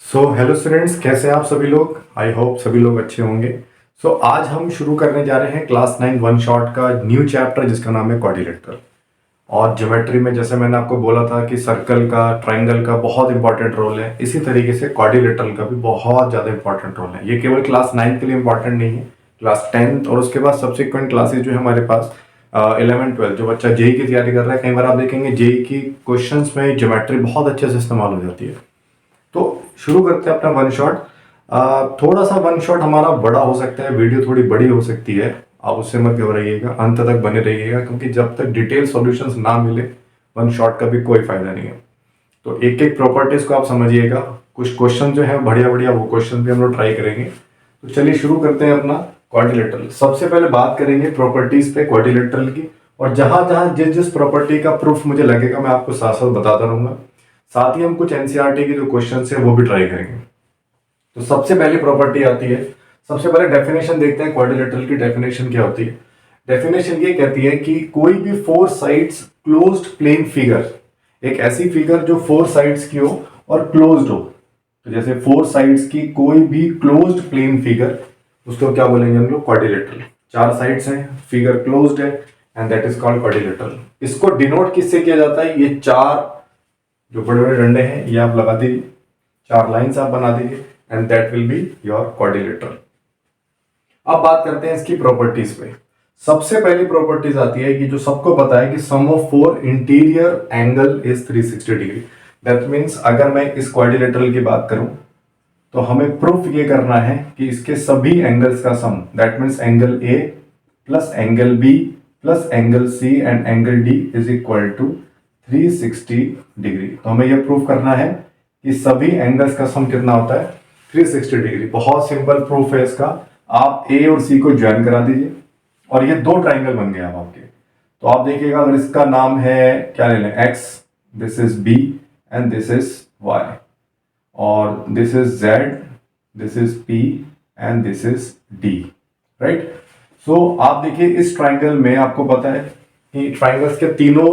Hello students, कैसे हैं आप सभी लोग। आई होप सभी लोग अच्छे होंगे। आज हम शुरू करने जा रहे हैं क्लास 9 वन शॉट का न्यू चैप्टर जिसका नाम है क्वाड्रिलेटरल। और ज्योमेट्री में जैसे मैंने आपको बोला था कि सर्कल का, ट्राइंगल का बहुत इंपॉर्टेंट रोल है, इसी तरीके से क्वाड्रिलेटरल का भी बहुत ज़्यादा इंपॉर्टेंट रोल है। ये केवल क्लास 9 के लिए इंपॉर्टेंट नहीं है, क्लास 10th और उसके बाद सब्सिक्वेंट क्लासेज जो है हमारे पास 11 12 जो बच्चा जेई की तैयारी कर रहा है, कई बार आप देखेंगे जेई की क्वेश्चंस में ज्योमेट्री बहुत अच्छे से इस्तेमाल हो जाती है। तो शुरू करते हैं अपना वन शॉट। थोड़ा सा वन शॉट हमारा बड़ा हो सकता है, वीडियो थोड़ी बड़ी हो सकती है, आप उससे मत घबराइएगा, अंत तक बने रहिएगा, क्योंकि जब तक डिटेल सॉल्यूशंस ना मिले वन शॉट का भी कोई फायदा नहीं है। तो एक एक प्रॉपर्टीज को आप समझिएगा। कुछ क्वेश्चन जो है बढ़िया बढ़िया वो क्वेश्चन भी हम लोग ट्राई करेंगे। तो चलिए शुरू करते हैं अपना क्वाड्रिलेटरल। सबसे पहले बात करेंगे प्रॉपर्टीज पे क्वाड्रिलेटरल की, और जहां जहां जिस जिस प्रॉपर्टी का प्रूफ मुझे लगेगा मैं आपको साथ साथ बताता रहूंगा। साथ ही हम कुछ एनसीईआरटी के जो क्वेश्चन है वो भी ट्राई करेंगे। तो सबसे पहली प्रॉपर्टी आती है, सबसे पहले डेफिनेशन देखते हैं क्वाड्रिलेटरल की। डेफिनेशन क्या होती है? डेफिनेशन ये कहती है कि कोई भी four sides closed plane figure, एक ऐसी फिगर जो फोर साइड्स की हो और क्लोज्ड हो। तो जैसे फोर साइड्स की कोई भी क्लोज्ड प्लेन फिगर, उसको क्या बोलेंगे हम लोग? क्वाड्रिलेटरल। चार साइड्स हैं, फिगर क्लोज्ड है, and that is called quadrilateral. इसको डिनोट किससे किया जाता है? ये चार जो बड़े बड़े डंडे हैं ये आप लगा दीजिए, चार लाइंस आप बना दीजिए, and that will be your quadrilateral. अब बात करते हैं इसकी प्रॉपर्टीज पे। सबसे पहली प्रॉपर्टीज आती है कि जो सबको पता है कि sum of four interior angle is 360 degree. That means अगर मैं इस क्वाड्रिलेटरल की बात करूं तो हमें प्रूफ ये करना है कि इसके सभी एंगल्स का sum, that means angle A plus angle B plus angle C and angle D is equal to 360 degree. तो हमें यह प्रूफ करना है कि सभी एंगल्स का सम कितना होता है? 360 डिग्री। बहुत सिंपल प्रूफ है इसका। आप ए और सी को ज्वाइन करा दीजिए और ये दो ट्राइंगल बन गए अब आपके। तो आप देखिएगा, अगर इसका नाम है, क्या ले लें, X, this is B and this is Y, और this is Z, this is P and this is D, right. So आप देखिए इस ट्राइंगल में आपको पता है कि ट्राइंगल्स के तीनों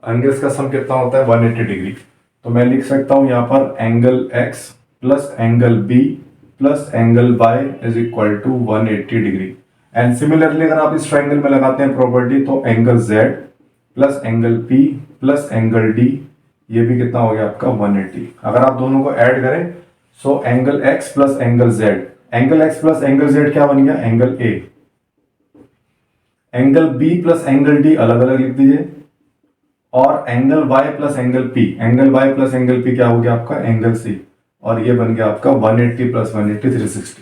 एंगल्स का सम कितना होता है? 180 डिग्री। तो मैं लिख सकता हूं यहां पर angle x plus angle b plus angle y is equal to 180 degree. And similarly अगर आप इस ट्राइंगल में लगाते हैं प्रॉपर्टी, तो angle z plus angle p plus angle d, ये भी कितना हो गया आपका? 180। अगर आप दोनों को ऐड करें, so angle x plus angle z, angle x plus angle z क्या बन गया? Angle a। Angle b plus angle d अलग अलग लिख दीजिए, और angle y plus angle p, angle y plus angle p क्या हो गया आपका? एंगल c, और ये बन गया आपका 180 plus 180 360।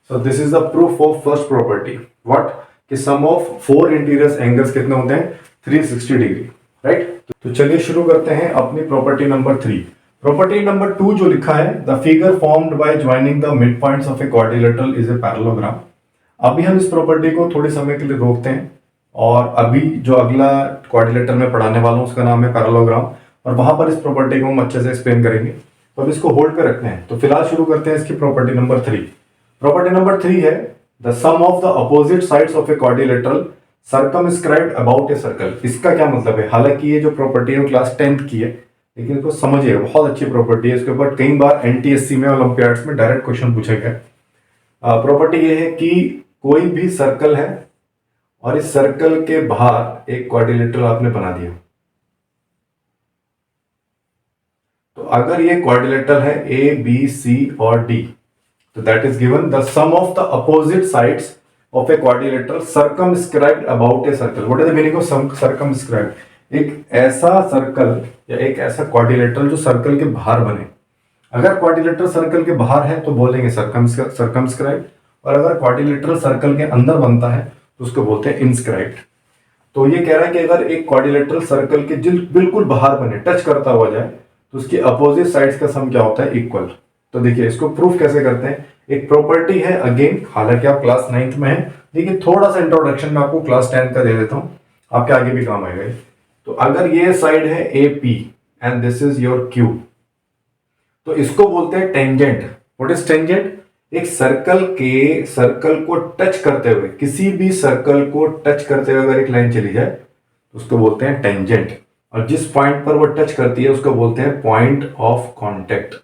So this is the proof of first property. What? कि sum of four interior angles कितने होते हैं? 360 डिग्री, राइट। तो चलिए शुरू करते हैं अपनी प्रॉपर्टी नंबर 3। प्रॉपर्टी नंबर 2 जो लिखा है, the figure formed by joining the mid points of a quadrilateral is a parallelogram. अभी हम इस प्रॉपर्टी को थोड़े समय के लिए रोकते हैं, और अभी जो अगला क्वाड्रिलेटरल में पढ़ाने वाला हूं उसका नाम है पैरेललोग्राम, और वहां पर इस प्रॉपर्टी को हम अच्छे से एक्सप्लेन करेंगे। तो अब इसको होल्ड पे रखते हैं। तो फिलहाल शुरू करते हैं इसकी प्रॉपर्टी नंबर 3। प्रॉपर्टी नंबर 3 है, the sum of the opposite sides of a quadrilateral circumscribed about a circle. इसका क्या मतलब है? हालांकि ये जो प्रॉपर्टी है क्लास 10th की है, लेकिन इसको समझिएगा, बहुत अच्छी प्रॉपर्टी है। इसके ऊपर कई बार एनटीएससी में, ओलंपियाड्स में डायरेक्ट क्वेश्चन पूछे गए। प्रॉपर्टी ये है कि कोई भी सर्कल है और इस सर्कल के बाहर एक क्वाड्रिलेटरल आपने बना दिया। तो अगर ये क्वाड्रिलेटरल है ए बी सी और डी, तो that is given the sum of the opposite sides of a quadrilateral circumscribed about a circle. What is the meaning of circumscribed? एक ऐसा सर्कल या एक ऐसा क्वाड्रिलेटरल जो सर्कल के बाहर बने। अगर क्वाड्रिलेटरल सर्कल के बाहर है तो बोलेंगे सर्कमस्क्राइब्ड, और अगर क्वाड्रिलेटरल सर्कल के अंदर बनता है तो उसको बोलते हैं इनस्क्राइब्ड। तो ये कह रहा है कि अगर एक क्वाड्रिलेटरल सर्कल के बिल्कुल बाहर बने, टच करता हुआ जाए, तो उसकी अपोजिट साइड्स का सम क्या होता है? इक्वल। तो देखिए इसको प्रूफ कैसे करते हैं। एक प्रॉपर्टी है, अगेन हालांकि आप क्लास 9th में है, लेकिन थोड़ा सा इंट्रोडक्शन में आपको क्लास 10 का दे देता हूं, आपके आगे भी काम आएगा। तो अगर ये साइड है ए P and this is your Q, तो इसको बोलते हैं टेंजेंट। What is tangent? एक सर्कल को टच करते हुए, किसी भी सर्कल को टच करते हुए अगर एक लाइन चली जाए तो उसको बोलते हैं टेंजेंट, और जिस पॉइंट पर वो टच करती है उसको बोलते हैं पॉइंट ऑफ कांटेक्ट।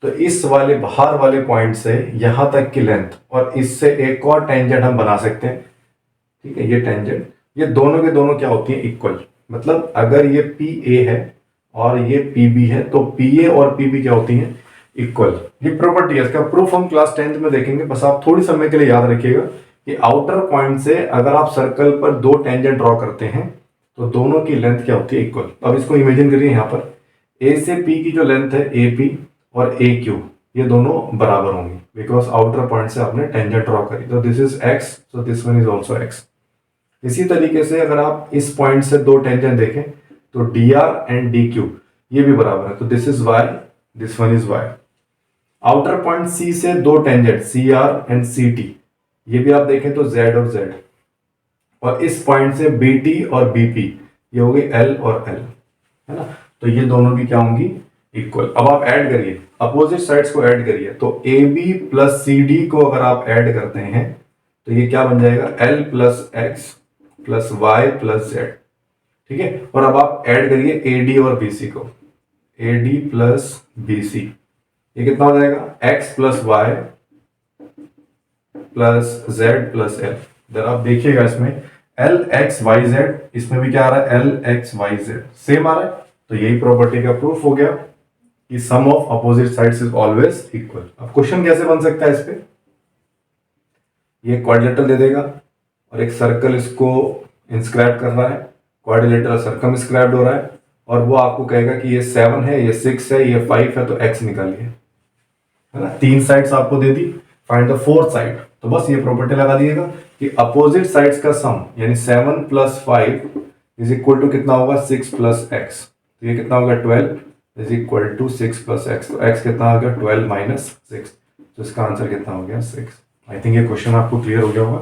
तो इस वाले बाहर वाले पॉइंट से यहां तक की लेंथ और इससे एक और टेंजेंट हम बना सकते हैं। ठीक है, ये टेंजेंट, ये दोनों के दोनों क्या होती है, इक्वल। मतलब अगर ये पी ए है और ये पी बी है तो पी ए और पी बी क्या होती हैं, इक्वल। ये प्रॉपर्टी है, इसका प्रूफ हम क्लास 10th में देखेंगे। बस आप थोड़ी समय के लिए याद रखिएगा कि आउटर पॉइंट से अगर आप सर्कल पर दो टेंजेंट ड्रॉ करते हैं तो दोनों की लेंथ क्या होती है, इक्वल। अब इसको इमेजिन करिए, यहाँ पर ए से पी की जो लेंथ है ए पी और ए क्यू, ये दोनों बराबर होंगी बिकॉज आउटर पॉइंट से आपने टेंजेंट ड्रॉ करी। तो this is x, so this one is also x. इसी तरीके से अगर आप इस पॉइंट से दो टेंजेंट देखें तो D R and D Q ये भी बराबर है, तो this is Y, this one is Y. Outer point C से दो tangent C R and C T, ये भी आप देखें तो जेड और जेड। और इस पॉइंट से बी टी और बी पी, ये हो गई एल और एल, है ना। तो ये दोनों भी क्या होंगी, इक्वल। अब आप ऐड करिए, अपोजिट साइड्स को ऐड करिए, तो A B plus C D को अगर आप ऐड करते हैं तो ये क्या बन जाएगा, L plus X plus Y plus Z. ठीक है, और अब आप ऐड करिए ए डी और बी सी को, A D plus B C, ये कितना हो जाएगा, X plus Y plus Z plus L. जरा आप देखिएगा इसमें एल एक्स वाई जेड, इसमें भी क्या आ रहा है, L X Y Z same आ रहा है। तो यही प्रॉपर्टी का प्रूफ हो गया कि sum of opposite sides is always equal. अब क्वेश्चन कैसे बन सकता है इस पे, ये क्वाड्रिलेटरल दे देगा और एक सर्कल इसको इंस्क्राइब कर रहा है, क्वाड्रिलेटरल सर्कमस्क्राइब्ड हो रहा है, और वो आपको कहेगा कि ये 7 है, ये 6 है, ये 5 है, तो x निकालिए, है ना। 3 साइड्स आपको दे दी, फाइंड द फोर्थ साइड। तो बस ये प्रॉपर्टी लगा दिएगा कि अपोजिट साइड्स का सम यानी 7 प्लस 5 इज इक्वल टू कितना होगा, 6 प्लस एक्स। तो ये कितना होगा, 12 is equal to 6 plus X. तो x कितना आ गया, 12 माइनस 6। तो इसका आंसर कितना हो गया, 6। आई थिंक ये क्वेश्चन आपको क्लियर हो गया होगा।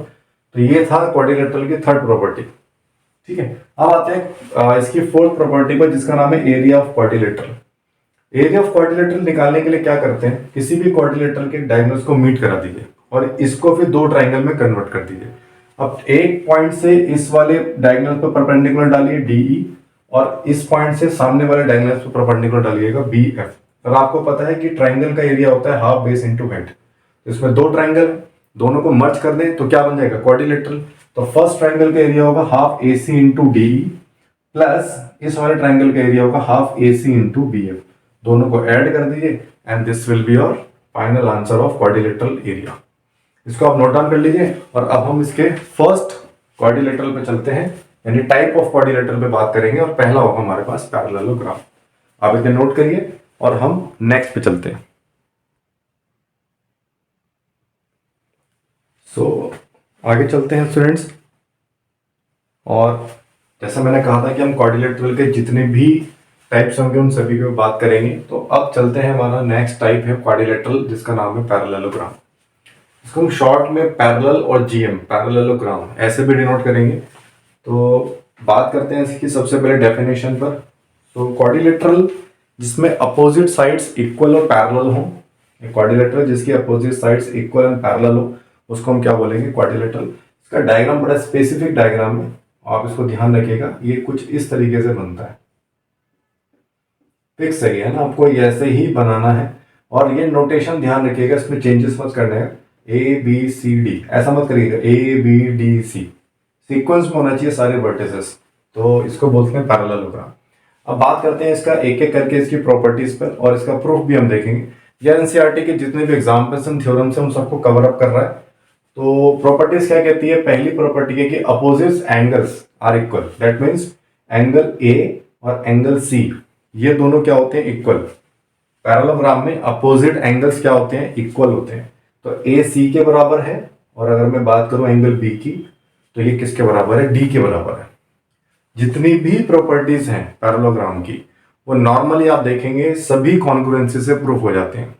तो ये था क्वाड्रिलेटरल की थर्ड प्रॉपर्टी। ठीक है, अब आते हैं इसकी फोर्थ प्रॉपर्टी पर, जिसका नाम है area of quadrilateral. Area of quadrilateral निकालने के लिए क्या करते हैं, किसी भी क्वाड्रिलेटरल के डायगोनल्स को मीट करा दीजिए और इसको फिर दो ट्राइंगल में कन्वर्ट कर दीजिए। अब एक पॉइंट से इस वाले डायगोनल पर परपेंडिकुलर डालिए डीई, और इस पॉइंट से सामने वाले डायगोनल पर परपेंडिकुलर डालिएगा बी एफ। और आपको पता है कि ट्राइंगल का एरिया होता है हाफ बेस इंटू हेड। इसमें दो ट्राइंगल, दोनों को मर्ज कर दें तो क्या बन जाएगा, क्वाड्रिलेटरल। तो फर्स्ट ट्राइंगल का एरिया होगा half A C into D plus इस वाले ट्राइंगल का एरिया होगा half A C into B F. दोनों को ऐड कर दीजिए and this will be your final answer of quadrilateral area. इसको आप नोट डाउन कर लीजिए। और अब हम इसके फर्स्ट क्वाड्रिलेटरल पे चलते हैं, यानी टाइप ऑफ क्वाड्रिलेटरल पे बात करेंगे, और पहला होगा हमारे पास पैरेललोग्राम। आप इसे नोट करिए और हम नेक्स्ट पे चलते हैं। आगे चलते हैं स्टूडेंट्स। और जैसा मैंने कहा था कि हम क्वाड्रिलेटरल के जितने भी टाइप्स होंगे उन सभी की बात करेंगे। तो अब चलते हैं, हमारा नेक्स्ट टाइप है क्वाड्रिलेटरल, जिसका नाम है पैरेललोग्राम। इसको हम शॉर्ट में पैरेलल और जीएम, पैरेललोग्राम ऐसे भी डिनोट करेंगे। तो बात करते हैं इसकी सबसे पहले डेफिनेशन पर। तो क्वाड्रिलेटरल जिसमें अपोजिट साइड्स इक्वल और पैरेलल हो, क्वाड्रिलेटरल जिसकी opposite sides equal and parallel हो, उसको हम क्या बोलेंगे, क्वाड्रिलेटरल। इसका डायग्राम बड़ा स्पेसिफिक डायग्राम है, आप इसको ध्यान रखिएगा। ये कुछ इस तरीके से बनता है, फिक्स है ना, आपको ऐसे ही बनाना है। और ये नोटेशन ध्यान रखिएगा, इसमें चेंजेस मत करने हैं। ए बी सी डी ऐसा मत करिएगा, A B D C sequence में होना चाहिए सारे वर्टिसेस। तो इसको बोलते हैं पैरेललोग्राम। अब बात करते हैं इसका एक एक करके इसकी प्रॉपर्टीज पर, और इसका प्रूफ भी हम देखेंगे। या एनसीईआरटी के जितने भी एग्जाम्पल्स एंड थ्योरम्स हैं उन सबको कवर अप कर रहा है। तो प्रॉपर्टीज क्या कहती है, पहली प्रॉपर्टी है कि opposite angles are equal. That means angle A और एंगल सी ये दोनों क्या होते हैं, इक्वल। पैरेललोग्राम में अपोजिट एंगल्स क्या होते हैं, इक्वल होते हैं। तो ए सी के बराबर है, और अगर मैं बात करूं एंगल बी की तो ये किसके बराबर है, डी के बराबर है। जितनी भी प्रॉपर्टीज हैं पैरेललोग्राम की वो नॉर्मली आप देखेंगे सभी कॉन्ग्रुएंसी से प्रूफ हो जाते हैं।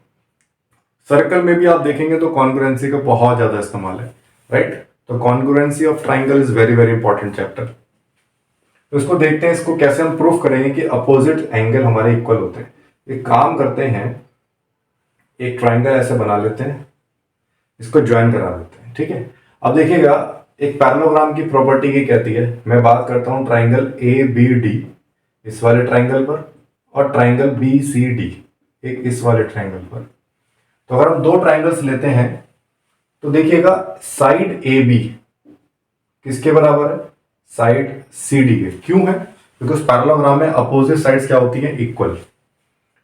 सर्कल में भी आप देखेंगे तो कॉन्ग्रुएंसी का बहुत ज्यादा इस्तेमाल है, राइट। तो congruency of triangle is very very important chapter. तो इसको देखते हैं, इसको कैसे हम प्रूफ करेंगे कि अपोजिट एंगल हमारे इक्वल होते हैं। एक काम करते हैं, एक ट्राइंगल ऐसे बना लेते हैं, इसको ज्वाइन करा देते हैं, ठीक है। अब देखिएगा, एक पैरेललोग्राम की प्रॉपर्टी की कहती है, मैं बात करता हूं ट्राइंगल ए बी डी इस वाले ट्राइंगल पर, और ट्राइंगल बी सी डी एक इस वाले ट्राइंगल पर। तो अगर हम दो ट्राइंगल्स लेते हैं तो देखिएगा साइड ए बी किसके बराबर है, साइड सी डी के। क्यों है, बिकॉज पैरेललोग्राम में अपोजिट साइड्स क्या होती हैं, इक्वल।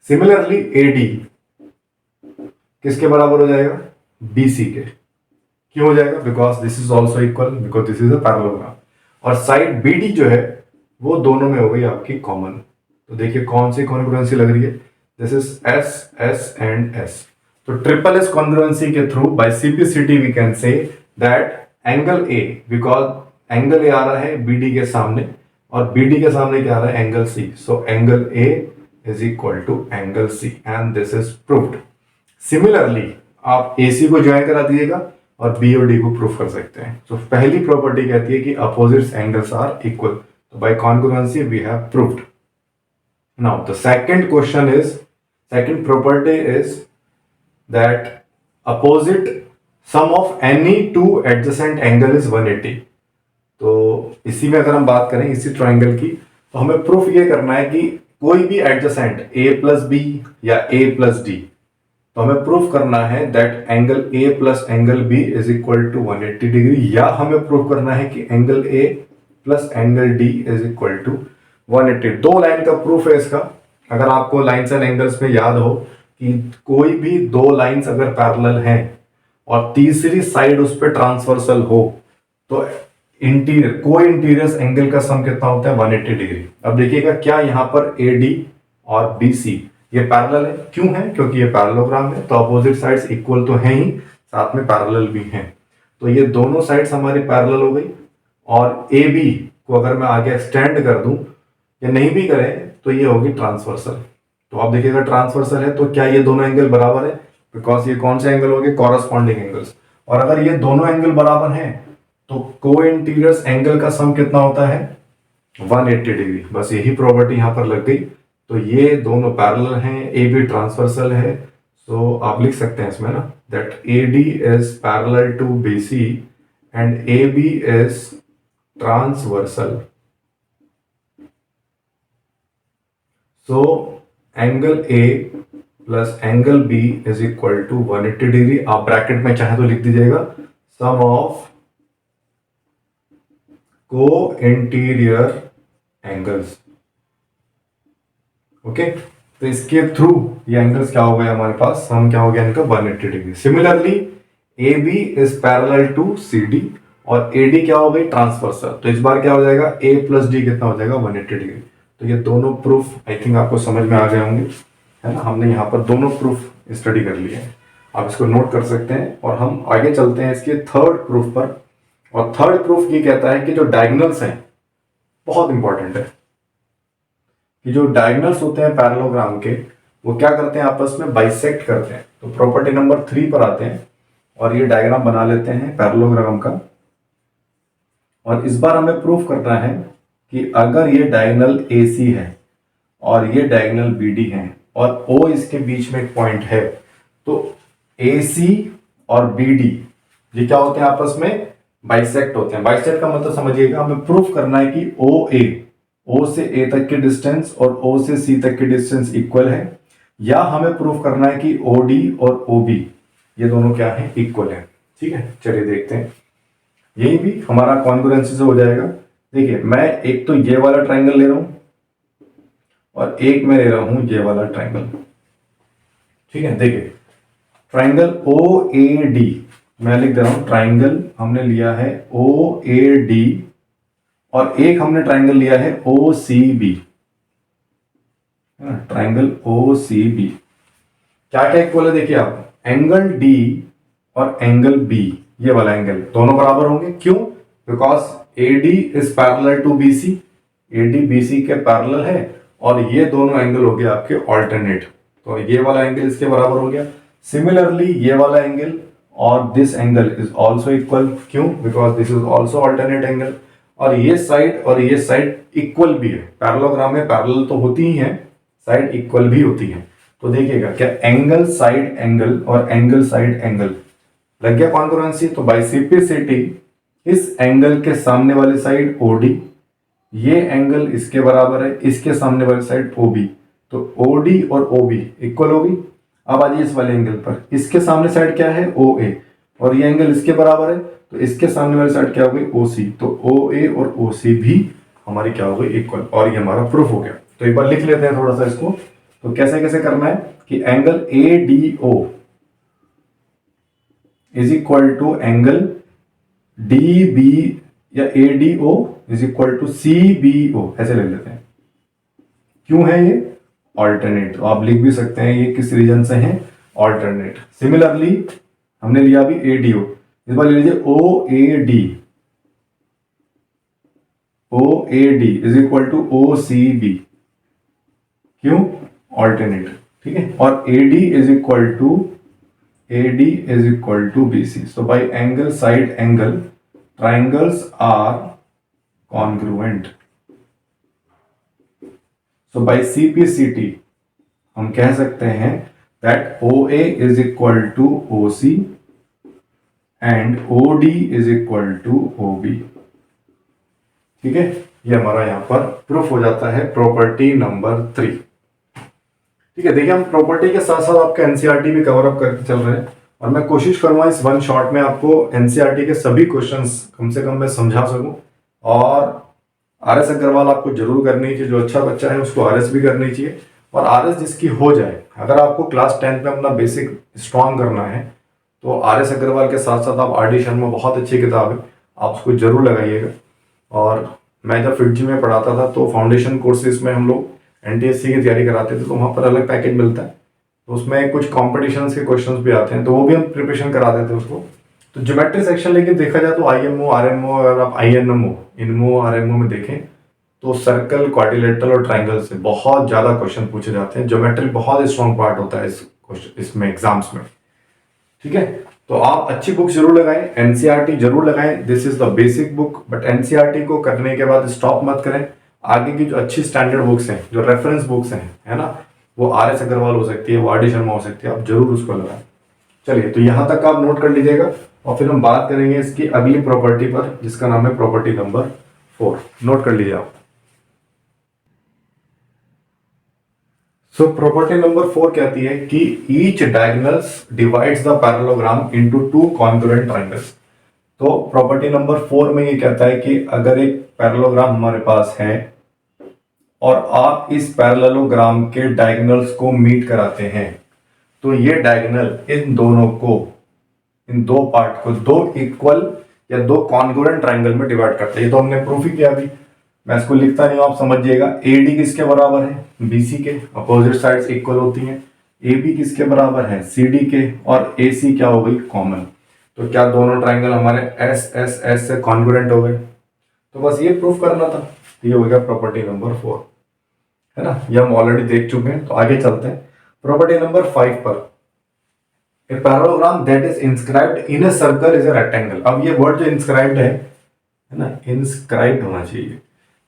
सिमिलरली ए डी किसके बराबर हो जाएगा, बी सी के। क्यों हो जाएगा, because this is also equal, because this is a parallelogram. और साइड बी डी जो है वो दोनों में हो गई आपकी कॉमन। तो देखिए कौन सी कॉन्ग्रुएंसी लग रही है, this is S S and S. तो ट्रिपल एस कॉन्ग्रुएंसी के through by CPCT we can say that angle A, because angle A आ रहा है बीडी के सामने और बीडी के सामने क्या आ रहा है, angle C. So angle A is equal to angle C and this is proved. Similarly आप AC को ज्वाइन करा दीजिएगा और बी और डी को प्रूफ कर सकते हैं। तो पहली प्रॉपर्टी कहती है कि अपोजिट एंगल्स आर इक्वल, तो by congruency we have proved. Now the second question is, second property is that opposite sum of any two adjacent angle is 180। तो इसी में अगर हम बात करें इसी ट्राइंगल की, तो हमें प्रूफ ये करना है कि कोई भी एडजेसेंट A प्लस बी या A प्लस डी, तो हमें प्रूफ करना है that angle A plus angle B is equal to 180 degree, या हमें प्रूफ करना है कि angle A plus angle D is equal to 180। दो लाइन का प्रूफ है इसका। अगर आपको लाइन्स एंड एंगल्स में याद हो कि कोई भी दो लाइन्स अगर पैरेलल हैं और तीसरी साइड उस पर ट्रांसवर्सल हो तो इंटीरियर को इंटीरियर एंगल का सम कितना होता है, 180 डिग्री। अब देखिएगा क्या यहाँ पर AD और BC ये पैरेलल है। क्यों है, क्योंकि ये पैरेललोग्राम है, तो अपोजिट साइड्स इक्वल तो हैं ही, साथ में पैरेलल भी हैं। तो ये दोनों साइड्स हमारी पैरेलल हो गई। और AB को अगर मैं आगे एक्सटेंड कर दूं या नहीं भी करें तो ये होगी ट्रांसवर्सल। तो आप देखिएगा ट्रांसवर्सल है तो क्या ये दोनों एंगल बराबर है, बिकॉज ये कौन से एंगल हो गए, कॉरस्पॉन्डिंग एंगल्स। और अगर ये दोनों एंगल बराबर हैं तो को इंटीरियर एंगल का सम कितना होता है, 180 डिग्री। बस यही प्रॉपर्टी यहां पर लग गई। तो ये दोनों पैरेलल हैं, AB ट्रांसवर्सल है। सो आप लिख सकते हैं इसमें ना that AD is parallel to BC and AB is transversal. So angle A plus angle B is equal to 180 degree. आप ब्रैकेट में चाहे तो लिख दीजिएगा सम ऑफ को इंटीरियर एंगल्स। ओके, तो इसके थ्रू ये एंगल्स क्या हो गया हमारे पास, सम क्या हो गया इनका 180 degree. Similarly AB is parallel to CD और AD क्या हो गई, ट्रांसवर्सल। तो इस बार क्या हो जाएगा, A प्लस D कितना हो जाएगा, 180 डिग्री। तो ये दोनों प्रूफ आई थिंक आपको समझ में आ गए होंगे, है ना। हमने यहाँ पर दोनों प्रूफ स्टडी कर लिए हैं, आप इसको नोट कर सकते हैं। और हम आगे चलते हैं इसके थर्ड प्रूफ पर। और थर्ड प्रूफ ये कहता है कि जो डायगोनल्स हैं, बहुत इंपॉर्टेंट है कि जो डायगोनल्स होते हैं पैरेललोग्राम के, वो क्या करते हैं, आपस में बाइसेक्ट करते हैं। तो प्रॉपर्टी नंबर 3 पर आते हैं और ये डायग्राम बना लेते हैं पैरेललोग्राम का। और इस बार हमें प्रूफ करना है कि अगर ये डायगोनल AC है और ये डायगोनल BD है और O इसके बीच में एक पॉइंट है, तो AC और BD ये क्या होते हैं, आपस में बाइसेक्ट होते हैं। बाइसेक्ट का मतलब समझिएगा, हमें प्रूफ करना है कि O से A तक की डिस्टेंस और O से C तक की डिस्टेंस इक्वल है, या हमें प्रूफ करना है कि OD और OB ये दोनों क्या है, इक्वल है। ठीक है, चलिए देखते हैं। यही भी हमारा कॉन्ग्रुएंसी से हो जाएगा। देखिए मैं एक तो ये वाला ट्राइंगल ले रहा हूं और एक मैं ले रहा हूं ये वाला ट्राइंगल। ठीक है, देखिए ट्राइंगल OAD मैं लिख दे रहा हूं, ट्राइंगल हमने लिया है OAD और एक हमने ट्राइंगल लिया है OCB, ट्राइंगल OCB। क्या क्या इक्वल है, देखिए आप, एंगल D और एंगल B, ये वाला एंगल दोनों बराबर होंगे। क्यों, because AD is parallel to BC, AD BC के पैरेलल है और ये दोनों एंगल हो गए आपके ऑल्टरनेट, तो ये वाला एंगल इसके बराबर हो गया। सिमिलरली ये वाला एंगल और this angle is also equal. क्यों, because this is also alternate angle. और ये साइड इक्वल भी है। पैरेललोग्राम में पैरेलल तो होती ही है, साइड इक्वल भी होती है। तो देखिएगा क्या एंगल साइड एंगल और एंगल साइड एंगल लग गया कॉन्ग्रुएंसी। तो बाय सीपीसीटी इस एंगल के सामने वाली साइड OD, ये एंगल इसके बराबर है, इसके सामने वाली साइड OB, तो OD और OB इक्वल होगी। अब आ जाइए इस वाले एंगल पर, इसके सामने साइड क्या है ओ ए, और ये एंगल इसके बराबर है, तो इसके सामने वाली साइड क्या हो गई ओ सी, तो ओ ए और ओ सी भी हमारी क्या हो गई इक्वल, और ये हमारा प्रूफ हो गया। तो एक बार लिख लेते हैं थोड़ा सा इसको। तो कैसे कैसे करना है कि angle A D O is equal to angle D B, या A D O is equal to C B O, ऐसे ले लेते हैं। क्यों है ये ऑल्टरनेट, तो आप लिख भी सकते हैं ये किस रीजन से है, ऑल्टरनेट। सिमिलरली हमने लिया अभी ए डी ओ, इस बार ले लीजिए O A D, O A D is equal to O C B, क्यों ऑल्टरनेट, ठीक है। और A D is equal to B C. So by angle side angle triangles are congruent. So by CPCT हम कह सकते हैं that OA is equal to OC and OD is equal to OB, ठीक है। ये हमारा यहां पर प्रूफ हो जाता है प्रॉपर्टी नंबर 3, ठीक है। देखिए हम प्रॉपर्टी के साथ साथ आपका एनसीईआरटी भी कवर अप करके चल रहे हैं, और मैं कोशिश करूंगा इस वन शॉट में आपको एनसीईआरटी के सभी क्वेश्चंस कम से कम मैं समझा सकूं। और RS अग्रवाल आपको जरूर करनी चाहिए, जो अच्छा बच्चा है उसको RS भी करनी चाहिए, और RS जिसकी हो जाए, अगर आपको क्लास 10 में अपना बेसिक स्ट्रांग करना है तो RS अग्रवाल के साथ साथ आप RD शर्मा, बहुत अच्छी किताब है, आप उसको जरूर लगाइएगा। और मैं जब FIITJEE में पढ़ाता था तो फाउंडेशन कोर्सेज में हम लोग NTSC की तैयारी कराते थे, तो वहाँ पर अलग पैकेज मिलता है, तो उसमें कुछ कॉम्पिटिशन्स के क्वेश्चंस भी आते हैं, तो वो भी हम प्रिपरेशन करा देते हैं उसको। तो ज्योमेट्री सेक्शन लेकिन देखा जाए तो IMO RMO, अगर आप INMO इनमो RMO में देखें तो सर्कल, क्वाड्रिलेटरल और ट्राइंगल से बहुत ज्यादा क्वेश्चन पूछे जाते हैं। ज्योमेट्री बहुत स्ट्रॉन्ग पार्ट होता है इसमें एग्जाम्स में, ठीक है। तो आप अच्छी बुक जरूर लगाएं, एनसीईआरटी जरूर लगाएं, this is the basic book. But NCERT को करने के बाद स्टॉप मत करें, आगे की जो अच्छी स्टैंडर्ड बुक्स हैं, जो रेफरेंस बुक्स हैं, है ना, वो RS अग्रवाल हो सकती है, वो RD शर्मा हो सकती है, आप जरूर उसको लगाएं। चलिए, तो यहां तक आप नोट कर लीजिएगा, और फिर हम बात करेंगे इसकी अगली प्रॉपर्टी पर, जिसका नाम है प्रॉपर्टी नंबर 4। नोट कर लीजिए आप। सो प्रॉपर्टी नंबर 4 कहती है कि each diagonals divides the parallelogram into two congruent triangles. तो प्रॉपर्टी नंबर 4 में ये कहता है कि अगर एक पैरेललोग्राम हमारे पास है और आप इस पैरेललोग्राम के डायगोनल्स को मीट कराते हैं, तो ये डायगोनल इन दोनों को, इन दो पार्ट को दो इक्वल या दो कॉन्ग्रुएंट ट्रायंगल में डिवाइड करते हैं। ये तो हमने प्रूफ ही किया अभी, मैं इसको लिखता नहीं हूं, आप समझिएगा। AD किसके बराबर है, BC के, अपोजिट साइड्स इक्वल होती हैं। AB किसके बराबर है, CD के, और AC क्या हो गई, कॉमन। तो क्या दोनों ट्रायंगल हमारे S से कॉन्ग्रुएंट हो गए, तो बस ये प्रूफ करना था। ये हो गया प्रॉपर्टी नंबर 4, है ना, ये हम ऑलरेडी देख चुके हैं। तो आगे चलते हैं प्रॉपर्टी नंबर 5 पर। A parallelogram that is inscribed in a circle is a rectangle। अब ये वर्ड जो इंस्क्राइब्ड है ना, इंस्क्राइब्ड होना चाहिए।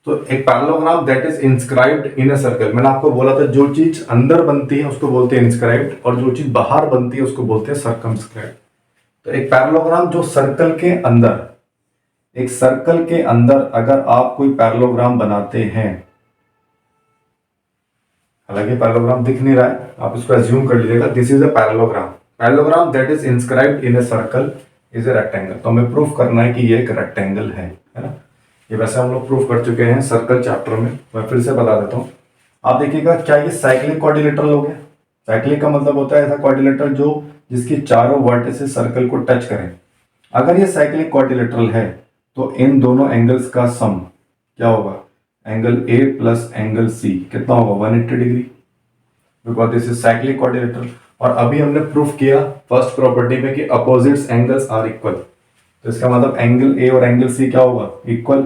तो एक parallelogram that is inscribed in a circle, मैंने आपको बोला था जो चीज अंदर बनती है उसको बोलते हैं इंस्क्राइब्ड, और जो चीज बाहर बनती है उसको बोलते हैं सर्कमस्क्राइब्ड। तो एक पैरेललोग्राम जो सर्कल के अंदर, एक सर्कल के अंदर अगर आप कोई पैरेललोग्राम बनाते हैं, हालांकि पैरेललोग्राम दिख नहीं रहा है, आप इसको एज्यूम कर लीजिएगा, this is a parallelogram that is inscribed in a circle is a rectangle. तो हमें प्रूफ करना है कि ये एक रेक्टेंगल है ना। ये वैसे हम लोग प्रूफ कर चुके हैं सर्कल चैप्टर में, मैं फिर से बता देता हूं। आप देखिएगा, क्या ये साइक्लिक क्वाड्रिलेटरल हो गया। साइक्लिक का मतलब होता है ऐसा क्वाड्रिलेटरल जो जिसकी चारों वर्टिसेस सर्कल को टच करें। अगर ये साइक्लिक क्वाड्रिलेटरल है तो इन दोनों एंगल्स का सम क्या होगा, angle A plus angle C कितना होगा, 180 degree, because this is cyclic quadrilateral. और अभी हमने प्रूफ किया फर्स्ट प्रॉपर्टी में कि अपोजिट्स एंगल्स आर इक्वल, तो इसका मतलब एंगल A और एंगल C क्या होगा, इक्वल।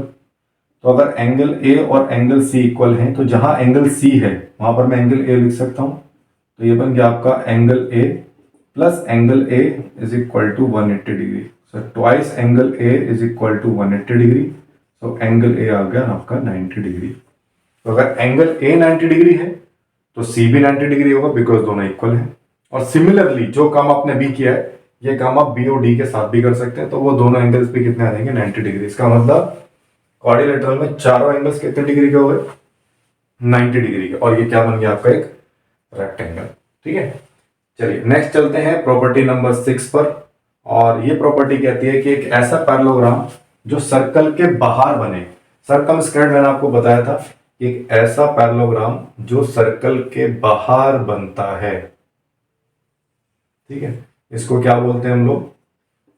तो अगर एंगल A और एंगल C इक्वल हैं, तो जहां एंगल C है वहां पर मैं एंगल A लिख सकता हूं। तो ये बन गया आपका angle A plus angle A is equal to 180 degree. So twice angle A is equal to 180 degree. So angle A आ गया आपका 90 डिग्री। तो अगर एंगल A 90 डिग्री है तो C भी 90 डिग्री होगा, बिकॉज दोनों इक्वल है। और सिमिलरली जो काम आपने B किया है, ये काम आप B और D के साथ भी कर सकते हैं, तो वो दोनों एंगल्स भी कितने आ जाएंगे, 90 डिग्री। इसका मतलब क्वाड्रिलेटरल में चारों एंगल्स कितने डिग्री के हो गए, 90 डिग्री के, और ये क्या बन गया आपका एक रेक्टेंगल, ठीक है। चलिए नेक्स्ट चलते हैं प्रॉपर्टी नंबर 6 पर। और ये प्रॉपर्टी कहती है कि एक ऐसा पैरेललोग्राम जो सर्कल के बाहर बने, सर्कमस्क्राइब मैंने आपको बताया था, एक ऐसा पैरेललोग्राम जो सर्कल के बाहर बनता है, ठीक है, इसको क्या बोलते हैं हम लोग,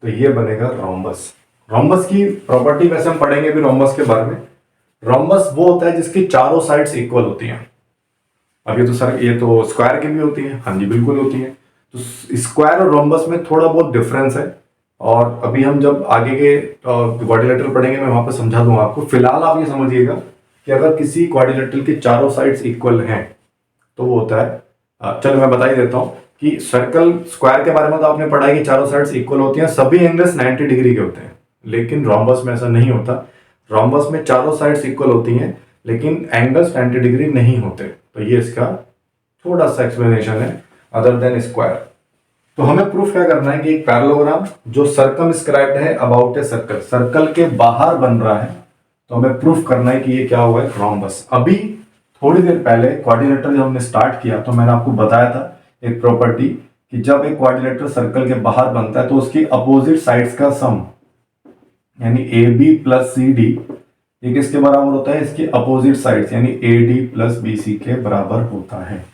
तो ये बनेगा रोम्बस। रोम्बस की प्रॉपर्टी वैसे हम पढ़ेंगे भी रोम्बस के बारे में। रोम्बस वो होता है जिसकी चारों साइड्स इक्वल होती हैं। अब ये तो सर ये तो स्क्वायर की भी होती है, हाँ जी बिल्कुल होती है। तो स्क्वायर और रोम्बस में थोड़ा बहुत डिफरेंस है, और अभी हम जब आगे के क्वाड्रिलेटरल पढ़ेंगे मैं वहां पर समझा दूंगा आपको। फिलहाल आप ये समझिएगा कि अगर किसी क्वाड्रिलेटरल के चारों साइड्स इक्वल हैं तो वो होता है, चलो मैं बता ही देता हूँ कि सर्कल स्क्वायर के बारे में तो आपने पढ़ा है कि चारों साइड्स इक्वल होती हैं, सभी एंगल्स 90 डिग्री के होते हैं। लेकिन रोम्बस में ऐसा नहीं होता। रोम्बस में चारों साइड्स इक्वल होती हैं लेकिन एंगल्स 90 डिग्री नहीं होते। तो ये इसका थोड़ा सा एक्सप्लेनेशन है अदर देन स्क्वायर। तो हमें प्रूफ क्या करना है कि एक पैरेललोग्राम जो सर्कमस्क्राइब्ड है अबाउट ए सर्कल, सर्कल के बाहर बन रहा है, तो हमें प्रूफ करना है कि ये क्या हुआ है, रोम्बस। अभी थोड़ी देर पहले क्वाड्रिलेटरल जब हमने स्टार्ट किया तो मैंने आपको बताया था एक प्रॉपर्टी कि जब एक क्वाड्रिलेटरल सर्कल के बाहर बनता है तो उसकी अपोजिट साइड्स का सम यानी A B plus C D ये किसके बराबर होता है, इसकी अपोजिट साइड्स यानी A D plus B C के बराबर होता है।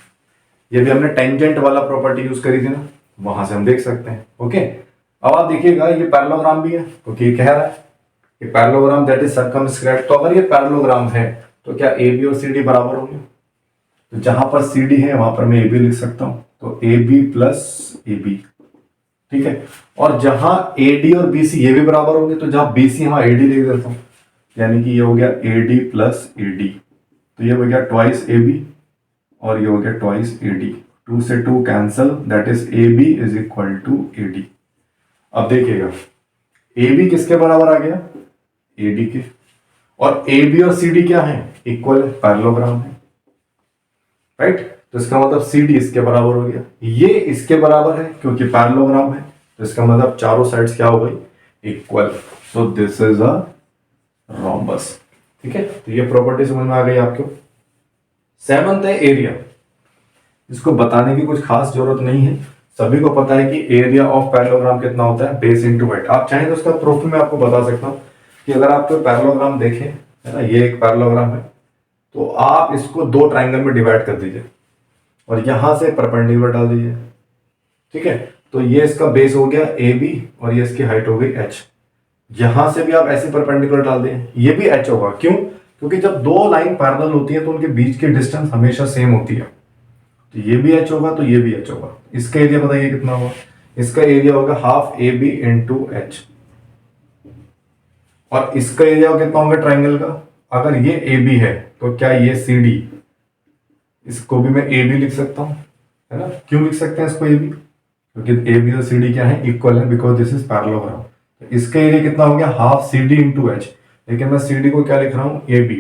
ये भी हमने टेंजेंट वाला प्रॉपर्टी यूज करी थी ना, वहां से हम देख सकते हैं। ओके, अब आप देखिएगा ये पैरेललोग्राम भी है क्योंकि ये कह रहा है कि पैरेललोग्राम दैट इज सर्कमस्क्राइब्ड। तो अगर ये पैरेललोग्राम है तो क्या ए बी और सी डी बराबर होंगे, तो जहां पर सी डी है वहां पर मैं ए बी लिख सकता हूं, तो A B plus A B, ठीक है। और जहां ए डी और बी सी ये भी बराबर होंगे तो जहां बी सी वहां ए डी लिख देता हूं, यानी कि ये हो गया ए डी प्लस ए डी, तो ये हो गया ट्वाइस ए बी और ये हो गया ट्वाइस ए डी। 2 से 2 cancel, that is A B is equal to A D. अब देखिएगा ए बी किसके बराबर आ गया, ए डी के, और ए बी और सी डी क्या है, इक्वल पैरेललोग्राम है, राइट। तो इसका मतलब सी डी इसके बराबर हो गया, ये इसके बराबर है क्योंकि पैरेललोग्राम है, तो इसका मतलब चारों साइड्स क्या हो गई, equal. So this is a rhombus, ठीक है। तो ये प्रॉपर्टी समझ में आ गई आपको। 7th है एरिया। इसको बताने की कुछ खास जरूरत नहीं है, सभी को पता है कि एरिया ऑफ पैरेललोग्राम कितना होता है, बेस इनटू हाइट। आप चाहें तो उसका प्रूफ मैं आपको बता सकता हूं कि अगर आप कोई पैरेललोग्राम देखें, है ना, ये एक पैरेललोग्राम है, तो आप इसको 2 ट्राइंगल में डिवाइड कर दीजिए और यहां से परपेंडिकुलर डाल दीजिए, ठीक है। तो ये इसका बेस हो गया ए बी और ये इसकी हाइट हो गई एच। यहां से भी आप ऐसे परपेंडिकुलर डाल दें, ये भी एच होगा। क्यों, क्योंकि जब 2 लाइन पैरेलल होती है तो उनके बीच की डिस्टेंस हमेशा सेम होती है, तो ये भी एच होगा तो ये भी एच होगा। इसका एरिया बताइए कितना होगा, इसका एरिया होगा half A B into H, और इसका एरिया कितना होगा ट्राइंगल का, अगर ये ए बी है तो क्या ये सी डी, इसको भी मैं ए बी लिख सकता हूं, है ना। क्यों लिख सकते हैं इसको ए बी, क्योंकि ए बी और सी डी क्या है, इक्वल है, बिकॉज दिस इज पैरेललोग्राम। तो इसका एरिया कितना हो गया, half C D into H, लेकिन मैं सी डी को क्या लिख रहा हूं, ए बी,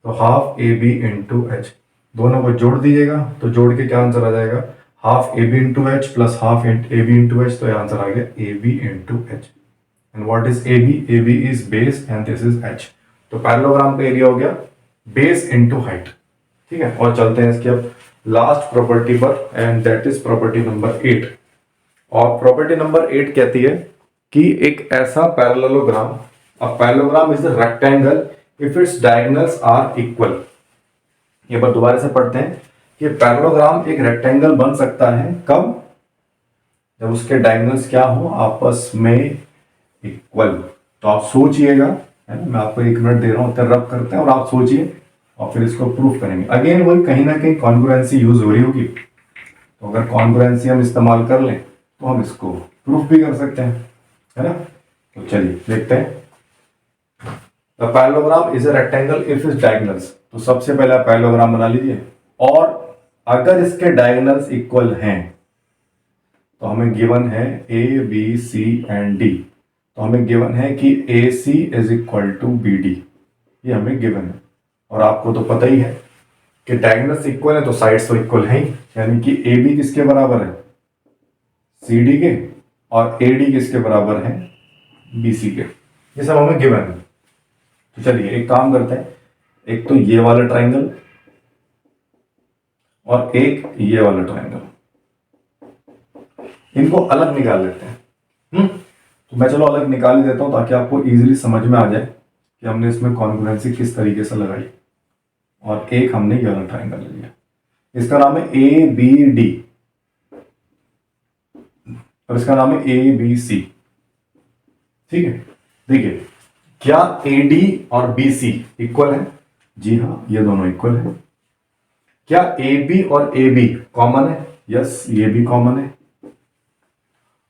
तो half A B into H. दोनों को जोड़ दीजिएगा तो जोड़ के क्या आंसर आ जाएगा, half A B into H plus half A B into H, तो ये आंसर आ गया A B into H. And what is A B, A B is base and this is H. तो पैरेललोग्राम का area हो गया base into height, ठीक है। और चलते हैं इसके अब लास्ट प्रॉपर्टी पर, and that is property number 8। और प्रॉपर्टी नंबर 8 कहती है कि एक ऐसा parallelogram, a parallelogram is a rectangle if its diagonals are equal. ये बार दोबारा से पढ़ते हैं कि पैरेललोग्राम एक रेक्टेंगल बन सकता है कब, जब उसके डायगोनल्स क्या हो, आपस में इक्वल। तो आप सोचिएगा, है ना, मैं आपको 1 मिनट दे रहा हूं, रब करते हैं और आप सोचिए और फिर इसको प्रूफ करेंगे। अगेन वही कहीं ना कहीं कॉन्ग्रुएंसी यूज हो रही होगी, तो अगर कॉन्ग्रुएंसी हम इस्तेमाल कर लें तो हम इसको प्रूफ भी कर सकते हैं, है ना। तो चलिए देखते हैं। The parallelogram is a rectangle if its diagonals. तो सबसे पहले आप पैरेललोग्राम बना लीजिए, और अगर इसके डायगोनल्स इक्वल हैं तो हमें गिवन है A B C and D. तो हमें गिवन है कि A C is equal to B D, ये हमें गिवन है। और आपको तो पता ही है कि डायगोनल्स इक्वल है तो साइड्स तो इक्वल है ही, यानी कि ए बी किसके बराबर है, सी डी के, और ए डी किसके बराबर है, बी सी के। ये सब हमें गिवन है। तो चलिए एक काम करते हैं, एक तो ये वाला ट्राइंगल और एक ये वाला ट्राइंगल, इनको अलग निकाल लेते हैं। तो मैं चलो अलग निकाल ही देता हूं ताकि आपको इजीली समझ में आ जाए कि हमने इसमें कॉन्ग्रुएंसी किस तरीके से लगाई। और एक हमने ये वाला ट्राइंगल ले लिया, इसका नाम है ए बी डी और इसका नाम है ए बी सी। ठीक है, देखिए क्या ए डी और बी सी इक्वल है? जी हाँ, ये दोनों इक्वल है। क्या ए बी और ए बी कॉमन है? यस, ये भी कॉमन है।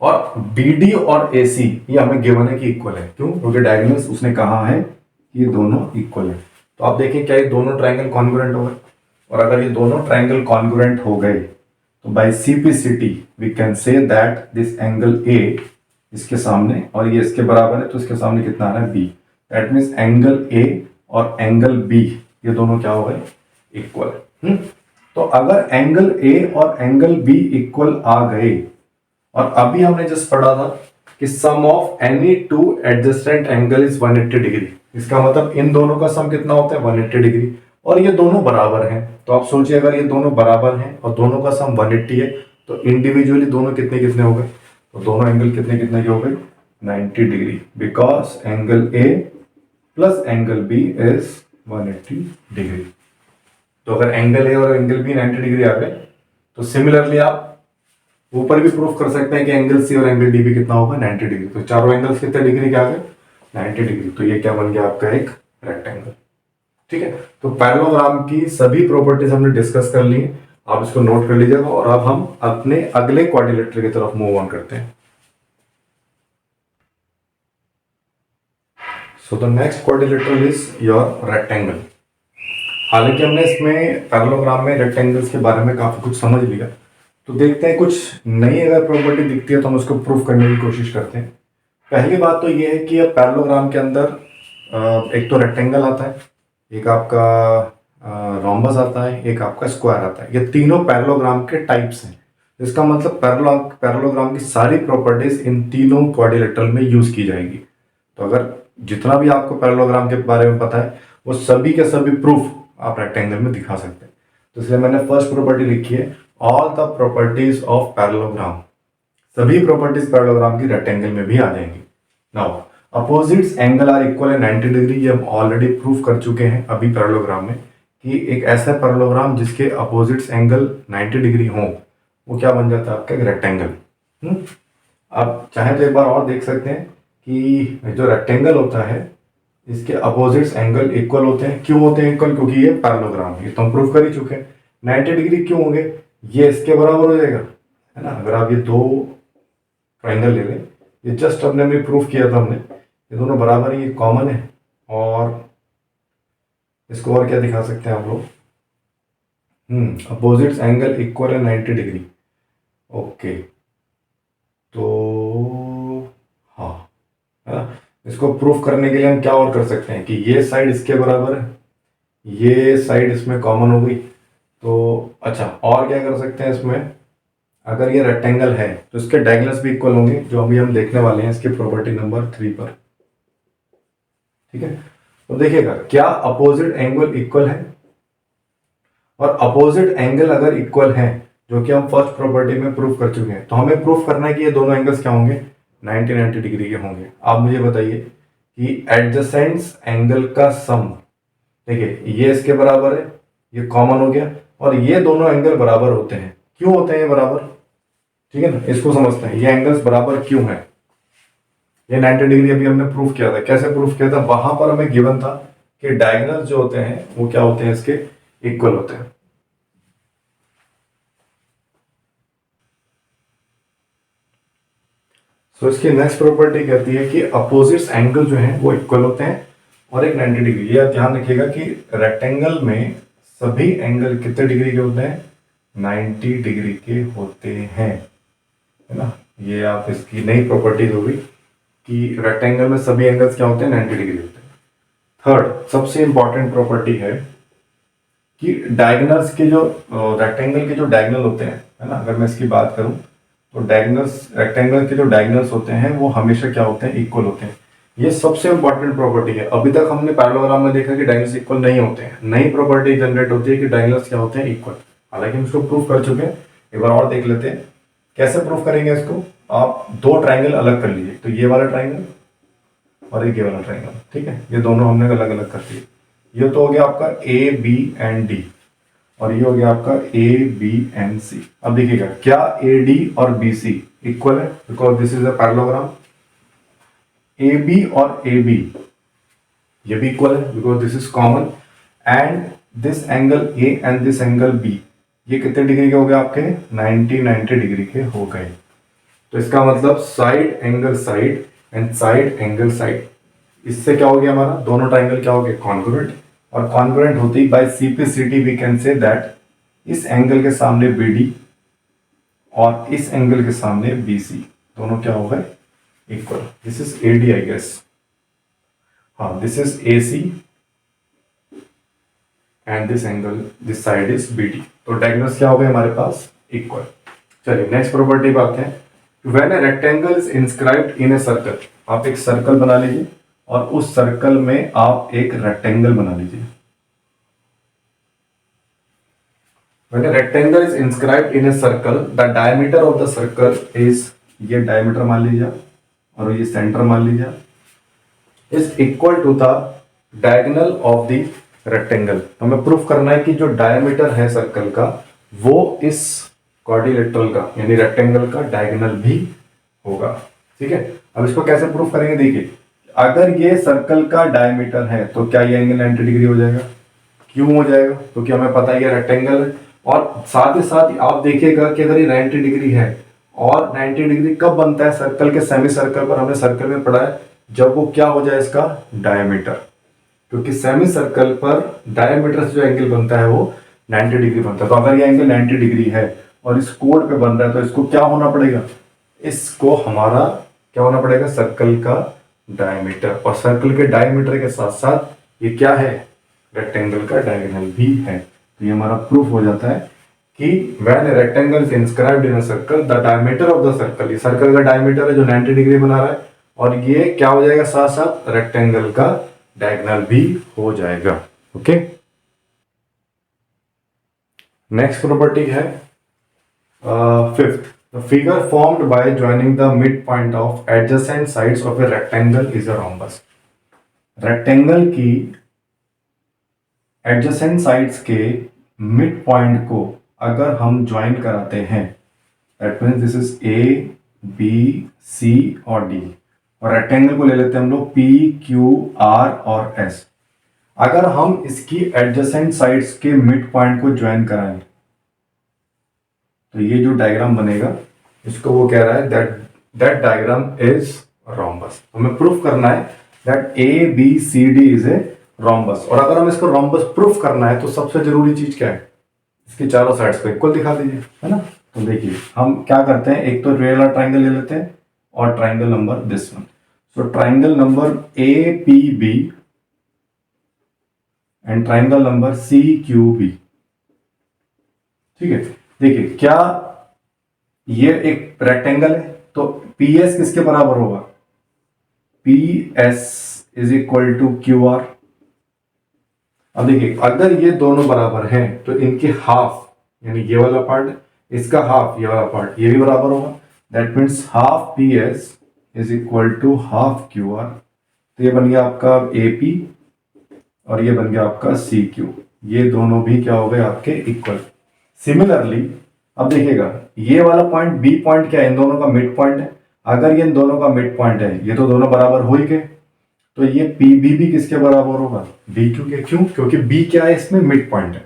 और बी डी और ए सी ये हमें गिवन है कि इक्वल है। क्यों? क्योंकि डायगोनल्स उसने कहा है कि ये दोनों इक्वल है। तो आप देखें क्या ये दोनों ट्राइंगल कॉन्ग्रुएंट हो गए? और अगर ये दोनों ट्राइंगल कॉन्ग्रुएंट हो गए तो by CPCT we can say that this angle A इसके सामने और ये इसके बराबर है, तो इसके सामने कितना आ रहा है? B. That means angle A और एंगल बी ये दोनों क्या हो गए? इक्वल। तो अगर एंगल ए और एंगल बी इक्वल आ गए, और अभी हमने जस्ट पढ़ा था कि sum of any two adjacent angle is 180 degree, इसका मतलब इन दोनों का सम कितना होता है? 180 डिग्री। और ये दोनों बराबर हैं, तो आप सोचिए अगर ये दोनों बराबर हैं और दोनों का सम 180 है तो इंडिविजुअली दोनों कितने कितने हो गए? तो दोनों एंगल कितने कितने के हो गए? 90 degree, because angle A plus angle B is 180 degree. तो अगर एंगल ए और एंगल बी 90 डिग्री आ गए तो सिमिलरली आप ऊपर भी प्रूफ कर सकते हैं कि एंगल सी और एंगल डी भी कितना होगा? 90 डिग्री। तो चारों एंगल्स कितने डिग्री के आ गए? 90 डिग्री। तो ये क्या बन गया आपका? एक रेक्टेंगल। ठीक है, तो पैरेललोग्राम की सभी प्रॉपर्टीज हमने डिस्कस कर ली, आप इसको नोट कर लीजिएगा। और अब हम अपने अगले क्वाड्रिलेटरल की तरफ मूव ऑन करते हैं। So the next quadrilateral is your rectangle. हालांकि हमने इसमें पैरेललोग्राम में रेक्टेंगल्स के बारे में काफी कुछ समझ लिया, तो देखते हैं कुछ नई अगर प्रॉपर्टी दिखती है तो हम उसको प्रूफ करने की कोशिश करते हैं। पहली बात तो ये है कि अब पैरेललोग्राम के अंदर एक तो रेक्टेंगल आता है, एक आपका रोम्बस आता है, एक आपका स्क्वायर आता है। ये तीनों पैरेललोग्राम के टाइप्स हैं। इसका मतलब पैरेललोग्राम की सारी प्रॉपर्टीज इन तीनों क्वाड्रिलेटरल में यूज की जाएगी। तो अगर जितना भी आपको पैरेललोग्राम के बारे में पता है वो सभी के सभी प्रूफ आप रेक्टेंगल में दिखा सकते हैं। तो इसलिए मैंने फर्स्ट प्रॉपर्टी लिखी है, all the properties of parallelogram. सभी प्रॉपर्टीज पैरेललोग्राम की रेक्टेंगल में भी आ जाएंगी। Now opposites angle are equal है 90 डिग्री, ये हम ऑलरेडी प्रूफ कर चुके हैं अभी पैरेललोग्राम में कि एक ऐसा पैरेललोग्राम जिसके अपोजिट्स एंगल 90 डिग्री हो वो क्या बन जाता है? आपका एक रेक्टेंगल। आप चाहे तो एक बार और देख सकते हैं कि जो रेक्टेंगल होता है इसके अपोजिट्स एंगल इक्वल होते हैं। क्यों होते हैं इक्वल? क्योंकि ये पैरेललोग्राम है, ये तो हम प्रूफ कर ही चुके हैं। 90 डिग्री क्यों होंगे? ये इसके बराबर हो जाएगा, है ना। अगर आप ये दो ट्राइंगल ले लें, ये जस्ट हमने भी प्रूफ किया था हमने, ये दोनों बराबर है, ये कॉमन है। और इसको और क्या दिखा सकते हैं आप लोग? अपोजिट्स एंगल इक्वल है 90 डिग्री। ओके, तो हाँ, है ना। इसको प्रूफ करने के लिए हम क्या और कर सकते हैं कि ये साइड इसके बराबर है, ये साइड इसमें कॉमन हो गई। तो अच्छा, और क्या कर सकते हैं इसमें? अगर ये रेक्टेंगल है तो इसके डायगोनल्स भी इक्वल होंगे, जो अभी हम देखने वाले हैं इसकी प्रॉपर्टी नंबर 3 पर। ठीक है, तो देखिएगा क्या अपोजिट एंगल इक्वल है, और अपोजिट एंगल अगर इक्वल है, जो कि हम फर्स्ट प्रॉपर्टी में प्रूफ कर चुके हैं, तो हमें प्रूफ करना है कि ये दोनों एंगल्स क्या होंगे? 90 डिग्री के होंगे। आप मुझे बताइए कि एडजेसेंट्स एंगल का सम, देखिए ये इसके बराबर है, ये कॉमन हो गया, और ये दोनों एंगल बराबर होते हैं। क्यों होते हैं ये बराबर? ठीक है ना, इसको समझते हैं, ये एंगल्स बराबर क्यों है। ये 90 डिग्री अभी हमने प्रूफ किया था। कैसे प्रूफ किया था? वहां पर हमें गिवन था कि डायगोनल्स जो होते हैं वो क्या होते हैं? इसके इक्वल होते हैं। तो इसकी नेक्स्ट प्रॉपर्टी कहती है कि अपोजिट्स एंगल जो है वो इक्वल होते हैं और एक 90 डिग्री। ये आप ध्यान रखिएगा कि रेक्टेंगल में सभी एंगल कितने डिग्री के होते हैं? 90 डिग्री के होते हैं, है ना। ये आप इसकी नई प्रॉपर्टीज होगी कि रेक्टेंगल में सभी एंगल्स क्या होते हैं? 90 डिग्री होते हैं। थर्ड सबसे इंपॉर्टेंट प्रॉपर्टी है कि डायगोनल्स के जो रेक्टेंगल के जो डायगोनल होते हैं, है ना, अगर मैं इसकी बात करूं तो डायगोनल्स, रेक्टेंगल के जो डायगोनल्स होते हैं वो हमेशा क्या होते हैं? इक्वल होते हैं। ये सबसे इंपॉर्टेंट प्रॉपर्टी है। अभी तक हमने पैरेललोग्राम में देखा कि डायगोनल्स इक्वल नहीं होते हैं। नई प्रॉपर्टी जनरेट होती है कि डायगोनल्स क्या होते हैं? इक्वल। हालांकि हम इसको प्रूव कर चुके हैं, एक बार और देख लेते हैं कैसे प्रूफ करेंगे इसको, आप दो ट्राइंगल अलग कर लीजिए, तो ये वाला ट्राइंगल और एक ये वाला ट्राइंगल, ठीक है, ये दोनों हमने अलग अलग कर दिए। ये तो हो गया आपका ए बी एंड डी, और ये हो गया आपका ए बी एंड सी। अब देखिएगा क्या ए डी और बी सी इक्वल है, because this is a parallelogram. A B और ए बी ये भी इक्वल है because this is common, and this angle A and this angle B ये कितने डिग्री के हो गए आपके, 90 डिग्री के हो गए। तो इसका मतलब side angle side and side angle side, इससे क्या हो गया हमारा, दोनों ट्राइंगल क्या हो गए, कॉन्ग्रुएंट। और कॉन्ग्रुएंट होती by CPCT we can say that इस एंगल के सामने बीडी और इस एंगल के सामने बीसी दोनों क्या हो गए, equal. This is AD I guess, हाँ this is AC and this angle this side is BD, तो डायगोनल्स क्या हो गए हमारे पास, इक्वल। चलिए नेक्स्ट प्रॉपर्टी पे आते हैं। When a rectangle is inscribed in a circle, आप एक सर्कल बना लीजिए और उस सर्कल में आप एक रेक्टेंगल बना लीजिए। When a rectangle is inscribed in a circle, the diameter of the circle is, ये diameter मान लीजिए और ये center मान लीजिए, is equal to the diagonal of the rectangle। हमें प्रूफ करना है कि जो diameter है सर्कल का वो इस क्वाड्रिलेटरल का यानी रेक्टेंगल का डायगोनल भी होगा, ठीक है। अब इसको कैसे प्रूफ करेंगे, देखिए अगर ये सर्कल का डायमीटर है तो क्या ये एंगल 90 डिग्री हो जाएगा, क्यों हो जाएगा, क्योंकि हमें पता है ये रेक्टेंगल है। और साथ ही साथ आप देखिएगा कि अगर ये 90 डिग्री है, और 90 डिग्री कब बनता है सर्कल के सेमी सर्कल पर, हमने सर्कल में पढ़ा है जब वो क्या हो जाए इसका डायमीटर, क्योंकि सेमी सर्कल पर डायमीटर से जो एंगल बनता है वो 90 डिग्री बनता है। तो अगर ये एंगल 90 डिग्री है और इस कोड पे बन रहा है तो इसको क्या होना पड़ेगा, इसको हमारा क्या होना पड़ेगा, सर्कल का डायमीटर, और सर्कल के डायमीटर के साथ साथ ये क्या है, रेक्टेंगल का डायगोनल भी है। तो ये हमारा प्रूफ हो जाता है कि when a rectangle is inscribed in a circle the diameter of the circle, ये सर्कल का डायमीटर है जो 90 डिग्री बना रहा है, और ये क्या हो जाएगा, साथ साथ रेक्टेंगल का डायगोनल भी हो जाएगा। ओके, नेक्स्ट प्रॉपर्टी है fifth, the figure formed by joining the mid point of adjacent sides of a rectangle is a rhombus. Rectangle की एडजेसेंट साइड्स के मिड पॉइंट को अगर हम ज्वाइन कराते हैं, that means this is A B C और D, और rectangle को ले लेते हैं हम लोग पी क्यू आर और एस। अगर हम इसकी एडजेसेंट साइड्स के मिड पॉइंट को ज्वाइन कराएं तो ये जो डायग्राम बनेगा इसको वो कह रहा है दैट डायग्राम इज रोम्बस। हमें प्रूफ करना है that A B C D is a rhombus. और अगर हम इसको रोम्बस प्रूफ करना है तो सबसे जरूरी चीज क्या है, इसकी चारों साइड्स को इक्वल दिखा दीजिए, है ना। तो देखिए हम क्या करते हैं, एक तो रियल ट्राइंगल ले लेते हैं और triangle number this one. So triangle number A P B and triangle number C Q B, ठीक है। देखिए क्या ये एक रेक्टेंगल है तो पी एस किसके बराबर होगा, P S is equal to Q R. अब देखिए अगर ये दोनों बराबर हैं तो इनके हाफ, यानी ये वाला पार्ट इसका हाफ, ये वाला पार्ट ये भी बराबर होगा, that means half P S is equal to half Q R. तो ये बन गया आपका ए पी और ये बन गया आपका सी क्यू, ये दोनों भी क्या हो गए आपके इक्वल। सिमिलरली अब देखिएगा ये वाला पॉइंट बी पॉइंट क्या है, इन दोनों का मिड पॉइंट है। अगर ये इन दोनों का मिड पॉइंट है, ये तो दोनों बराबर हो ही गए, तो ये पी बी भी किसके बराबर होगा, डी क्यू के। क्यों, क्योंकि बी क्या है, इसमें मिड पॉइंट है।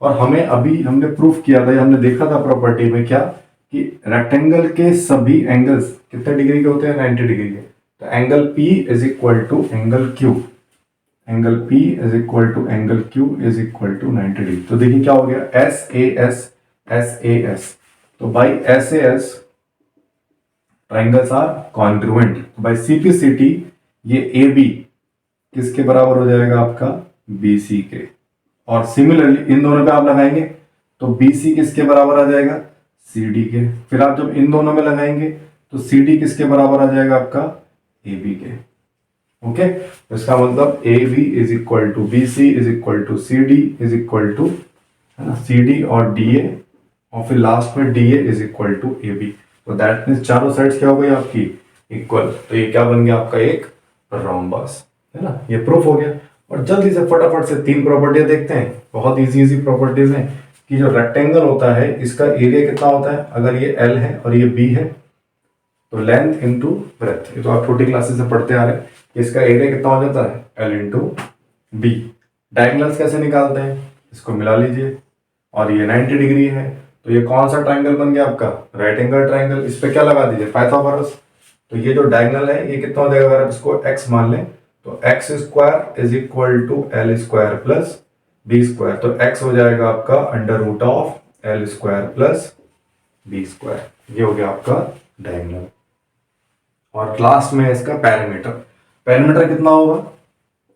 और हमें अभी हमने प्रूफ किया था, हमने देखा था प्रॉपर्टी में क्या, कि रेक्टेंगल के सभी एंगल्स कितने डिग्री के होते हैं, 90 डिग्री के। तो angle P is equal to angle Q, angle P is equal to angle Q is equal to 90 degree. तो देखिए क्या हो गया, S A S S A S. तो by S A S triangles are congruent, by CPCT ये A B किसके बराबर हो जाएगा आपका, बी सी के। और सिमिलरली इन दोनों पे आप लगाएंगे तो बी सी किसके बराबर आ जाएगा, सी डी के। फिर आप जब इन दोनों में लगाएंगे तो सी डी किसके बराबर आ जाएगा आपका, ए बी के। ओके, तो इसका मतलब A B is equal to B C is equal to C D is equal to, है ना, सी डी और डी ए, और फिर लास्ट में D A is equal to A B. तो दैट मीन्स चारों साइड्स क्या हो गई आपकी इक्वल, तो ये क्या बन गया आपका एक रोम्बस, है ना। ये प्रूफ हो गया। और जल्दी से फटाफट से तीन प्रॉपर्टियां देखते हैं, बहुत इजी इजी प्रॉपर्टीज हैं कि जो रेक्टेंगल होता है इसका एरिया कितना होता है, अगर ये एल है और ये बी है तो लेंथ इंटू ब्रेथ, ये तो आप छोटी क्लासेस से पढ़ते आ रहे हैं, इसका एरिया कितना हो जाता है एल इंटू बी। डायगोनल्स कैसे निकालते हैं, इसको मिला लीजिए और ये 90 डिग्री है, तो ये कौन सा ट्राइंगल बन गया आपका राइट एंगल ट्राइंगल। इस पे क्या लगा दीजिए पाइथागोरस, तो ये जो डायगोनल है ये कितना हो जाएगा, अगर आप इसको x मान लें तो X square is equal to L square plus B square, तो x हो जाएगा आपका under root of L square plus B square, ये हो गया आपका डायगोनल। और लास्ट में इसका पैरामीटर, पैरामीटर कितना होगा,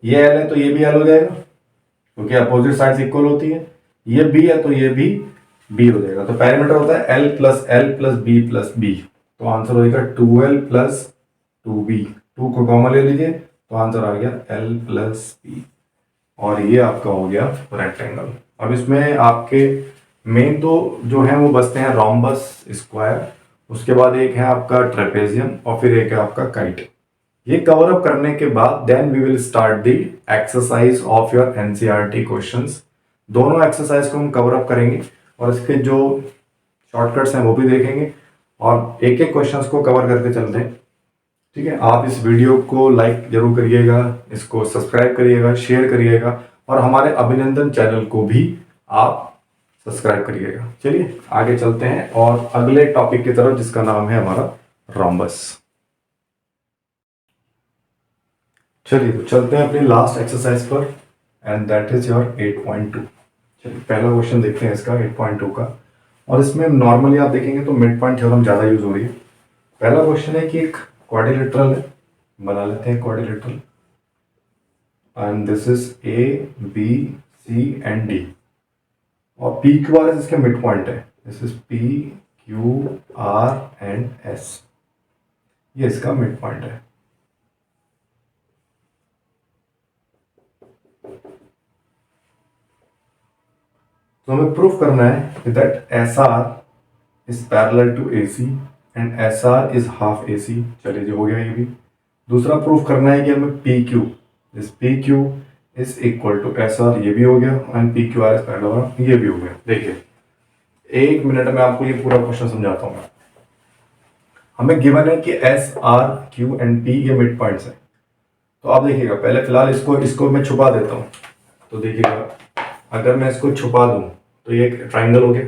ये एल है तो ये भी एल हो जाएगा क्योंकि अपोजिट साइड्स इक्वल होती है, ये बी है तो ये भी बी हो जाएगा, तो पैरामीटर होता है एल प्लस बी, तो आंसर हो जाएगा 2l प्लस 2b, 2 को कॉमन ले लीजिए तो आंसर आ गया l प्लस बी, और ये आपका हो गया रेक्टेंगल। अब इसमें आपके मेन तो जो है वो बचते हैं रोम्बस, स्क्वायर, उसके बाद एक है आपका ट्रेपेजियम और फिर एक है आपका काइट। ये कवर अप करने के बाद then we will start the exercise of your NCERT questions. दोनों एक्सरसाइज को हम कवर अप करेंगे और इसके जो शॉर्टकट्स हैं वो भी देखेंगे और एक एक क्वेश्चंस को कवर करके चलते हैं। ठीक है, आप इस वीडियो को लाइक जरूर करिएगा, इसको सब्सक्राइब करिएगा, शेयर करिएगा और हमारे अभिनंदन चैनल को भी आप सब्सक्राइब करिएगा। चलिए आगे चलते हैं और अगले टॉपिक की तरफ जिसका नाम है हमारा रोम्बस। चलिए तो चलते हैं अपनी लास्ट एक्सरसाइज पर एंड दैट इज योर 8.2। चलिए पहला क्वेश्चन देखते हैं इसका 8.2 का, और इसमें नॉर्मली आप देखेंगे तो मिड पॉइंट थ्योरम ज़्यादा यूज हो रही है। पहला क्वेश्चन है कि एक क्वाड्रिलेटरल है, बना लेते हैं quadrilateral, and this is A B C and D, और पी क्यू आर एस इसके मिड पॉइंट है, this is P Q R and S, ये इसका मिड पॉइंट है। तो हमें प्रूफ करना है that S R is parallel to A C and S R is half A C. चलिए जी हो गया ये भी। दूसरा प्रूफ करना है कि हमें P Q, this P Q is equal to S R, ये भी हो गया, and P Q R is parallel, ये भी हो गया। देखिए 1 मिनट में आपको ये पूरा क्वेश्चन समझाता हूँ मैं। हमें गिवन है कि S R Q and P ये मिड पॉइंट्स है, तो आप देखिएगा पहले फिलहाल इसको मैं छुपा देता हूँ। तो देखिएगा अगर मैं इसको छुपा दूं तो ये एक ट्राइंगल हो गया,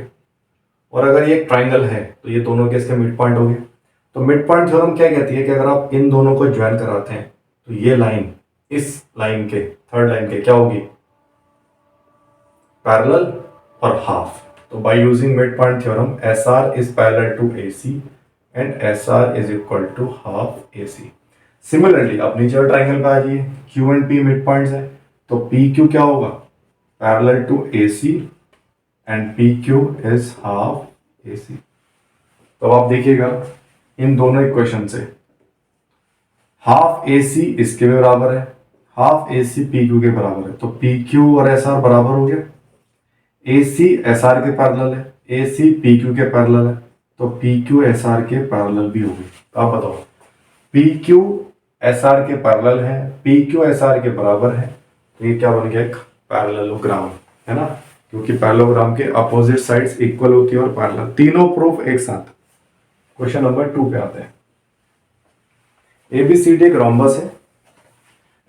और अगर ये एक ट्राइंगल है तो ये दोनों के इसके मिड पॉइंट हो गए। तो मिड पॉइंट थ्योरम क्या कहती है कि अगर आप इन दोनों को ज्वाइन कराते हैं तो ये लाइन इस लाइन के थर्ड लाइन के क्या होगी, पैरेलल और हाफ। तो by using mid point theorem S R is parallel to A C and S R is equal to half A C. Similarly आप नीचे ट्राइंगल पे आ जाइए, Q and P mid points है, तो पी क्यू क्या होगा, parallel to A C and P Q is half A C. तो आप देखिएगा इन दोनों इक्वेशन से हाफ ए सी इसके भी बराबर है, half A C P Q के बराबर है, तो पी क्यू और एस आर बराबर हो गया। ए सी एस आर के पैरेलल है, ए सी पी क्यू के पैरेलल है, तो पी क्यू एस आर के पैरेलल भी हो गए। तो आप बताओ पी क्यू एस आर के पैरेलल है, पी क्यू एस आर के बराबर है, तो ये क्या बन गया, एक पैरेललोग्राम, है ना, क्योंकि पैरेललोग्राम के अपोजिट साइड्स इक्वल होती है और पैरेलल, तीनों प्रूफ एक साथ। क्वेश्चन नंबर 2 पे आते हैं। एबीसीडी एक रोम्बस है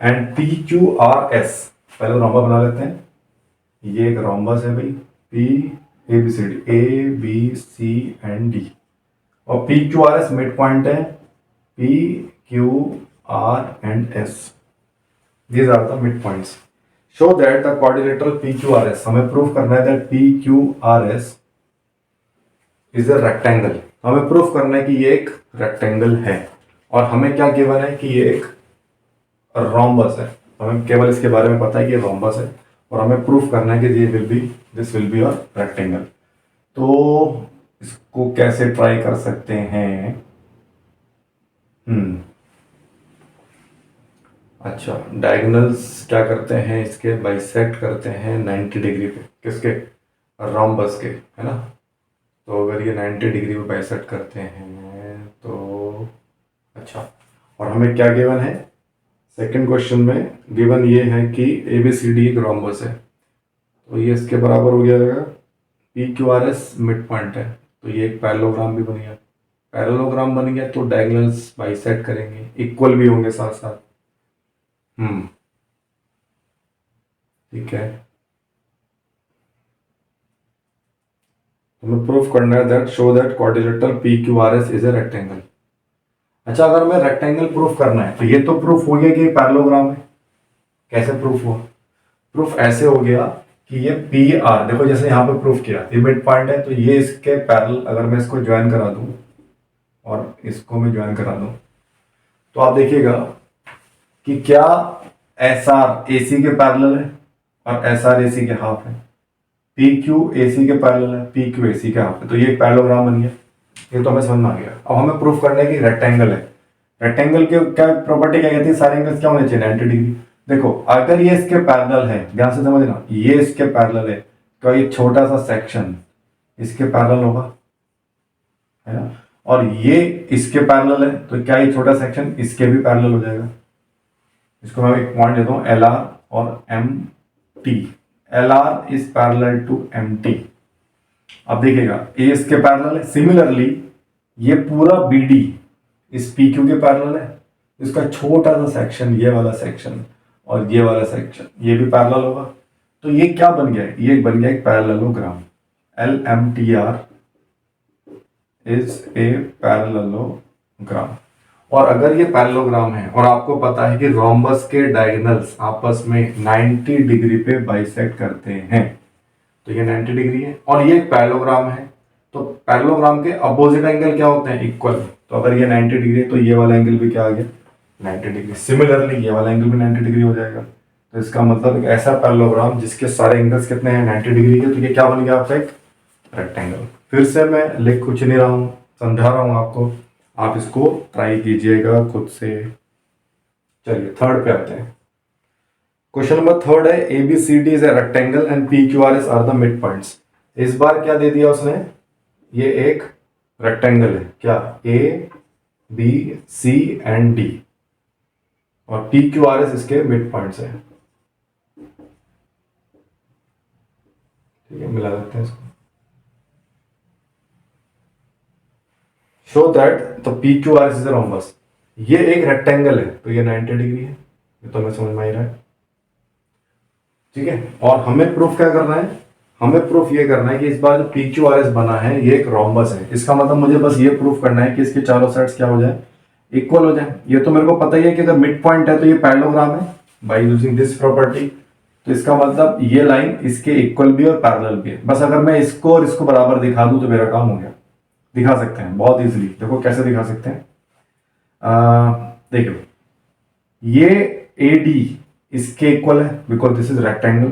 and P Q R S, पहले रोम्बस बना लेते हैं। ये एक रोम्बस है भाई, P ABCD A B C and D, और P Q R S mid point है P Q R and S, these are the mid points. Show that the quadrilateral P Q R S, हमें proof करना है that P Q R S is a rectangle. हमें proof करना है कि ये एक रेक्टेंगल है, और हमें क्या गिवन है कि ये एक रोम्बस है। हमें केवल इसके बारे में पता है कि ये रोम्बस है, और हमें प्रूफ करना है कि this will be a rectangle. तो इसको कैसे ट्राई कर सकते हैं, अच्छा डायगोनल्स क्या करते हैं, इसके बाइसेक्ट करते हैं 90 डिग्री पे, किसके, रोम्बस के, है ना। तो अगर ये 90 डिग्री पे बाइसेक्ट करते हैं तो अच्छा, और हमें क्या गिवन है सेकंड क्वेश्चन में? गिवन ये है कि ए बी सी डी एक रोम्बस है, तो ये इसके बराबर हो जाएगा P Q R S mid point है, तो ये एक पैरेललोग्राम भी बन गया। पैरेललोग्राम बन गया तो डायगोनल्स बाइसेक्ट करेंगे, इक्वल भी होंगे साथ साथ। ठीक है, हमें प्रूफ करना है that show that quadrilateral P Q R S is a rectangle. अच्छा, अगर हमें रेक्टेंगल प्रूफ करना है तो ये तो प्रूफ हो गया कि पैरेललोग्राम है। कैसे प्रूफ हुआ? प्रूफ ऐसे हो गया कि ये पी आर, देखो जैसे यहाँ पे प्रूफ किया ये मिड पॉइंट है, तो ये इसके पैरेलल, अगर मैं इसको ज्वाइन करा दूं और इसको मैं ज्वाइन करा दूं तो आप देखिएगा कि क्या एस आर ए सी के पैरेलल है और एस आर ए सी के हाफ है, पी क्यू ए सी के पैरेलल है, पी क्यू ए सी के हाफ है, तो ये एक पैरेललोग्राम बन गया। ये तो हमें समझ में आ गया। अब हमें प्रूफ करना है कि रेक्टेंगल है। रेक्टेंगल के क्या प्रॉपर्टी क्या कहती है? सारे एंगल्स क्या होने चाहिए? 90 डिग्री। देखो अगर ये इसके पैरेलल है, ध्यान से समझना, ये इसके पैरेलल है, तो ये छोटा सा सेक्शन इसके पैरेलल होगा, है ना? और ये इसके पैरेलल है, तो क्या ये छोटा सेक्शन इसके भी पैरेलल हो जाएगा। इसको मैं एक पॉइंट देता हूं, एल आर और M T. L R is parallel to M T. अब देखिएगा ए इसके पैरेलल है, सिमिलरली ये पूरा बी डी इस पी क्यू के पैरेलल है, इसका छोटा सा सेक्शन ये वाला सेक्शन और ये वाला सेक्शन ये भी पैरेलल होगा, तो ये क्या बन गया? ये बन गया एक parallelogram. L M T R is a parallelogram. और अगर ये पैरेललोग्राम है और आपको पता है कि रोम्बस के डायगोनल्स आपस में 90 डिग्री पे बाइसेक्ट करते हैं, तो ये 90 डिग्री है और ये एक पैरेललोग्राम है, तो पैरेललोग्राम के अपोजिट एंगल क्या होते हैं? इक्वल। तो अगर ये 90 डिग्री है तो ये वाला एंगल भी क्या आ गया? 90 डिग्री। सिमिलरली ये वाला एंगल भी 90 डिग्री हो जाएगा। तो इसका मतलब एक ऐसा पैरेललोग्राम जिसके सारे एंगल्स कितने हैं? 90 डिग्री के, तो ये क्या बन गया आपका? एक रेक्टेंगल। फिर से मैं लिख कुछ नहीं रहा हूँ, समझा रहा हूँ आपको, आप इसको ट्राई कीजिएगा खुद से। चलिए थर्ड पे आते हैं। क्वेश्चन नंबर थर्ड है, A B C D is a rectangle and P Q R S are the mid points. इस बार क्या दे दिया उसने? ये एक रेक्टेंगल है, क्या? A B C and D, और पी क्यू आर एस इसके मिड पॉइंट्स है। ठीक है, मिला देते हैं इसको। Show that the P Q R S is a rhombus. ये एक रेक्टेंगल है तो ये 90 डिग्री है, ये तो हमें समझ में आ रहा है। ठीक है, और हमें प्रूफ क्या करना है? हमें प्रूफ ये करना है कि इस बार जो पी क्यू आर एस बना है ये एक रोम्बस है। इसका मतलब मुझे बस ये प्रूफ करना है कि इसके चारों साइड्स क्या हो जाए? इक्वल हो जाए। ये तो मेरे को पता ही है कि अगर मिड पॉइंट है तो ये पैरेललोग्राम है बाय यूजिंग दिस प्रॉपर्टी, तो इसका मतलब ये लाइन इसके इक्वल भी और पैरेलल भी है। बस अगर मैं इसको और इसको बराबर दिखा दूं तो मेरा काम हो गया। दिखा सकते हैं बहुत इजीली। देखो कैसे दिखा सकते हैं, देखो ये ए डी इसके इक्वल है बिकॉज दिस इज रेक्टेंगल,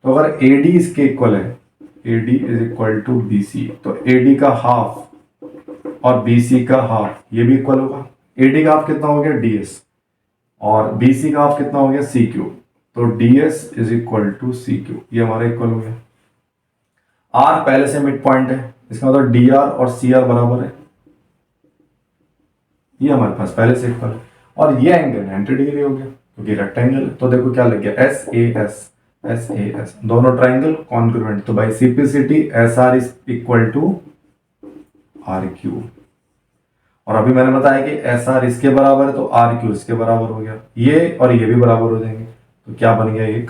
तो अगर ए डी इसके इक्वल है, A D is equal to B C, तो ए डी का हाफ और बी सी का हाफ ये भी इक्वल होगा। ए डी का हाफ कितना हो गया? डी एस, और बी सी का हाफ कितना हो गया? सी क्यू, तो D S is equal to C Q, ये हमारा इक्वल हो गया। आर पहले से मिड पॉइंट है, इसका मतलब डी आर और सी आर बराबर है, ये हमारे पास पहले से इक्वल है। और ये एंगल 90 डिग्री हो गया क्योंकि रेक्टेंगल है। तो देखो क्या लग गया? S A S, S A S, दोनों ट्राइंगल कॉन्ग्रुएंट, तो by simplicity S R is equal to R Q. और अभी मैंने बताया कि एस आर इसके बराबर है तो आर क्यू इसके बराबर हो गया, ये और ये भी बराबर हो जाएंगे, तो क्या बन गया? एक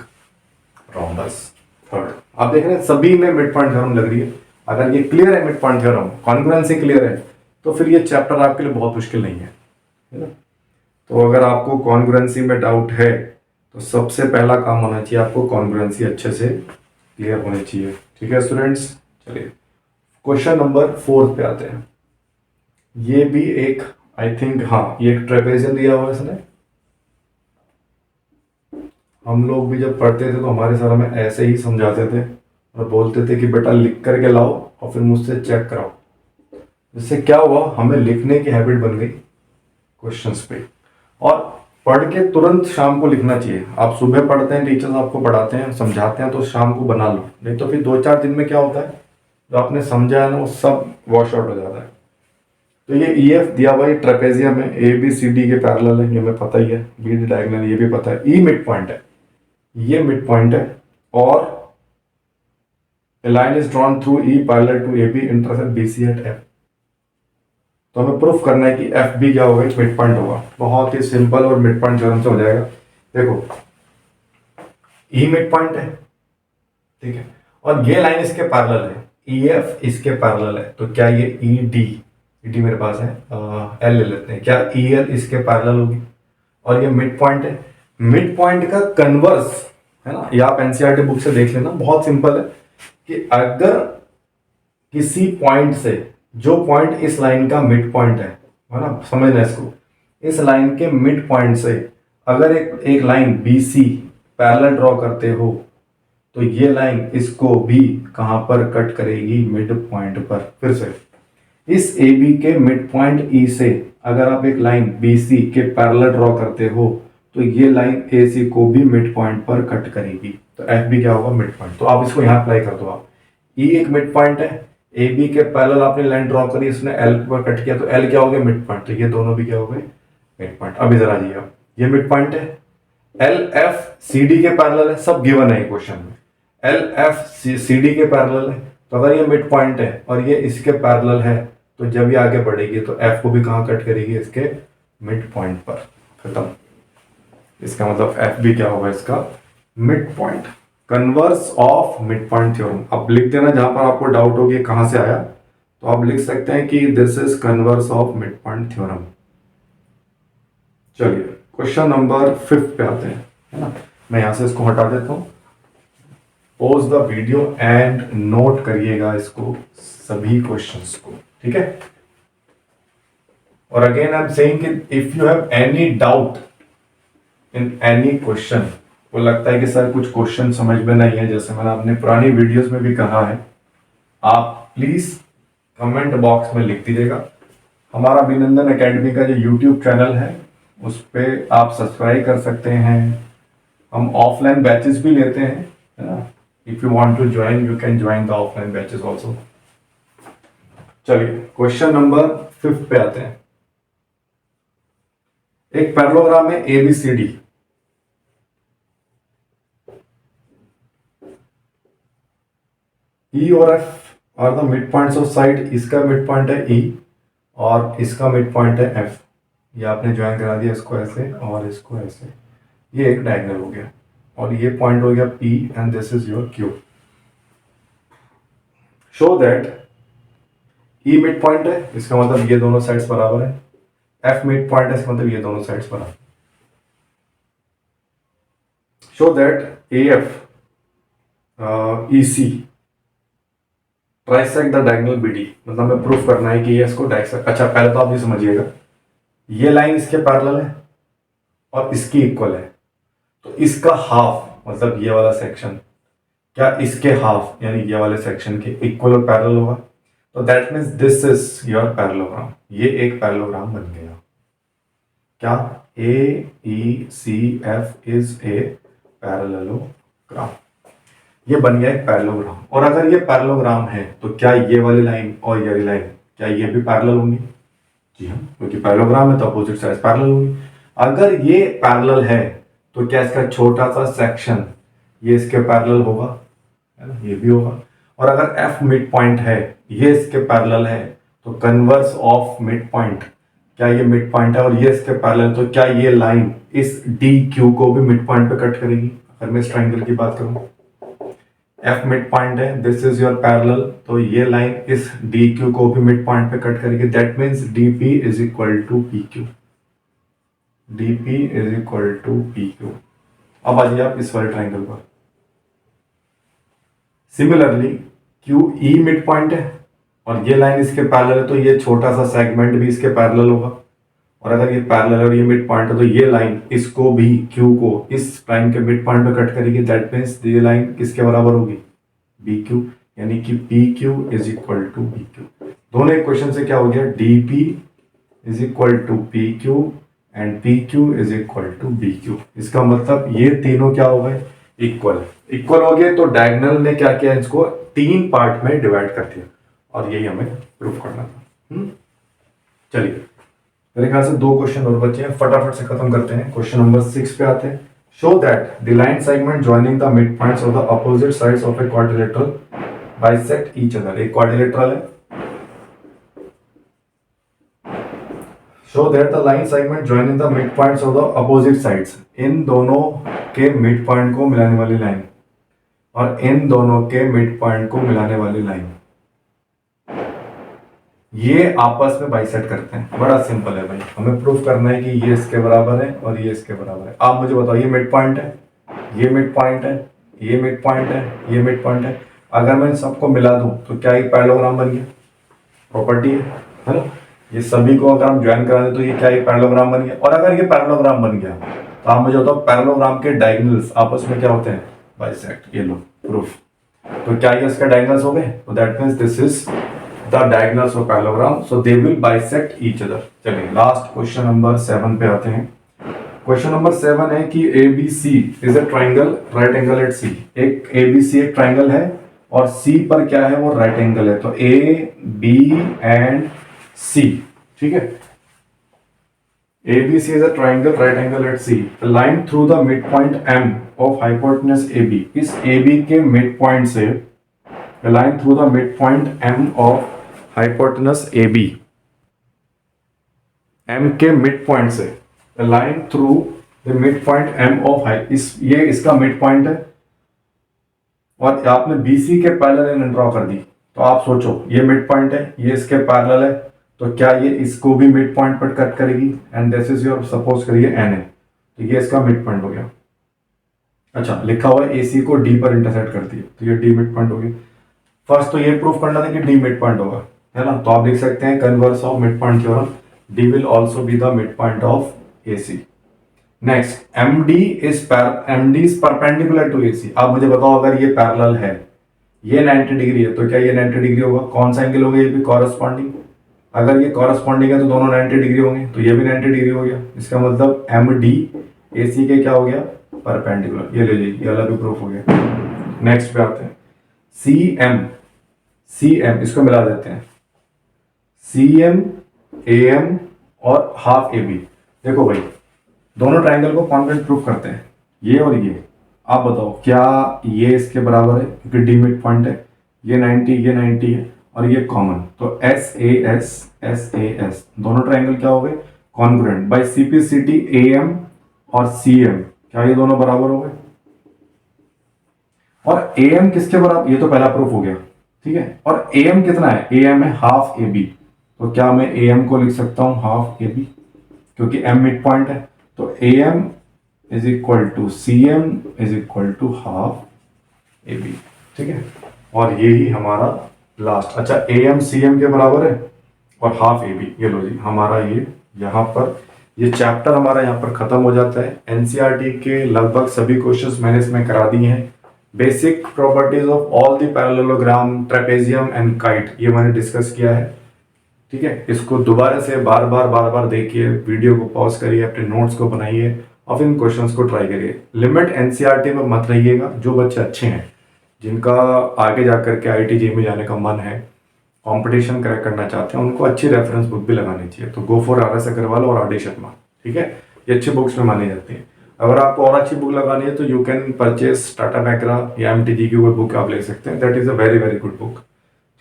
रोम्बस। थर्ड, आप देख रहे हैं सभी में मिड पॉइंट थ्योरम लग रही है। अगर ये क्लियर है mid point theorem, congruency clear है, तो फिर ये चैप्टर आपके लिए बहुत मुश्किल नहीं है ना? तो अगर आपको कॉन्ग्रुएंसी में डाउट है तो सबसे पहला काम होना चाहिए आपको कॉन्ग्रुएंसी अच्छे से क्लियर होनी चाहिए। ठीक है स्टूडेंट्स, चलिए क्वेश्चन नंबर 4 पे आते हैं। ये भी एक, आई थिंक, हाँ, ये एक ट्रेपेजियम दिया हुआ है इसने। हम लोग भी जब पढ़ते थे तो हमारे सर हमें ऐसे ही समझाते थे और बोलते थे कि बेटा लिख करके लाओ और फिर मुझसे चेक कराओ। इससे क्या हुआ? हमें लिखने की हैबिट बन गई क्वेश्चंस पे, और पढ़ के तुरंत शाम को लिखना चाहिए। आप सुबह पढ़ते हैं, टीचर्स आपको पढ़ाते हैं, समझाते हैं, तो शाम को बना लो, नहीं तो फिर 2-4 दिन में क्या होता है जो आपने समझा है ना वो सब वॉश आउट हो जाता है। तो ये ई एफ दिया हुआ है ट्रेपेजियम है, ए बी सी डी के पैरेलल है, ये हमें पता ही है, बी डी डायगोनल ये भी पता है, ई मिड पॉइंट है, ये मिड पॉइंट है, और a line is drawn through E parallel to AB intercept BC at F। तो हमें प्रूफ करना है कि एफ बी क्या होगा, मिड पॉइंट होगा। बहुत ही सिंपल और मिड पॉइंट थ्योरम से हो जाएगा। देखो ई मिड पॉइंट है, ठीक है, और ये लाइन इसके पैरेलल है, ई एफ इसके पैरेलल है, तो क्या ये ई डी मेरे पास है, एल ले लेते हैं, क्या ई एल इसके पैरेलल होगी, और ये मिड पॉइंट है। मिड पॉइंट का कन्वर्स है ना, ये आप एनसीईआरटी बुक से देख लेना, बहुत सिंपल है कि अगर किसी पॉइंट से, जो पॉइंट इस लाइन का मिड पॉइंट है ना, समझना इसको, इस लाइन के मिड पॉइंट से अगर एक line B C parallel draw करते हो, तो ये लाइन इसको भी कहां पर कट करेगी, मिड पॉइंट पर। फिर से इस ए बी के मिड पॉइंट ई से अगर आप एक लाइन बी सी के पैरेलल ड्रॉ करते हो, तो ये लाइन ए सी को भी मिड पॉइंट पर कट करेगी, तो एफ बी क्या होगा, मिड पॉइंट। तो आप इसको यहां अप्लाई कर दो। आप ई एक मिड पॉइंट है, ए बी के पैरेलल आपने लाइन ड्रॉ करी, इसने एल पर कट किया, तो एल क्या हो गया, मिड पॉइंट, तो ये दोनों भी क्या हो गए, मिड पॉइंट। अभी जरा जी आप, ये मिड पॉइंट है, एल एफ सी डी के पैरेलल है, सब गिवन है क्वेश्चन में, एल एफ सी डी के पैरेलल है, तो अगर ये मिड पॉइंट है और ये इसके पैरेलल है, तो जब ये आगे बढ़ेगी तो एफ को भी कहां कट करेगी, इसके मिड पॉइंट पर। खत्म। इसका मतलब एफ बी क्या होगा, इसका mid point, converse of mid point theorem. अब लिख देना जहां पर आपको डाउट हो कि कहां से आया, तो आप लिख सकते हैं कि this is converse of mid point theorem. चलिए क्वेश्चन नंबर 5 पे आते हैं, है ना। मैं यहां से इसको हटा देता हूं। Pause the video and note करिएगा इसको, सभी क्वेश्चंस को, ठीक है। और अगेन आई एम सेइंग कि if you have any doubt in any question, वो लगता है कि सर कुछ क्वेश्चन समझ में नहीं है, जैसे मैंने अपने पुरानी वीडियोस में भी कहा है, आप प्लीज कमेंट बॉक्स में लिख दीजिएगा। हमारा अभिनंदन एकेडमी का जो यूट्यूब चैनल है, उस पर आप सब्सक्राइब कर सकते हैं। हम ऑफलाइन बैचेस भी लेते हैं, है ना। If you want to join, you can join the offline batches also. चलिए क्वेश्चन नंबर 5 पे आते हैं। एक पैरेललोग्राम है ए बी सी डी, ई और F R the mid points of side. इसका मिड पॉइंट है ई और इसका मिड पॉइंट है एफ। ये आपने ज्वाइन करा दिया इसको ऐसे और इसको ऐसे, ये एक डायगोनल हो गया, और ये पॉइंट हो गया P and this is your Q. Show that E mid point है, इसका मतलब ये दोनों साइड्स बराबर है, एफ मिड पॉइंट है, इसका मतलब ये दोनों साइड्स बराबर। Show that A F E C trisect the diagonal B D, मतलब हमें प्रूफ करना है कि ये इसको डाइसेक्ट। अच्छा पहले तो आप ये समझिएगा, ये लाइन इसके पैरेलल है और इसकी इक्वल है, तो इसका हाफ मतलब ये वाला सेक्शन क्या इसके हाफ यानी ये वाले सेक्शन के इक्वल और पैरेलल होगा, तो that means this is your parallelogram. ये एक पैरेललोग्राम बन गया। क्या A E C F is a parallelogram, ये बन गया एक पैरेललोग्राम। और अगर ये पैरेललोग्राम है तो क्या ये वाली लाइन और ये वाली लाइन क्या ये भी पैरेलल होंगी? जी हाँ, क्योंकि पैरेललोग्राम है तो अपोजिट साइड पैरेलल होगी। अगर ये पैरेलल है तो क्या इसका छोटा सा सेक्शन ये इसके पैरेलल होगा, है ना, ये भी होगा। और अगर एफ मिड पॉइंट है, ये इसके पैरेलल है, तो कन्वर्स ऑफ मिड पॉइंट, क्या ये मिड पॉइंट है और ये इसके पैरेलल, तो क्या ये लाइन इस डी क्यू को भी मिड पॉइंट पे कट करेगी? अगर मैं इस ट्राइंगल की बात करूं, एफ मिड पॉइंट है, दिस इज योर पैरेलल, तो ये लाइन इस डी क्यू को भी मिड पॉइंट पे कट करेगी। That means D P is equal to P Q, D P is equal to P Q. अब आ जाइए आप इस वाले ट्राइंगल पर। Similarly Q E mid point है और ये लाइन इसके पैरेलल है, तो ये छोटा सा सेगमेंट भी इसके पैरेलल होगा। और अगर ये पैरेलल है और ये मिड पॉइंट है, तो ये लाइन इसको भी क्यू को इस लाइन के मिड पॉइंट पे कट करेगी। दैट मीन्स ये लाइन किसके बराबर होगी? बी क्यू, यानी कि P Q is equal to B Q. दोनों इक्वेशन से क्या हो गया? D P is equal to P Q and P Q is equal to B Q. इसका मतलब ये तीनों क्या हो गए? इक्वल। इक्वल हो गए तो डायगोनल ने क्या किया? इसको तीन पार्ट में डिवाइड कर दिया और यही हमें प्रूफ करना था। चलिए, मेरे ख्याल से दो क्वेश्चन और बचे हैं, फटाफट से खत्म करते हैं। क्वेश्चन नंबर 6 पे आते हैं। Show that the line segment joining the mid points of the opposite sides of a quadrilateral bisect each other. एक क्वाड्रिलेटरल है। Show that the line segment joining the mid points of the opposite sides, इन दोनों के mid point को मिलाने वाली line और इन दोनों के मिड पॉइंट को मिलाने वाली लाइन, ये आपस में बाइसेक्ट करते हैं। बड़ा सिंपल है भाई, हमें प्रूफ करना है कि ये इसके बराबर है और ये इसके बराबर है। आप मुझे बताओ, ये मिड पॉइंट है, ये मिड पॉइंट है, ये मिड पॉइंट है, ये मिड पॉइंट है। अगर मैं इन सबको मिला दूं तो क्या एक पैरेललोग्राम बन गया? प्रॉपर्टी है ना। ये सभी को अगर हम ज्वाइन करा दें तो ये क्या एक पैरेललोग्राम बन गया। और अगर ये पैरेललोग्राम बन गया तो आप मुझे बताओ, पैरेललोग्राम के डायगोनल्स आपस में क्या होते हैं? बाइसेक्ट। ये लो प्रूफ। तो क्या ये इसका डायगोनल्स हो गए? तो that means this is the diagonals of parallelogram, so they will bisect each other। चलिए लास्ट क्वेश्चन नंबर 7 पे आते हैं। क्वेश्चन नंबर 7 है कि ABC is a triangle, right angle at C। एक ABC एक ट्राइंगल है और C पर क्या है? वो राइट एंगल है। तो A, B एंड C, ठीक है। ABC is a triangle, right angle at C। The line through the midpoint M of hypotenuse AB। इस AB के midpoint से a line through the midpoint M of hypotenuse AB, M के mid point से line through the mid point M of ये इसका mid point है और आपने BC के पैरेलल लाइन ड्रॉ कर दी। तो आप सोचो, ये मिड पॉइंट है, ये इसके पैरेलल है, तो क्या ये इसको भी मिड पॉइंट पर कट करेगी? And this is your, suppose करिए N है, तो ये इसका मिड पॉइंट हो गया। अच्छा, लिखा हुआ है AC को D पर इंटरसेक्ट करती है, तो ये D मिड पॉइंट हो गया। फर्स्ट तो ये प्रूफ करना था कि D मिड पॉइंट होगा, है ना। तो आप लिख सकते हैं converse of mid point theorem, D will also be the mid point of AC। Next, MD is perpendicular to AC। आप मुझे बताओ, अगर ये पैरेलल है, ये 90 डिग्री है, तो क्या ये 90 डिग्री होगा? कौन सा एंगल होगा? ये भी कॉरेस्पॉन्डिंग। अगर ये कॉरेस्पॉन्डिंग है तो दोनों 90 डिग्री होंगे, तो ये भी 90 डिग्री हो गया। इसका मतलब MD AC के क्या हो गया? परपेंडिकुलर। ये ले लीजिए, ये वाला भी प्रूफ हो गया। नेक्स्ट पे आते हैं, CM इसको मिला देते हैं, CM AM और हाफ AB। देखो भाई, दोनों ट्राइंगल को कॉन्वेंट प्रूफ करते हैं, ये और ये। आप बताओ, क्या ये इसके बराबर है? क्योंकि D मिड पॉइंट है, ये 90 है और ये कॉमन, तो SAS दोनों ट्राइंगल क्या हो गए? कॉन्ग्रुएंट। बाय CPCT AM और CM, क्या ये दोनों बराबर हो गए? और AM किसके बराबर? ये तो पहला प्रूफ हो गया, ठीक है। और AM कितना है? AM है हाफ AB। तो क्या मैं AM को लिख सकता हूं हाफ AB, क्योंकि M मिड पॉइंट है। तो AM is equal to CM is equal to half AB, ठीक है। और यही हमारा लास्ट। अच्छा, AM CM के बराबर है और हाफ AB। ये लो जी, हमारा ये यहाँ पर ये चैप्टर हमारा यहाँ पर खत्म हो जाता है। NCERT के लगभग सभी क्वेश्चंस मैंने इसमें करा दिए हैं। Basic properties of all the parallelogram, trapezium and kite, ये मैंने डिस्कस किया है, ठीक है। इसको दोबारा से बार बार देखिए, वीडियो को पॉज करिए, अपने नोट्स को बनाइए और फिर इन क्वेश्चंस को ट्राई करिए। लिमिट NCERT में मत रहिएगा। जो बच्चे अच्छे हैं, जिनका आगे जाकर के IIT JEE में जाने का मन है, कंपटीशन क्रैक करना चाहते हैं, उनको अच्छी रेफरेंस बुक भी लगानी चाहिए। तो गो फॉर RS अग्रवाल और RD शर्मा, ठीक है। ये अच्छी बुक्स में मानी जाती है। अगर आपको और अच्छी बुक लगानी है तो यू कैन परचेस टाटा मैकरा या MTG की कोई बुक आप ले सकते हैं। That is a very very good book,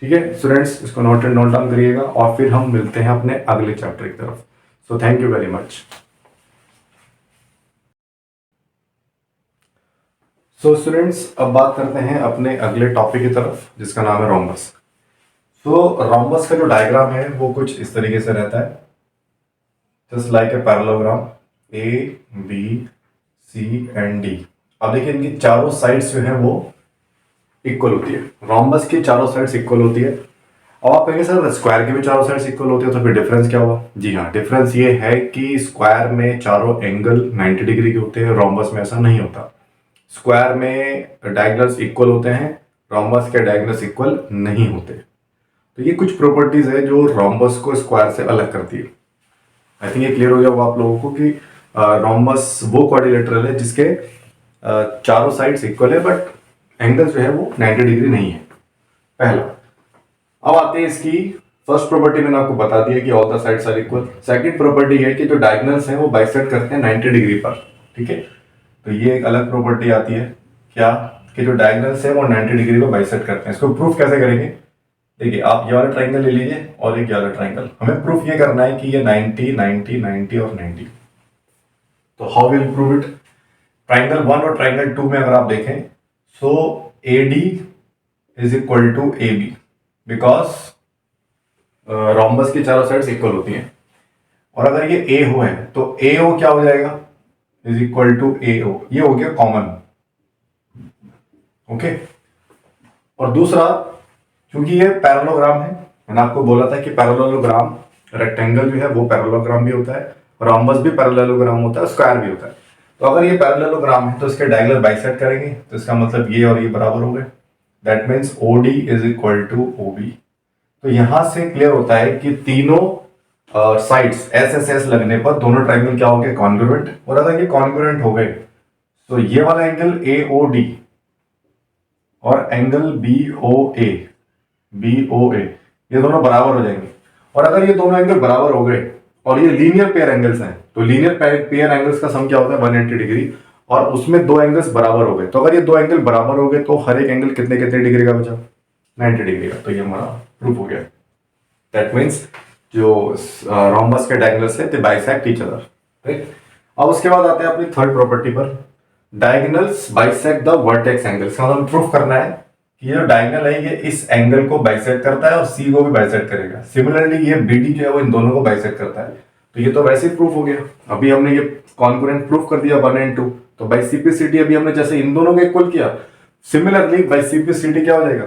ठीक है। स्टूडेंट्स, इसको नोट डाउन करिएगा और फिर हम मिलते हैं अपने अगले चैप्टर की तरफ। So thank you very much. So students, अब बात करते हैं अपने अगले टॉपिक की तरफ, जिसका नाम है रोम्बस। सो रोम्बस का जो डायग्राम है वो कुछ इस तरीके से रहता है, just like a parallelogram, ABCD। अब देखिए, इनकी चारों साइड्स जो है वो इक्वल होती है। रोम्बस की चारों साइड्स इक्वल होती है। और आप कहेंगे सर स्क्वायर की भी चारों साइड्स इक्वल होती है, तो फिर डिफरेंस क्या हुआ? जी हाँ, डिफरेंस ये है कि स्क्वायर में चारों एंगल 90 डिग्री के होते हैं, रोम्बस में ऐसा नहीं होता। स्क्वायर में डायगोनल्स इक्वल होते हैं, रोम्बस के डायगोनल्स इक्वल नहीं होते। तो ये कुछ प्रॉपर्टीज है जो रोम्बस को स्क्वायर से अलग करती है। आई थिंक ये क्लियर हो गया होगा आप लोगों को कि रोम्बस वो क्वाड्रिलेटरल है जिसके चारों साइड्स इक्वल है, बट एंगल जो है वो 90 डिग्री नहीं है। पहला। अब आते हैं इसकी फर्स्ट प्रॉपर्टी, मैंने आपको बता दिया कि all the sides are equal. Second property है कि जो डायगोनल्स हैं वो बाइसेक्ट करते हैं 90 डिग्री पर, ठीक है। तो ये एक अलग प्रॉपर्टी आती है, क्या, कि जो डायगोनल्स हैं वो 90 डिग्री को बाइसेक्ट करते हैं। इसको प्रूफ कैसे करेंगे? देखिए, आप ये वाला ट्राइंगल ले लीजिए और एक ये वाला ट्राइंगल, हमें प्रूफ ये करना है कि ये 90 90 90 और 90। तो how will prove it? Triangle 1 और ट्राइंगल 2 में अगर आप देखें, so AD is equal to AB, because rhombus की चारों साइड्स इक्वल होती हैं। और अगर ये AO है तो AO क्या हो जाएगा? इज इक्वल टू AO, ये हो गया कॉमन, ओके। और दूसरा, क्योंकि ये पैरेललोग्राम है, मैंने आपको बोला था कि पैरेललोग्राम, रेक्टेंगल जो है वो पैरेललोग्राम भी होता है, रोम्बस भी पैरेललोग्राम होता है, स्क्वायर भी होता है। तो अगर ये पैरेललोग्राम है तो इसके डायगोनल बाइसेक्ट करेंगे, तो इसका मतलब ये और ये बराबर हो गए। That means OD is equal to OB। तो यहां से क्लियर होता है कि तीनों साइड्स SSS लगने पर दोनों ट्राइंगल क्या हो गए? कॉन्ग्रुएंट। और अगर ये कॉन्ग्रुएंट हो गए तो ये वाला एंगल AOD और एंगल BOA ये दोनों बराबर हो जाएंगे। और अगर ये दोनों एंगल बराबर हो गए और ये लीनियर पेयर एंगल्स हैं, तो लीनियर पेयर एंगल्स का सम क्या होता है? 180 डिग्री। और उसमें दो एंगल्स बराबर हो गए, तो अगर ये दो एंगल बराबर हो गए तो हर एक एंगल कितने कितने डिग्री का बचा? 90 डिग्री का। तो ये हमारा प्रूफ हो गया। दैट मीन्स जो रोम्बस के डायगोनल्स है दे बाइसेक्ट ईच अदर, राइट। अब उसके बाद आते हैं अपनी थर्ड प्रॉपर्टी पर, diagonals bisect the vertex angles. मतलब प्रूफ करना है कि ये जो डायगोनल है ये इस एंगल को बाइसेक्ट करता है और सी को भी बाइसेक्ट करेगा। सिमिलरली ये BD जो है वो इन दोनों को बाइसेक्ट करता है। तो ये तो वैसे ही प्रूफ हो गया। अभी हमने ये कॉन्ग्रुएंट प्रूफ कर दिया 1 और 2। तो बाई CPCD अभी हमने जैसे इन दोनों को इक्वल किया, सिमिलरली बाई CPCD क्या हो जाएगा?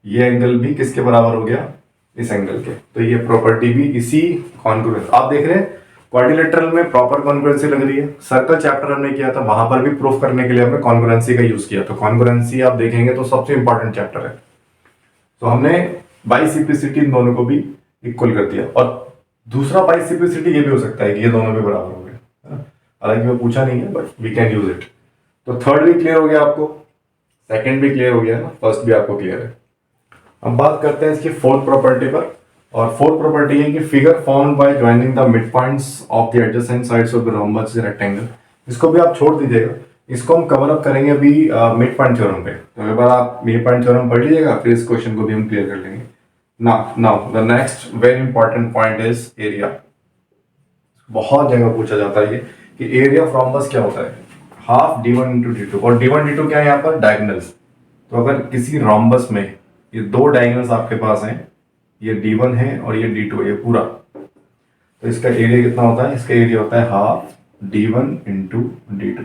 ये एंगल भी किसके बराबर हो गया? इस एंगल के। तो ये प्रॉपर्टी भी इसी कॉन्ग्रुएंस, आप देख रहे हैं क्वाड्रिलेटरल में प्रॉपर कॉन्ग्रुएंसी लग रही है। सर्कल चैप्टर हमने किया था, वहां पर भी प्रूफ करने के लिए हमने कॉन्ग्रुएंसी का यूज किया। तो कॉन्ग्रुएंसी आप देखेंगे तो सबसे इंपॉर्टेंट चैप्टर है। तो हमने बाई CPCD इन दोनों को भी इक्वल कर दिया। और दूसरा बाई CPCD ये भी हो सकता है कि ये दोनों भी बराबर हो गए, है ना। हालांकि मैं पूछा नहीं है, but we can use it. तो थर्ड भी क्लियर हो गया आपको, सेकंड भी क्लियर हो गया ना, फर्स्ट भी आपको क्लियर है। अब बात करते हैं इसकी फोर्थ प्रॉपर्टी पर। और फोर्थ प्रॉपर्टी है कि figure formed by joining the mid points of the adjacent sides of the rhombus rectangle. इसको भी आप छोड़ दीजिएगा, इसको हम कवर अप करेंगे अभी मिड पॉइंट थ्योरम पे। तो एक बार आप मिड पॉइंट थ्योरम पढ़ लीजिएगा, फिर इस क्वेश्चन को भी हम क्लियर कर लेंगे। Now the next very important point is area. बहुत जगह पूछा जाता है ये कि एरिया ऑफ रोम्बस क्या होता है? Half D1 into D2। और D1 D2 क्या है यहाँ पर? डायगोनल्स। तो अगर किसी रोम्बस में ये दो डायगोनल्स आपके पास हैं, ये D1 है और ये D2 है, ये पूरा, तो इसका एरिया कितना होता है? इसका एरिया होता है हाफ D1 इंटू D2,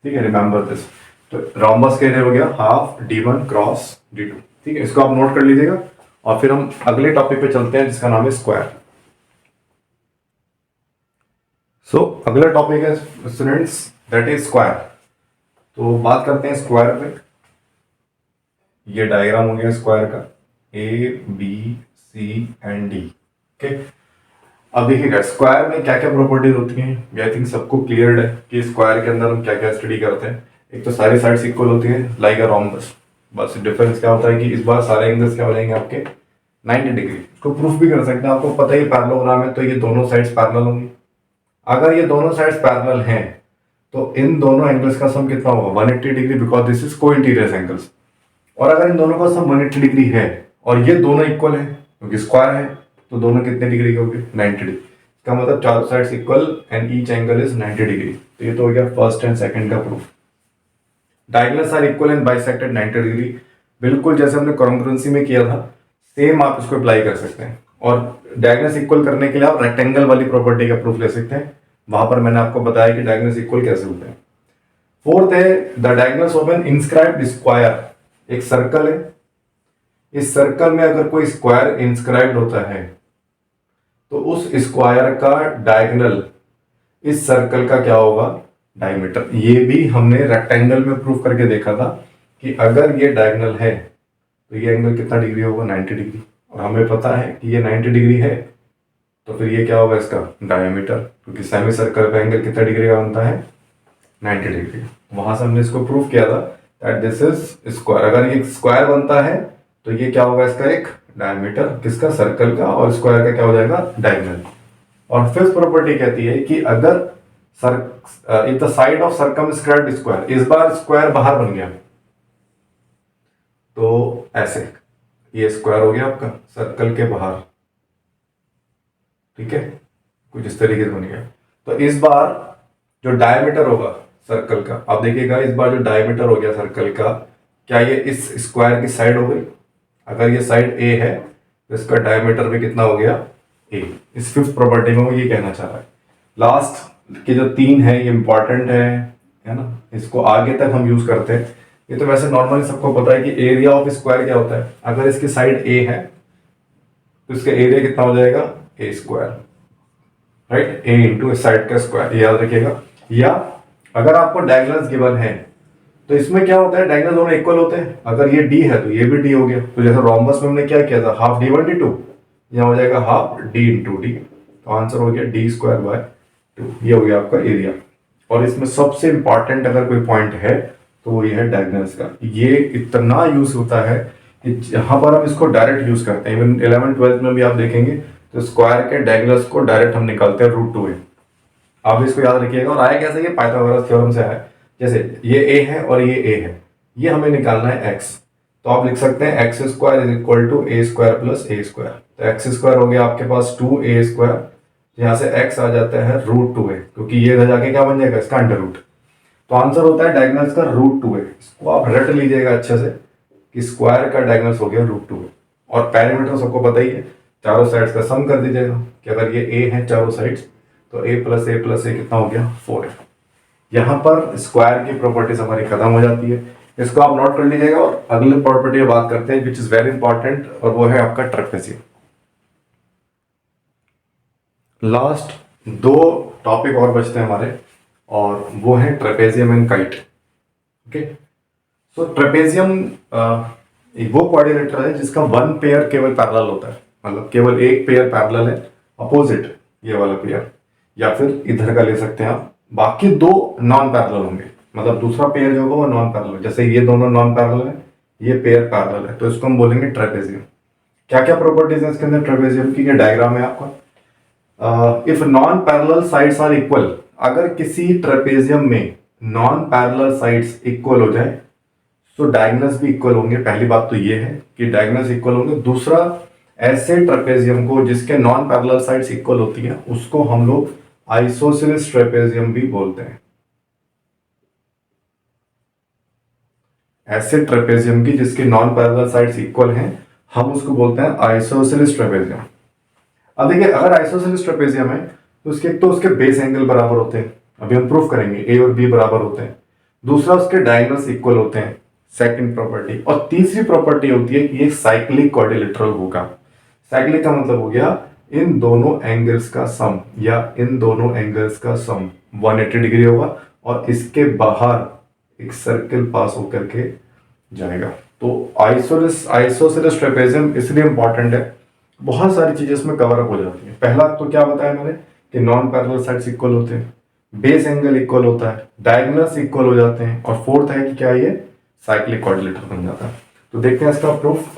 ठीक है। Remember this. तो रोम्बस का एरिया हो गया हाफ D1 क्रॉस D2, ठीक है। इसको आप नोट कर लीजिएगा। और फिर हम अगले टॉपिक पे चलते हैं जिसका नाम है स्क्वायर। सो अगला टॉपिक है स्टूडेंट्स दैट इज स्क्वायर। तो बात करते हैं स्क्वायर पे। ये डायग्राम हो गया स्क्वायर का, ABCD, ओके। अब देखिएगा स्क्वायर में क्या क्या प्रॉपर्टीज होती हैं। आई थिंक सबको क्लियर है कि स्क्वायर के अंदर हम क्या क्या स्टडी करते हैं। एक तो सारी साइड्स इक्वल होती है लाइक अ रोम्बस। बस डिफरेंस क्या होता है कि इस बार सारे एंगल्स क्या हो जाएंगे आपके? 90 डिग्री। इसको प्रूफ भी कर सकते हैं, आपको पता ही पैरेललोग्राम है तो ये दोनों साइड्स पैरेलल होंगी। अगर ये दोनों साइड्स पैरेलल हैं तो इन दोनों एंगल्स का सम कितना होगा? 180 degree, because this is co-interior angles. और अगर इन दोनों का सम 180 डिग्री है और ये दोनों इक्वल है क्योंकि स्क्वायर है, तो दोनों कितने डिग्री के होंगे? 90 डिग्री। इसका मतलब चारों sides equal and each angle is 90 degree. तो ये तो हो गया फर्स्ट एंड सेकंड का proof. Diagonals are equal and bisected 90 degree, बिल्कुल जैसे हमने कॉन्ग्रुएंसी में किया था, सेम आप इसको अप्लाई कर सकते हैं। और डायगोनल्स इक्वल करने के लिए आप रेक्टेंगल वाली प्रॉपर्टी का प्रूफ ले सकते हैं। वहां पर मैंने आपको बताया कि डायगोनल्स इक्वल कैसे होते हैं। फोर्थ है the diagonals of an inscribed square. एक सर्कल है, इस सर्कल में अगर कोई स्क्वायर इंस्क्राइब्ड होता है तो उस स्क्वायर का डायगोनल इस सर्कल का क्या होगा? डायमीटर। ये भी हमने रेक्टेंगल में प्रूफ करके देखा था कि अगर ये डायगोनल है तो ये एंगल कितना डिग्री होगा? 90 डिग्री। और हमें पता है कि ये 90 डिग्री है, तो फिर ये क्या होगा इसका? डायमीटर, क्योंकि सेमी सर्कल का एंगल कितना डिग्री का बनता है? 90 डिग्री। वहां से हमने इसको प्रूफ किया था दैट दिस इज स्क्वायर। अगर ये स्क्वायर बनता है तो ये क्या होगा इसका एक डायमीटर किसका, सर्कल का, और स्क्वायर का क्या हो जाएगा, डायगोनल। और फिफ्थ प्रॉपर्टी कहती है कि अगर if the side of circumscribed square, इस बार स्क्वायर बाहर बन गया, तो ऐसे ये स्क्वायर हो गया आपका सर्कल के बाहर, ठीक है, कुछ इस तरीके से बन गया। तो इस बार जो डायमीटर होगा सर्कल का, आप देखिएगा इस बार जो डायमीटर हो गया सर्कल का, क्या ये इस स्क्वायर की साइड हो गई? अगर ये साइड ए है तो इसका डायमीटर भी कितना हो गया, ए। इस फिफ्थ प्रॉपर्टी में वो ये कहना चाह रहा है। लास्ट के जो तीन है ये इंपॉर्टेंट है ना, इसको आगे तक हम यूज करते हैं। ये तो वैसे नॉर्मली सबको पता है कि एरिया ऑफ स्क्वायर क्या होता है। अगर इसकी साइड ए है तो इसका एरिया कितना हो जाएगा, ए स्क्वायर, राइट, ए इंटू साइड का स्क्वायर, याद रखिएगा। या अगर आपको डायगोनल्स गिवन है तो इसमें क्या होता है, डायगोनल दोनों इक्वल होते हैं। अगर ये डी है तो ये भी डी हो गया। तो जैसे रोम्बस में हमने क्या किया था, half D one D two, यहाँ हो जाएगा हाफ डी इंटू डी, तो आंसर हो गया डी स्क्वायर बाय टू। ये हो गया आपका एरिया। और इसमें सबसे इंपॉर्टेंट अगर कोई पॉइंट है तो वो ये है डायगोनल्स का। ये इतना यूज होता है कि जहां पर हम इसको डायरेक्ट यूज करते हैं, इवन 11th-12th में भी आप देखेंगे तो स्क्वायर के डायगोनल्स को डायरेक्ट हम निकालते हैं √2a। आप इसको याद रखिएगा। और आया कैसे, ये पाइथागोरस थ्योरम से है। जैसे ये a है और ये a है, ये हमें निकालना है x, तो आप लिख सकते हैं x square is equal to a square plus a square. तो x स्क्वायर हो गया आपके पास 2a स्क्वायर, यहाँ से x आ जाता है √2a, क्योंकि ये इधर जाके क्या बन जाएगा, इसका अंडर रूट। तो आंसर होता है डायगोनल्स का √2a। इसको आप रट लीजिएगा अच्छे से कि स्क्वायर का डायगोनल्स हो गया √2a। और पैरामीटर सबको पता ही है, चारों साइड्स का सम कर दीजिएगा कि अगर ये a है चारों साइड्स तो a प्लस a कितना हो गया, 4 है। यहाँ पर स्क्वायर की प्रॉपर्टीज हमारी खत्म हो जाती है। इसको आप नोट कर लीजिएगा। और अगले प्रॉपर्टी में बात करते हैं विच इज वेरी इंपॉर्टेंट, और वो है आपका ट्रेपेजियम। लास्ट दो टॉपिक और बचते हैं हमारे, और वो है trapezium and kite. Okay, so trapezium वो क्वाड्रिलेटरल है जिसका वन पेयर केवल पैरेलल होता है, मतलब केवल एक पेयर पैरेलल है, अपोजिट ये वाला पेयर, या फिर इधर का ले सकते हैं आप। बाकी दो नॉन पैरेलल होंगे, मतलब दूसरा पेयर जो होगा वो नॉन पैरेलल। जैसे ये दोनों नॉन पैरेलल है, ये पेयर पैरेलल है, तो इसको हम बोलेंगे ट्रेपेजियम। क्या क्या प्रॉपर्टीज है इसके अंदर ट्रेपेजियम की, ये डायग्राम है आपका। If non parallel sides are equal, अगर किसी ट्रेपेजियम में नॉन पैरेलल साइड्स इक्वल हो जाए तो डायगोनल्स भी इक्वल होंगे। पहली बात तो ये है कि डायगोनल्स इक्वल होंगे। दूसरा, ऐसे ट्रेपेजियम को जिसके नॉन पैरेलल साइड्स इक्वल होती हैं उसको हम लोग आइसोसेलेस ट्रेपेजियम भी बोलते हैं। ऐसे ट्रेपेजियम की जिसकी नॉन पैरेलल साइड्स इक्वल हैं हम उसको बोलते हैं आइसोसेलेस ट्रेपेजियम। अब देखिए, अगर आइसोसेलेस ट्रेपेजियम है तो उसके बेस एंगल बराबर होते हैं, अभी हम प्रूफ करेंगे, ए और बी बराबर होते हैं। दूसरा, उसके डायगोनल्स इक्वल होते हैं, सेकंड प्रॉपर्टी। और तीसरी प्रॉपर्टी होती है कि ये साइक्लिक क्वाड्रिलेटरल होगा। साइक्लिक का मतलब हो गया इन दोनों एंगल्स का सम, या इन दोनों एंगल्स का सम 180 डिग्री होगा, और इसके बाहर एक सर्कल पास होकर के जाएगा। तो आइसोसेलेस ट्रेपेजियम इसलिए इंपॉर्टेंट है, बहुत सारी चीजें इसमें कवर अप हो जाती है। पहला तो क्या बताया मैंने कि नॉन पैरेलल साइड्स इक्वल होते हैं, बेस एंगल इक्वल होता है, डायगोनल्स इक्वल हो जाते हैं, और फोर्थ है कि क्या ये साइक्लिक क्वाड्रिलेटरल बन जाता है। तो देखते हैं इसका प्रूफ,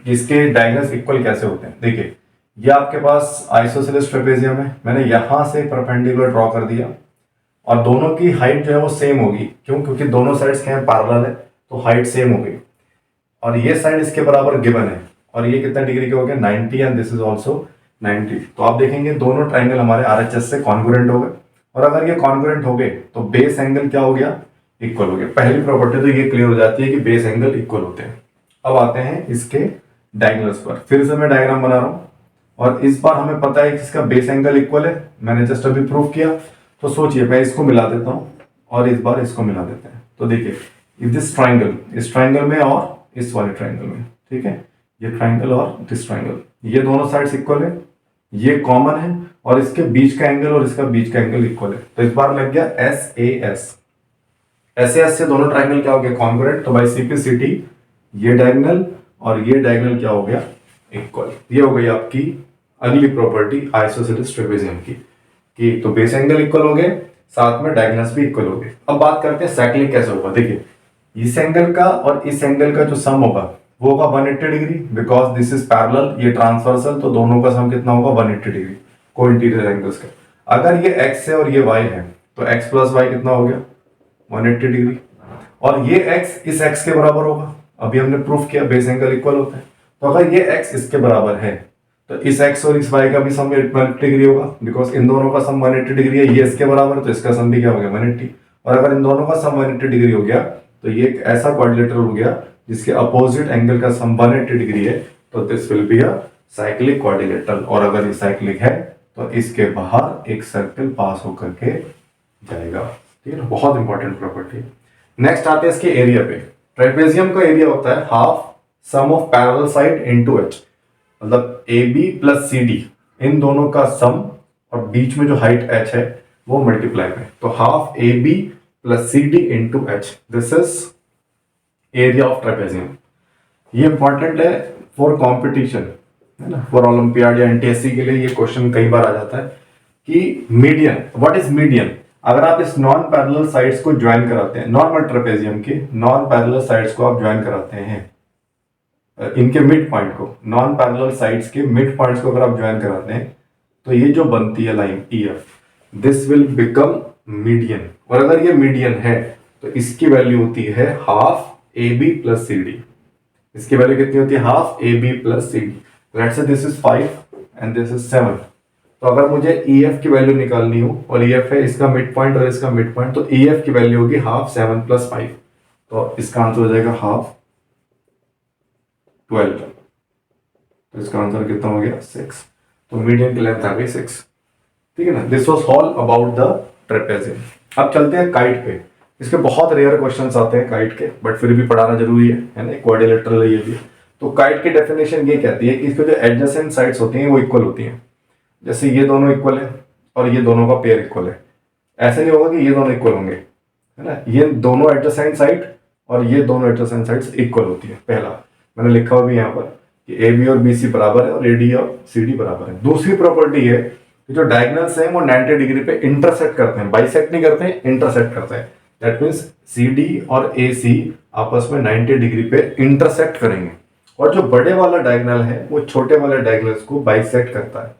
इसके डायगोनल्स इक्वल कैसे होते हैं। देखिए, ये आपके पास आइसोसेलेस ट्रेपेजियम है, मैंने यहां से परपेंडिकुलर ड्रॉ कर दिया, और दोनों की हाइट जो है वो सेम होगी। क्यों? क्योंकि दोनों साइड्स क्या है, पैरेलल है, तो हाइट सेम हो गई। और ये साइड इसके बराबर गिवन है, और ये कितना डिग्री का हो गया, 90, एंड दिस इज ऑल्सो 90। तो आप देखेंगे दोनों ट्राइंगल हमारे आरएचएस से कॉन्ग्रुएंट हो गए, और अगर ये कॉन्ग्रुएंट हो गए तो बेस एंगल क्या हो गया, इक्वल हो गया। पहली प्रॉपर्टी तो ये क्लियर हो जाती है कि बेस एंगल इक्वल होते हैं। अब आते हैं इसके डायगोनल्स पर। फिर से मैं डायग्राम बना रहा हूं, और इस बार हमें पता है कि इसका बेस एंगल इक्वल है, मैंने जस्ट अभी प्रूफ किया। तो सोचिए, मैं इसको मिला देता हूं और इस बार इसको मिला देते हैं। तो देखिए, दिस ट्राइंगल, इस ट्राइंगल में और इस वाले ट्राइंगल में, ठीक है, ये ट्राइंगल और दिस ट्राइंगल, ये दोनों साइड्स इक्वल है, ये कॉमन है, और इसके बीच का एंगल और इसका बीच का एंगल इक्वल है। तो इस बार लग गया SAS। SAS से दोनों ट्राइंगल क्या हो गया, कॉन्ग्रुएंट। तो बाई सिंपलिसिटी ये डायगोनल और ये डायगोनल क्या हो गया, इक्वल। ये हो गई आपकी अगली प्रॉपर्टी आइसोसेलेस ट्रेपेजियम की, कि तो बेस एंगल इक्वल हो गए, साथ में डायगोनल्स भी इक्वल हो गए। अब बात करते हैं साइक्लिक कैसे होगा। देखिए, इस एंगल का और इस एंगल का जो सम होगा वो होगा 180 degree, because this is parallel, ये ट्रांसवर्सल, तो दोनों का सम कितना होगा 180 डिग्री को इंटीरियर एंगल्स का। अगर ये x है और ये y है तो x प्लस वाई कितना हो गया 180 डिग्री, और ये x इस x के बराबर होगा। अभी हमने प्रूफ किया बेस एंगल इक्वल होता है, तो अगर ये x इसके बराबर है तो इस x और इस y का भी सम 180 डिग्री होगा, बिकॉज इन दोनों का सम 180 डिग्री है, ये इसके बराबर, तो इसका सम भी क्या हो गया 180। और अगर इन दोनों का सम 180 डिग्री हो गया तो ये एक ऐसा क्वाड्रिलेटरल हो गया जिसके अपोजिट एंगल का सम 180 डिग्री है, तो this will be a cyclic quadrilateral. और अगर ये साइक्लिक है तो इसके बाहर एक सर्कल पास होकर के जाएगा। ठीक है ना, बहुत इंपॉर्टेंट प्रॉपर्टी। नेक्स्ट आते हैं इसके एरिया पे। ट्रेपेजियम का एरिया होता है half sum of parallel side into H, मतलब A B plus C D, इन दोनों का सम और बीच में जो हाइट एच है वो मल्टीप्लाई में, तो half A B plus C D into H, this is area of trapezium. ये इंपॉर्टेंट है फॉर कॉम्पिटिशन, है ना, फॉर ओलंपियाड या एनटीएससी के लिए ये क्वेश्चन कई बार आ जाता है कि मीडियन, व्हाट इज मीडियन। अगर आप इस नॉन पैरेलल साइड्स को ज्वाइन कराते हैं, नॉर्मल ट्रेपेजियम के नॉन पैरेलल साइड्स को आप ज्वाइन कराते हैं, इनके मिड पॉइंट को, नॉन पैरेलल साइड्स के मिड पॉइंट्स को अगर आप ज्वाइन कराते हैं तो ये जो बनती है line EF, this will become median. और अगर ये मीडियन है तो इसकी वैल्यू होती है हाफ AB प्लस CD। इसकी वैल्यू कितनी होती है half AB plus CD। Let's say this is 5 and this is 7, तो अगर मुझे EF की वैल्यू निकालनी हो, और EF है इसका मिड पॉइंट और इसका मिड पॉइंट, तो EF की वैल्यू होगी हाफ 7 प्लस 5, तो इसका आंसर हो जाएगा हाफ 12, तो इसका आंसर कितना हो गया 6, तो मीडियन की लेंथ आ गई 6। ठीक है ना, this was all about the trapezium. अब चलते हैं काइट पे। इसके बहुत रेयर क्वेश्चंस आते हैं काइट के, बट फिर भी पढ़ाना जरूरी है ना, क्वाड्रिलेटरल है ये भी। तो काइट की डेफिनेशन ये कहती है कि इसके जो एडजेसेंट साइड्स होती हैं वो इक्वल होती हैं, जैसे ये दोनों इक्वल है और ये दोनों का पेयर इक्वल है। ऐसे नहीं होगा कि ये दोनों इक्वल होंगे, है ना, ये दोनों एडजेसेंट साइड और ये दोनों एडजेसेंट साइड्स इक्वल होती है। पहला मैंने लिखा हुआ भी यहाँ पर कि AB और BC बराबर है और AD और CD बराबर है। दूसरी प्रॉपर्टी है कि जो डायगोनल्स हैं वो 90 डिग्री पे इंटरसेक्ट करते हैं, बाइसेक्ट नहीं करते हैं, इंटरसेक्ट करते हैं। दैट मीन्स CD और AC आपस में 90 डिग्री पे इंटरसेक्ट करेंगे, और जो बड़े वाला डायगोनल है वो छोटे वाले डायगोनल्स को बाइसेक्ट करता है।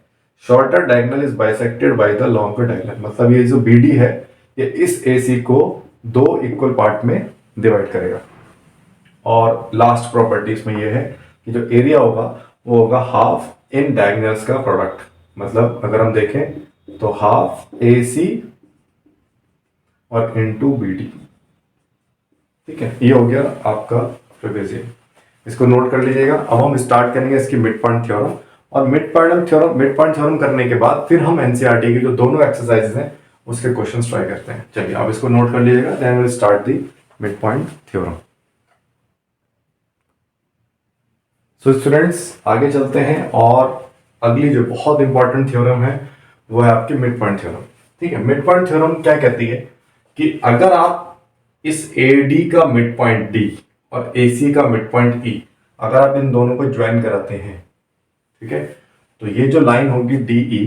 Shorter diagonal is bisected by the longer diagonal, मतलब ये जो BD है ये इस AC को दो इक्वल पार्ट में डिवाइड करेगा। और लास्ट प्रॉपर्टी इसमें यह है कि जो एरिया होगा वो होगा हाफ इन डायगोनल्स का प्रोडक्ट, मतलब अगर हम देखें तो हाफ AC और इनटू BD। ठीक है, ये हो गया आपका ट्रेपेजियम, इसको नोट कर लीजिएगा। अब हम स्टार्ट करेंगे इसकी मिड पॉइंट थ्योरम, और मिड पॉइंट थ्योरम करने के बाद फिर हम एनसीईआरटी की जो दोनों एक्सरसाइजेस हैं उसके क्वेश्चंस ट्राई करते हैं। चलिए आप इसको नोट कर लीजिएगा, then will start the mid point theorem. So students आगे चलते हैं, और अगली जो बहुत इंपॉर्टेंट थ्योरम है वो है आपकी मिड पॉइंट थ्योरम। ठीक है, मिड पॉइंट थ्योरम क्या कहती है कि अगर आप इस AD का मिड पॉइंट D और AC का मिड पॉइंट E, अगर आप इन दोनों को ज्वाइन कराते हैं, ठीक है, तो ये जो लाइन होगी DE,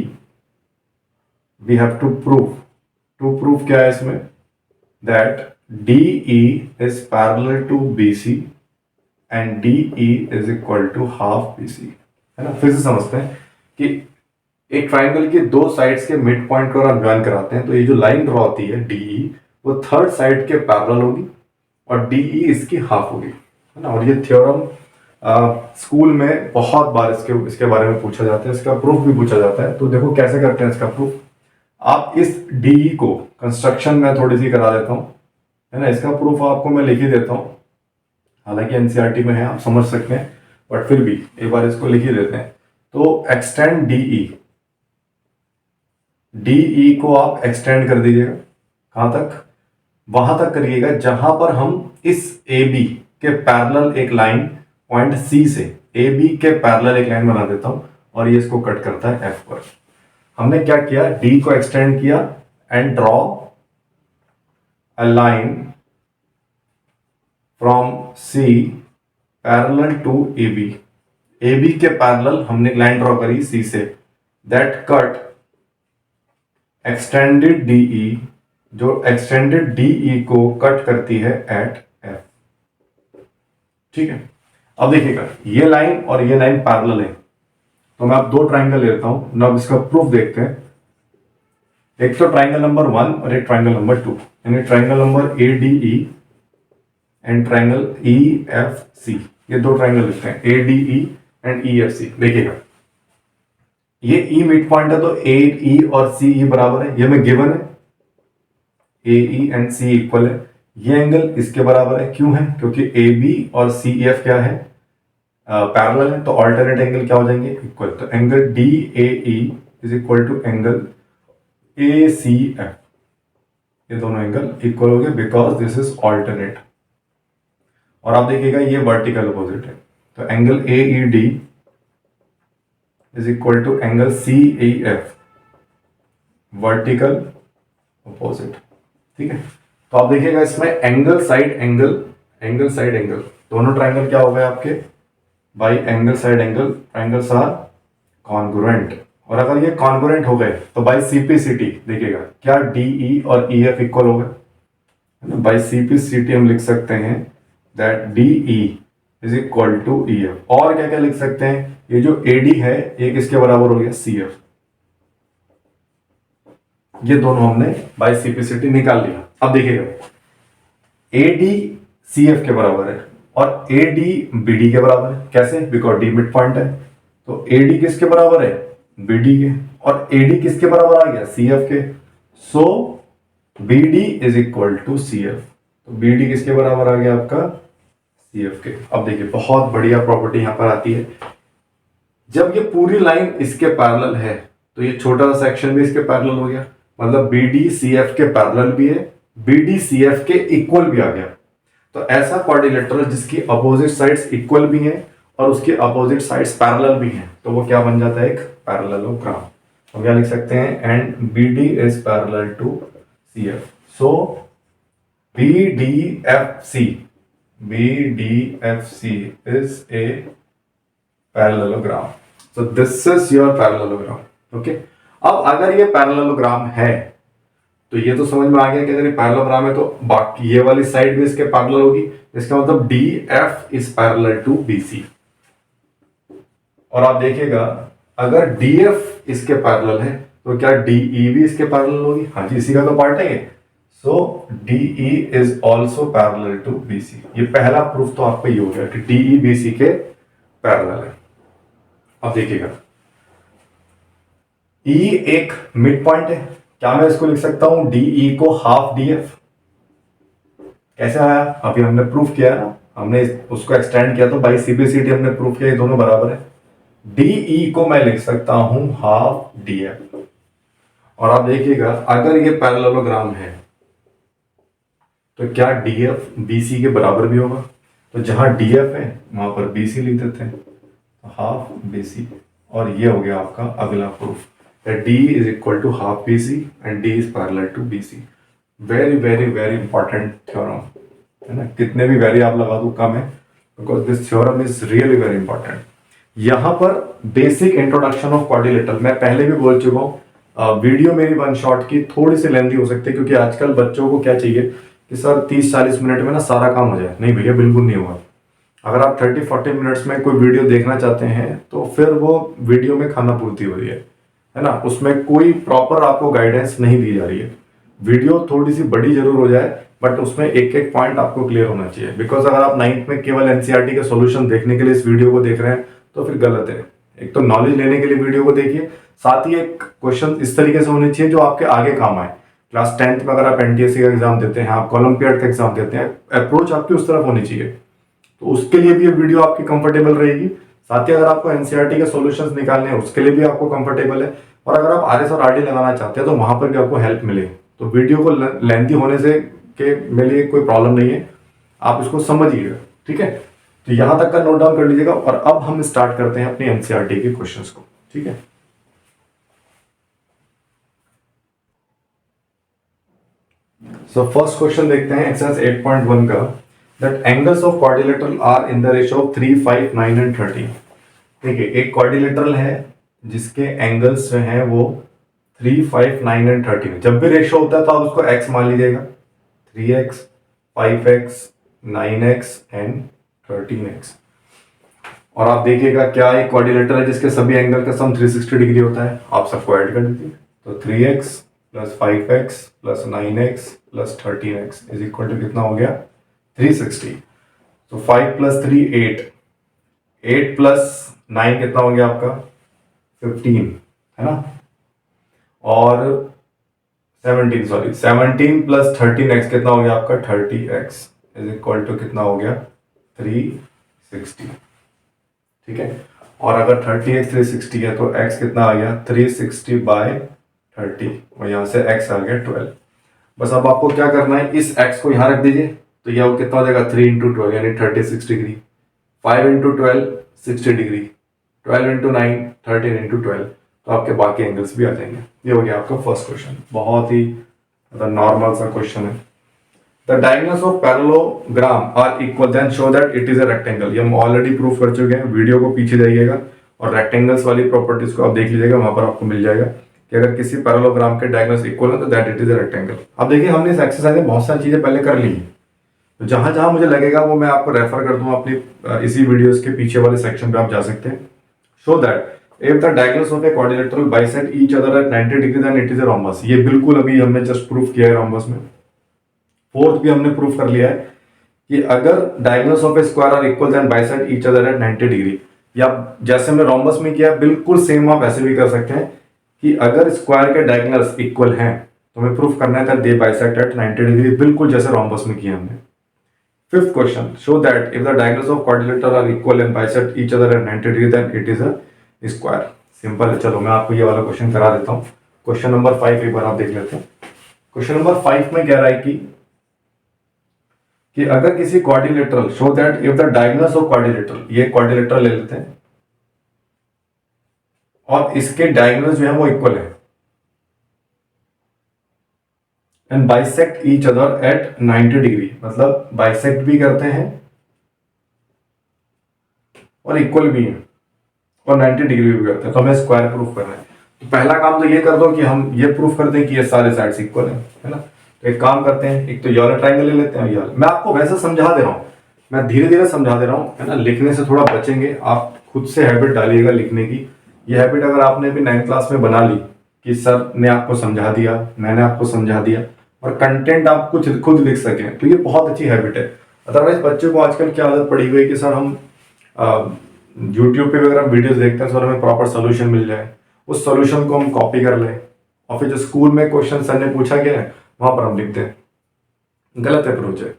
we have to prove क्या है इसमें, that DE is parallel to BC and DE is equal to half BC, है ना। फिर से समझते हैं कि एक ट्राइंगल के दो साइड्स के मिड पॉइंट को आप ज्वाइन कराते हैं, तो ये जो लाइन ड्रॉ होती है DE वो थर्ड साइड के पैरेलल होगी और DE इसकी हाफ होगी, है ना। और ये थ्योरम स्कूल में बहुत बार इसके बारे में पूछा जाता है, इसका प्रूफ भी पूछा जाता है। तो देखो कैसे करते हैं इसका प्रूफ। आप इस DE को कंस्ट्रक्शन में थोड़ी सी करा देता हूँ, है ना, इसका प्रूफ आपको मैं लिख ही देता हूँ, हालांकि एनसीईआरटी में है आप समझ सकते हैं, बट फिर भी एक बार इसको लिख ही देते हैं। तो एक्सटेंड DE को आप एक्सटेंड कर दीजिएगा, कहां तक, वहां तक करिएगा जहां पर हम इस AB के पैरेलल एक लाइन पॉइंट C से AB के पैरेलल एक लाइन बना देता हूं, और ये इसको कट करता है F पर। हमने क्या किया, D को एक्सटेंड किया and draw a line from C parallel to AB के पैरेलल हमने लाइन ड्रॉ करी C से, दैट कट एक्सटेंडेड DE, जो एक्सटेंडेड DE को कट करती है एट F। ठीक है, अब देखिएगा ये लाइन और ये लाइन पैरेलल है, तो मैं अब दो ट्राइंगल लेता हूं ना, अब इसका प्रूफ देखते हैं। एक तो ट्राइंगल नंबर 1 और एक ट्राइंगल नंबर 2, यानी triangle number ADE and triangle EFC, ये दो ट्राइंगल लिखते हैं ADE एंड EFC। देखिएगा ये E मिड पॉइंट है तो AE और CE बराबर है, ये में गिवन है AE एंड C इक्वल है। ये एंगल इसके बराबर है, क्यों है? क्योंकि AB और CEF क्या है? पैरेलल है, तो अल्टरनेट एंगल क्या हो जाएंगे? इक्वल। तो angle DAE is equal to angle ACF, ये दोनों एंगल इक्वल हो गए बिकॉज दिस इज अल्टरनेट। और आप देखिएगा ये वर्टिकल अपोजिट है, तो angle AED is equal to angle CEF, vertical opposite. ठीक है, तो आप देखिएगा इसमें angle side angle, angle side angle, दोनों ट्राइंगल क्या हो गए आपके? By angle side angle, triangles are congruent. और अगर ये कॉन्ग्रुएंट हो गए तो बाई CPCT देखिएगा क्या DE और EF इक्वल हो गए? बाई CPCT हम लिख सकते हैं that DE is equal to EF। और क्या क्या लिख सकते हैं? ये जो AD है ये किसके बराबर हो गया? CF। ये दोनों हमने बाई CPCT निकाल लिया। अब देखिएगा AD CF के बराबर है और AD BD के बराबर है। कैसे? बिकॉज D मिड पॉइंट है, तो AD किसके बराबर है? BD के। और AD किसके बराबर आ गया? CF के। So BD is equal to CF, तो BD किसके बराबर आ गया आपका? CF के। अब देखिए बहुत बढ़िया प्रॉपर्टी यहां पर आती है, जब ये पूरी लाइन इसके पैरेलल है तो ये छोटा सा सेक्शन भी इसके पैरेलल हो गया, मतलब BD CF के पैरेलल भी है, BD CF के इक्वल भी आ गया। तो ऐसा क्वाड्रिलेटरल जिसकी अपोजिट साइड्स इक्वल भी हैं और उसके अपोजिट साइड्स पैरेलल भी हैं, तो वो क्या बन जाता है? एक पैरेललोग्राम। हम क्या लिख सकते हैं? And BD is parallel to CF, so BDFC is a parallelogram. So this is your parallelogram. Okay, अब अगर ये पैरेललोग्राम है तो ये तो समझ में आ गया कि अगर ये पैरेललोग्राम है तो बाकी ये वाली साइड भी इसके पैरेलल होगी, इसका मतलब DF is parallel to BC। और आप देखिएगा अगर DF इसके पैरेलल है तो क्या DE भी इसके पैरेलल होगी? हाँ जी, इसी का तो पार्ट है ये। So DE is also parallel to BC। ये पहला प्रूफ तो आपका ये हो गया कि DE BC के पैरेलल है। अब देखिएगा E एक मिड पॉइंट है, क्या मैं इसको लिख सकता हूं DE को हाफ DF? कैसे आया? अभी हमने प्रूफ किया ना, हमने उसको एक्सटेंड किया तो बाई CPCT हमने प्रूफ किया ये दोनों बराबर है। DE को मैं लिख सकता हूं हाफ DF। और आप देखिएगा अगर ये पैरेललोग्राम है तो क्या DF BC के बराबर भी होगा? तो जहां DF है वहां पर BC लिख देते हैं, हाफ BC। और ये हो गया आपका अगला proof, D is equal to half BC and D is parallel to BC। Very very very important theorem है ना, कितने भी वेरी आप लगा दो कम है, because this theorem is really very important. यहां पर बेसिक इंट्रोडक्शन ऑफ क्वाड्रिलेटरल मैं पहले भी बोल चुका हूं, वीडियो मेरी वन शॉट की थोड़ी सी लेंथी हो सकती है क्योंकि आजकल बच्चों को क्या चाहिए कि सर 30-40 मिनट में ना सारा काम हो जाए। नहीं भैया, बिल्कुल नहीं होगा। अगर आप 30-40 मिनट्स में कोई वीडियो देखना चाहते हैं तो फिर वो वीडियो में खाना पूर्ति हो रही है ना, उसमें कोई प्रॉपर आपको गाइडेंस नहीं दी जा रही है। वीडियो थोड़ी सी बड़ी जरूर हो जाए बट उसमें एक एक पॉइंट आपको क्लियर होना चाहिए, बिकॉज अगर आप 9th में केवल एनसीईआरटी के सॉल्यूशन देखने के लिए इस वीडियो को देख रहे हैं तो फिर गलत है। एक तो नॉलेज लेने के लिए वीडियो को देखिए, साथ ही एक क्वेश्चन इस तरीके से होने चाहिए जो आपके आगे काम आए। क्लास 10th में अगर आप एनटीएससी का एग्जाम देते हैं, आप ओलंपियाड का एग्जाम देते हैं, अप्रोच आपकी उस तरफ होनी चाहिए, तो उसके लिए भी ये वीडियो आपकी कंफर्टेबल रहेगी। साथ ही अगर आपको एनसीईआरटी के सॉल्यूशंस निकालने हैं उसके लिए भी आपको कंफर्टेबल है, और अगर आप आरएस और आरडी लगाना चाहते हैं तो वहां पर भी आपको हेल्प मिले। तो वीडियो को लेंथी होने से के मेरे लिए कोई प्रॉब्लम नहीं है, आप इसको समझिएगा, ठीक है। तो यहां तक का नोट डाउन कर लीजिएगा और अब हम स्टार्ट करते हैं अपनी एनसीईआरटी के क्वेश्चंस को, ठीक है। सो फर्स्ट क्वेश्चन देखते हैं एक्सरसाइज 8.1 का, that angles of quadrilateral are in the ratio of 3, 5, 9 and 13। देखिए एक क्वाड्रिलेटरल है जिसके एंगल्स जो हैं वो 3, 5, 9 एंड 13। जब भी रेशियो होता है तो आप उसको x मान लीजिएगा, 3x, 5x, 9x and 13x। और आप देखिएगा क्या एक क्वाड्रिलेटरल है जिसके सभी एंगल का सम 360 डिग्री होता है, आप सबको ऐड कर दीजिए। तो 3x plus 5x plus 9x plus 13x is equal to कितना हो गया 360। तो 5 प्लस 3 8, 8 प्लस 9 कितना हो गया आपका 15, है ना। और 17 प्लस 13x कितना हो गया आपका 30x इज इक्वल टू कितना हो गया 360। ठीक है, और अगर 30x 360 है तो x कितना आ गया 360 बाय 30, और यहाँ से x आ गया 12। बस अब आपको क्या करना है, इस x को यहाँ रख दीजिए, तो यह कितना हो जाएगा 3 इंटू 12 यानी 36 degree, 5 into 12 60 degree, 12 into 9 13 into 12, तो आपके बाकी एंगल्स भी आ जाएंगे। ये हो गया आपका फर्स्ट क्वेश्चन, बहुत ही मतलब नॉर्मल सा क्वेश्चन है। The diagonals of parallelogram are equal then show that it is a rectangle. ये हम ऑलरेडी प्रूफ कर चुके हैं, वीडियो को पीछे जाइएगा और रेक्टेंगल्स वाली प्रॉपर्टीज को आप देख लीजिएगा, वहां पर आपको मिल जाएगा कि अगर किसी पैरेललोग्राम के डायगोनल्स इक्वल है तो that it is a rectangle. अब देखिए हमने इस एक्सरसाइज में बहुत सारी चीजें पहले कर ली है, तो जहां जहां मुझे लगेगा वो मैं आपको रेफर कर दूंगा अपनी इसी वीडियोस के पीछे वाले सेक्शन पे आप जा सकते हैं। Show that if the diagonals of a quadrilateral bisect each other at 90 degree then it is a rhombus. ये बिल्कुल अभी हमने जस्ट प्रूफ किया है रोम्बस में। फोर्थ भी हमने प्रूफ कर लिया है कि अगर diagonals of a square are equal then bisect each other at 90 degree, या जैसे हमने रोम्बस में किया बिल्कुल सेम आप ऐसे भी कर सकते हैं कि अगर स्क्वायर के डायगोनल्स इक्वल हैं तो हमें प्रूफ करना है that they bisect at 90 degree, बिल्कुल जैसे रोम्बस में किया हमने। Fifth question, show that if the diagonals of quadrilateral are equal and bisect each other at 90 degree then it is a square. Simple है, चलो मैं आपको ये वाला क्वेश्चन करा देता हूँ। क्वेश्चन नंबर 5 एक बार आप देख लेते हैं। क्वेश्चन नंबर 5 में कह रहा है कि अगर किसी quadrilateral, show that if the diagonals of quadrilateral, ये क्वाड्रिलेटरल ले लेते हैं और इसके डायगोनल्स जो है वो इक्वल है and bisect each other at 90 degree, मतलब बाइसेक्ट भी करते हैं और इक्वल भी है और 90 डिग्री भी करते हैं, तो हमें स्क्वायर प्रूफ करना है। तो पहला काम तो ये कर दो कि हम ये प्रूफ कर दें कि ये सारे साइड्स इक्वल है ना। तो एक काम करते हैं, एक तो ये वाला ट्रायंगल ले लेते हैं। ये मैं आपको वैसे समझा दे रहा हूँ, मैं धीरे धीरे समझा दे रहा हूँ, है ना। लिखने से थोड़ा बचेंगे, आप खुद से हैबिट डालिएगा लिखने की। ये हैबिट अगर आपने भी 9th क्लास में बना ली कि सर ने आपको समझा दिया, मैंने आपको समझा दिया और कंटेंट आप कुछ खुद लिख सकें, तो ये बहुत अच्छी हैबिट है। अदरवाइज बच्चों को आजकल क्या आदत पड़ी हुई है कि सर हम यूट्यूब पे भी अगर हम वीडियोस देखते हैं सर हमें प्रॉपर सोल्यूशन मिल जाए, उस सोल्यूशन को हम कॉपी कर लें और फिर जो स्कूल में क्वेश्चन सर ने पूछा गया है वहां पर हम लिखते हैं। गलत अप्रोच है,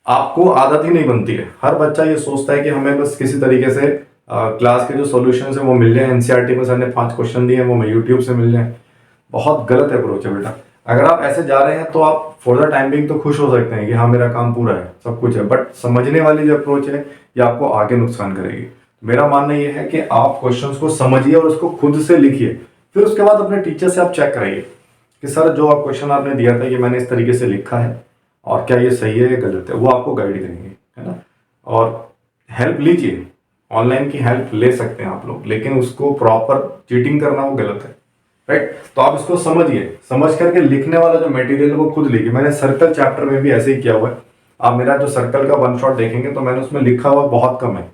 आपको आदत ही नहीं बनती है। हर बच्चा ये सोचता है कि हमें बस किसी तरीके से क्लास के जो सॉल्यूशंस है वो मिल जाए, एनसीईआरटी में सर ने 5 क्वेश्चन दिए हैं वो मैं यूट्यूब से मिल जाए। बहुत गलत अप्रोच है बेटा। अगर आप ऐसे जा रहे हैं तो आप फॉर द टाइम बिंग तो खुश हो सकते हैं कि हाँ मेरा काम पूरा है, सब कुछ है, बट समझने वाली जो अप्रोच है ये आपको आगे नुकसान करेगी। मेरा मानना ये है कि आप क्वेश्चंस को समझिए और उसको खुद से लिखिए, फिर उसके बाद अपने टीचर से आप चेक कराइए कि सर जो आप क्वेश्चन आपने दिया था ये मैंने इस तरीके से लिखा है और क्या ये सही है या गलत है, वो आपको गाइड करेंगे, है ना। और हेल्प लीजिए, ऑनलाइन की हेल्प ले सकते हैं आप लोग, लेकिन उसको प्रॉपर चीटिंग करना वो गलत है, राइट। तो आप इसको समझिए, समझ करके लिखने वाला जो मटेरियल है वो खुद लिखिए। मैंने सर्कल चैप्टर में भी ऐसे ही किया हुआ है। आप मेरा जो सर्कल का 1 शॉट देखेंगे तो मैंने उसमें लिखा हुआ बहुत कम है,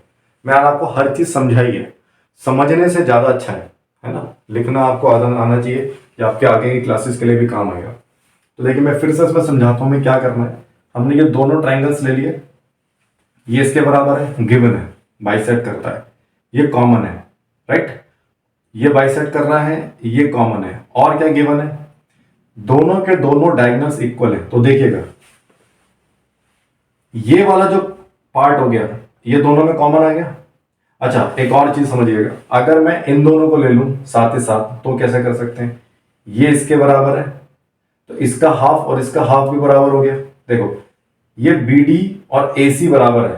मैंने आपको हर चीज समझाई है। समझने से ज्यादा अच्छा है ना। लिखना आपको आना चाहिए, ये आपके आगे की क्लासेस के लिए भी काम आएगा। तो देखिए मैं फिर से इसमें समझाता हूँ मैं क्या करना है। हमने ये दोनों ट्राइंगल्स ले लिए, ये इसके बराबर है, गिवन है, बाइसेक्ट करता है, ये कॉमन है, राइट। ये बाइसेक्ट कर रहा है, ये कॉमन है, और क्या गिवन है, दोनों के दोनों डायगोनल्स इक्वल है। तो देखिएगा ये वाला जो पार्ट हो गया ये दोनों में कॉमन आ गया। अच्छा एक और चीज समझिएगा, अगर मैं इन दोनों को ले लूं साथ ही साथ तो कैसे कर सकते हैं, ये इसके बराबर है तो इसका हाफ और इसका हाफ भी बराबर हो गया। देखो ये BD और AC बराबर है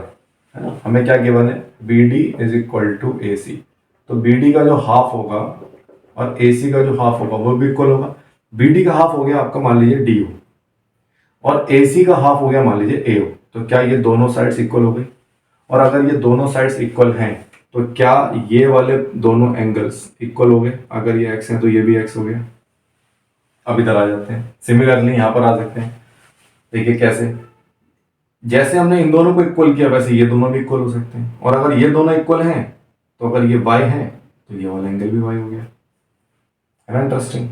ना। हमें क्या गिवन है, BD is equal to AC, तो BD का जो हाफ होगा और AC का जो हाफ होगा वो भी इक्वल होगा। BD का हाफ हो गया आपका मान लीजिए DO और AC का हाफ हो गया मान लीजिए AO। तो क्या ये दोनों साइड्स इक्वल हो गई, और अगर ये दोनों साइड्स इक्वल हैं तो क्या ये वाले दोनों एंगल्स इक्वल हो गए। अगर ये x है तो ये भी x हो गया। अब इधर आ जाते हैं, सिमिलरली यहां पर आ सकते हैं। देखिए कैसे, जैसे हमने इन दोनों को इक्वल किया वैसे ये दोनों भी इक्वल हो सकते हैं, और अगर ये दोनों इक्वल हैं तो अगर ये y है तो ये वाला एंगल भी y हो गया। है ना इंटरेस्टिंग?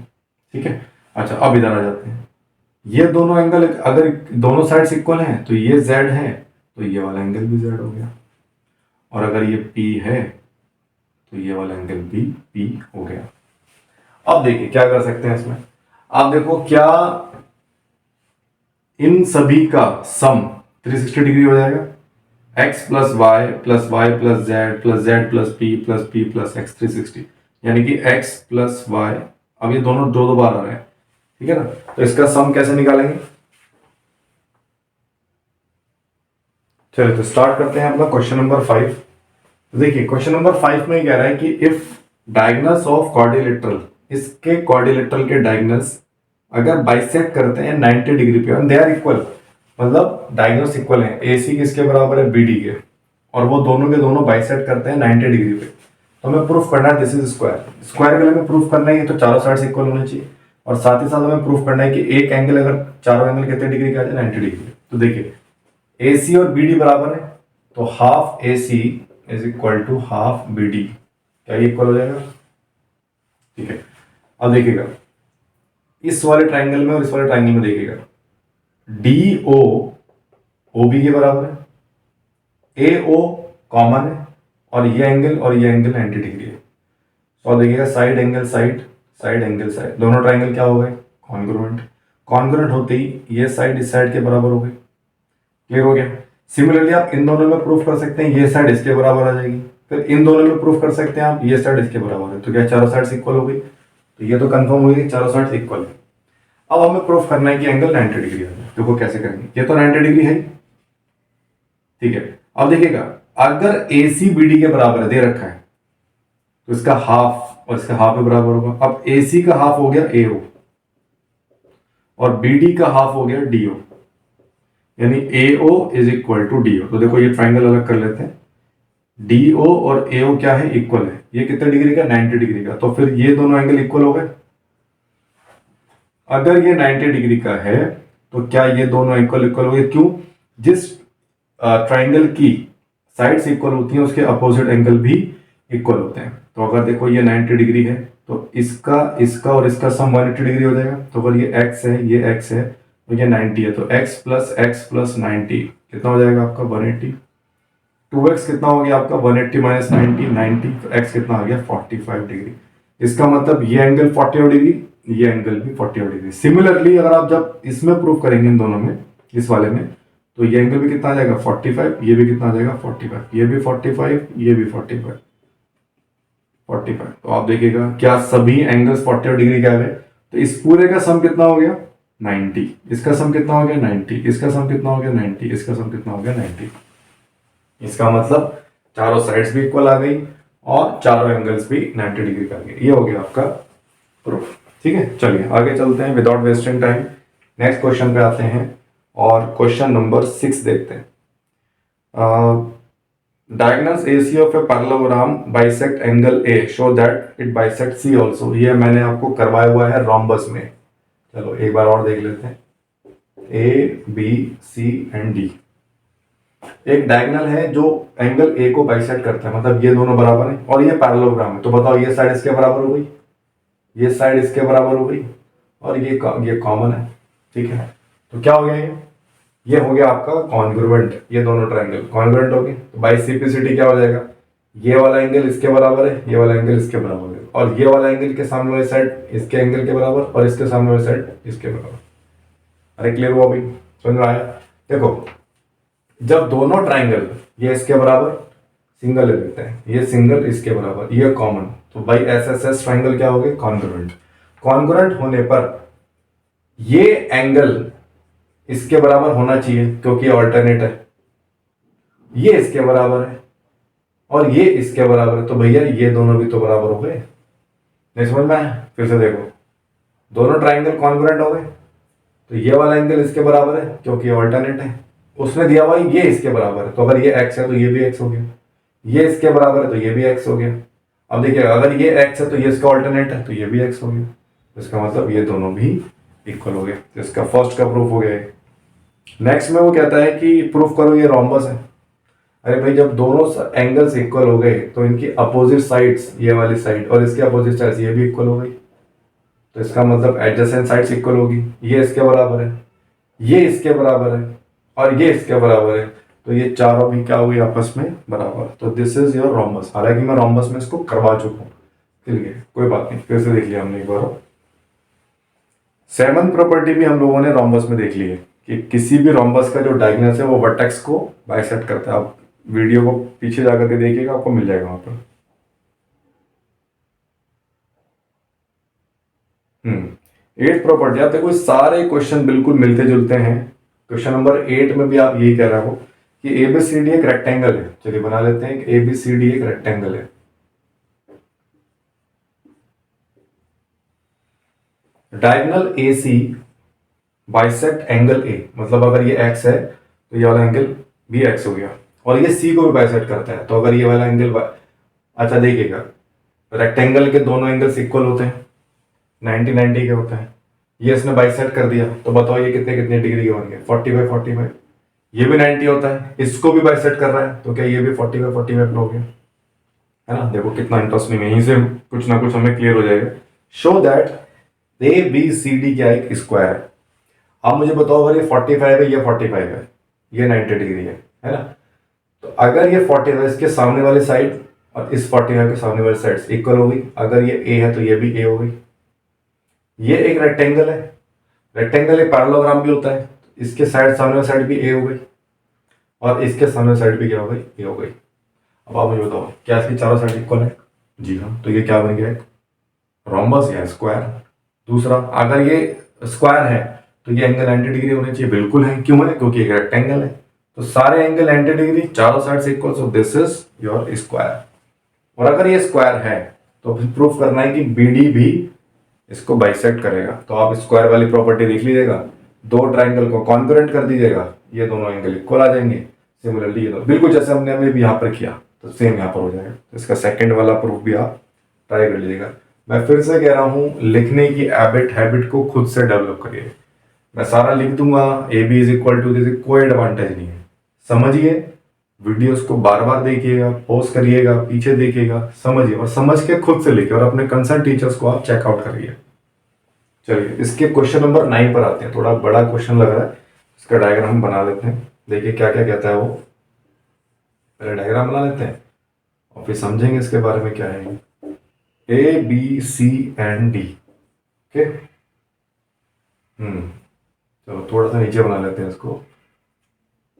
ठीक है, अच्छा अब इधर आ जाते हैं। ये दोनों एंगल अगर दोनों साइड्स इक्वल हैं तो ये z है तो ये वाला एंगल भी z हो गया, और अगर ये p है तो ये वाला एंगल भी p हो गया। अब देखिए क्या कर सकते हैं इसमें। आप देखो क्या इन सभी का सम 360 डिग्री हो जाएगा। x plus Y plus Z plus P plus X 360, यानी कि x प्लस वाई, अब ये दोनों दो दो बार आ रहे हैं, ठीक है ना। तो इसका सम कैसे निकालेंगे? चलिए तो स्टार्ट करते हैं अपना क्वेश्चन नंबर 5। देखिए क्वेश्चन नंबर 5 में कह रहा है कि इफ डायगोनल्स ऑफ क्वाड्रिलेटरल, इसके क्वाड्रिलेटरल के डायगोनल्स अगर बाइसेक्ट करते हैं 90 डिग्री पे और दे आर इक्वल, मतलब डायगोनल्स इक्वल हैं, AC किसके बराबर है BD के, और वो दोनों के दोनों बाइसेक्ट करते हैं 90 डिग्री पे, तो हमें प्रूफ करना है दिस इज स्क्वायर। स्क्वायर के लिए हमें प्रूफ करना है तो चारों साइड्स इक्वल होने चाहिए, और साथ ही साथ हमें प्रूफ करना है कि एक एंगल अगर चारों एंगल कितने डिग्री का आ जाए 90 डिग्री। तो देखिए AC और BD बराबर है तो half AC is equal to half BD, क्या ये इक्वल हो जाएगा? ठीक है, अब देखिएगा इस वाले ट्राइंगल में और इस वाले ट्राइंगल में देखिएगा DO OB के बराबर है, AO कॉमन है, और ये एंगल 90 डिग्री है। तो देखिएगा side angle side angle side, दोनों ट्राइंगल क्या हो गए? कॉन्ग्रुएंट। कॉन्ग्रुएंट होते ही ये साइड इस साइड के बराबर हो गई। क्लियर हो गया? सिमिलरली आप इन दोनों में प्रूफ कर सकते हैं, ये साइड इसके बराबर आ जाएगी, फिर इन दोनों में प्रूफ कर सकते हैं आप, ये साइड इसके बराबर है, तो क्या चारों साइड्स इक्वल हो गई? तो ये तो कंफर्म हो गई चारों साइड्स इक्वल है। अब हमें प्रूफ करना है कि एंगल 90 डिग्री है। देखो कैसे करेंगे, ये तो 90 डिग्री है, ठीक है। अब देखिएगा अगर AC BD के बराबर है, दे रखा है, तो इसका हाफ और इसका हाफ में बराबर होगा। अब AC का हाफ हो गया AO और BD का हाफ हो गया DO, यानी AO is equal to DO। तो देखो ये ट्राइंगल अलग कर लेते हैं, DO और AO क्या है? इक्वल है। ये कितने डिग्री का? 90 डिग्री का। तो फिर ये दोनों एंगल इक्वल हो गए। अगर ये 90 डिग्री का है तो क्या ये दोनों इक्वल हो गए? क्यों? जिस ट्राइंगल की साइड्स इक्वल होती हैं उसके अपोजिट एंगल भी इक्वल होते हैं। तो अगर देखो ये 90 डिग्री है तो इसका और इसका सम 180 डिग्री हो जाएगा। तो अगर ये x है ये x है तो ये 90 है, तो x प्लस 90 कितना हो जाएगा आपका? 180। 2x कितना हो गया आपका? 180 माइनस 90, तो x कितना आ गया? 45 डिग्री। इसका मतलब ये एंगल 45 डिग्री, ये एंगल भी 45 डिग्री। सिमिलरली अगर आप जब इसमें प्रूफ करेंगे इन दोनों में, इस वाले में, तो ये एंगल भी कितना आ जाएगा? 45, ये भी कितना आ जाएगा? 45, ये भी 45, ये भी 45। तो आप देखिएगा क्या सभी एंगल्स 45 डिग्री के आ गए। तो इस पूरे का सम कितना हो गया? 90। इसका सम कितना हो गया? 90। इसका सम कितना हो गया? 90। इसका सम कितना हो गया? 90। इसका मतलब चारों साइड्स भी इक्वल आ गई और चारों एंगल्स भी 90 डिग्री का आ गए। ये हो गया आपका प्रूफ। ठीक है, चलिए आगे चलते हैं without wasting time. Next question पे आते हैं और क्वेश्चन नंबर 6 देखते हैं। Diagonals AC of a parallelogram bisect angle A show that it bisect C also. ये मैंने आपको करवाया हुआ है रोम्बस में। चलो एक बार और देख लेते हैं। A B C and D एक डायगोनल है जो एंगल A को बाइसेक्ट करता है, मतलब ये दोनों बराबर हैं और ये पैरेललोग्राम है। तो बताओ ये साइड इसके बराबर हो गई, ये साइड इसके बराबर हो गई, और ये कॉमन है। ठीक है, तो क्या हो गया? ये हो गया आपका कॉन्ग्रुएंट। ये दोनों ट्रायंगल कॉन्ग्रुएंट हो गए। तो बाई सिंप्लिसिटी क्या हो जाएगा? ये वाला एंगल इसके बराबर है, ये वाला एंगल इसके बराबर है, और ये वाला एंगल के सामने वाली साइड इसके एंगल के बराबर और इसके सामने वाली साइड इसके बराबर। अरे क्लियर हुआ भाई? समझ में आया? देखो जब दोनों ट्राइंगल ये इसके बराबर सिंगल ले लेते हैं, ये सिंगल इसके बराबर, ये कॉमन, तो बाई SSS ट्राइंगल क्या हो गए? कॉन्ग्रुएंट। कॉन्ग्रुएंट होने पर ये एंगल इसके बराबर होना चाहिए क्योंकि ऑल्टरनेट है, ये इसके बराबर है और ये इसके बराबर है, तो भैया ये दोनों भी तो बराबर हो गए। नहीं समझ में आया? फिर से देखो, दोनों ट्राइंगल कॉन्ग्रुएंट हो गए, तो ये वाला एंगल इसके बराबर है क्योंकि ऑल्टरनेट है। उसने दिया हुआ ये इसके बराबर है, तो अगर ये x है तो ये भी x हो गया, ये इसके बराबर है तो ये भी x हो गया। अब देखिए अगर ये x है तो ये इसका ऑल्टरनेट है तो ये भी x हो गया। तो इसका मतलब ये दोनों भी इक्वल हो गए। तो इसका फर्स्ट का प्रूफ हो गया। नेक्स्ट में वो कहता है कि प्रूफ करो ये रोम्बस है। अरे भाई जब दोनों एंगल्स इक्वल हो गए तो इनकी अपोजिट साइड्स, ये वाली साइड और इसके अपोजिट साइड्स ये भी इक्वल हो गई, तो इसका मतलब एडजेसेंट साइड्स इक्वल होगी। ये इसके बराबर है, ये इसके बराबर है और ये इसके बराबर है, तो ये चारों भी क्या हुई आपस में बराबर। तो दिस इज योर रोम्बस। हालांकि मैं रोम्बस में इसको करवा चुका हूँ, ठीक है कोई बात नहीं, फिर से देख लिया हमने एक बार। सेवन प्रॉपर्टी भी हम लोगों ने रोम्बस में देख ली है कि किसी भी रोम्बस का जो डायगोनल है वो वर्टेक्स को बाइसेक्ट करता है। आप वीडियो को पीछे जाकर के देखिएगा, आपको मिल जाएगा वहां पर। एट प्रॉपर्टी, आप देखो सारे क्वेश्चन बिल्कुल मिलते जुलते हैं। क्वेश्चन नंबर 8 में भी आप यही कह रहे हो कि एबीसीडी एक रेक्टेंगल है। चलिए बना लेते हैं कि एबीसीडी एक रेक्टेंगल है। Diagonal AC bisect angle A, मतलब अगर ये x है तो ये वाला एंगल भी x हो गया, और ये C को भी बाइसेक्ट करता है। तो अगर ये वाला एंगल अच्छा देखिएगा, रेक्टेंगल के दोनों एंगल्स इक्वल होते हैं, 90-90 के होते हैं। ये इसने बाइसेक्ट कर दिया, तो बताओ ये कितने कितने डिग्री के बन गए, 40/45। ये भी 90 होता है, इसको भी बाइसेक्ट कर रहा है, तो क्या ये भी 40/45 हो गया, है ना। देखो कितना इंटरेस्टिंग है, यहीं से कुछ ना कुछ हमें क्लियर हो जाएगा। शो दैट ABCD क्या एक स्क्वायर है। अब मुझे बताओ अगर ये 45 है, ये 45 है, ये 90 डिग्री है ना। तो अगर ये 45 इसके सामने वाली साइड और इस 45 के सामने वाली साइड इक्वल हो गई, अगर ये A है तो ये भी A हो गई। ये एक रेक्टेंगल है, रेक्टेंगल एक पैरेललोग्राम भी होता है, तो इसके साइड सामने वाली साइड भी A हो गई और इसके सामने साइड भी क्या हो गई, A हो गई। अब आप मुझे बताओ क्या इसकी चारों साइड इक्वल है? जी हाँ, तो ये क्या बन गया, एक रोम्बस या स्क्वायर। दूसरा, अगर ये स्क्वायर है तो ये एंगल 90 डिग्री होने चाहिए, बिल्कुल है। क्यों है? क्योंकि एक रेक्टेंगल है, तो सारे एंगल 90 डिग्री, चारों साइड से equal, so this is your square. और अगर ये स्क्वायर है तो फिर प्रूफ करना है कि BD भी इसको बाइसेक्ट करेगा। तो आप स्क्वायर वाली प्रॉपर्टी देख लीजिएगा, दो ट्राइंगल को कॉन्ग्रुएंट कर दीजिएगा, ये दोनों एंगल इक्वल आ जाएंगे। सिमिलरली ये दोनों बिल्कुल जैसे हमने अभी भी यहाँ पर किया, तो सेम यहाँ पर हो जाएगा। तो इसका सेकंड वाला प्रूफ भी आप ट्राई कर लीजिएगा। मैं फिर से कह रहा हूँ, लिखने की हैबिट को खुद से डेवलप करिए। मैं सारा लिख दूंगा, AB is equal to this, कोई एडवांटेज नहीं है। समझिए, वीडियोस को बार बार देखिएगा, पॉज करिएगा, पीछे देखिएगा, समझिए और समझ के खुद से लिखिए, और अपने कंसर्न टीचर्स को आप चेकआउट करिए। चलिए इसके क्वेश्चन नंबर 9 पर आते हैं। थोड़ा बड़ा क्वेश्चन लग रहा है, इसका डायग्राम हम बना लेते हैं। देखिए क्या क्या कहता है वो, पहले डायग्राम बना लेते हैं और फिर समझेंगे इसके बारे में क्या है। ABCD, okay. चलो थोड़ा सा नीचे बना लेते हैं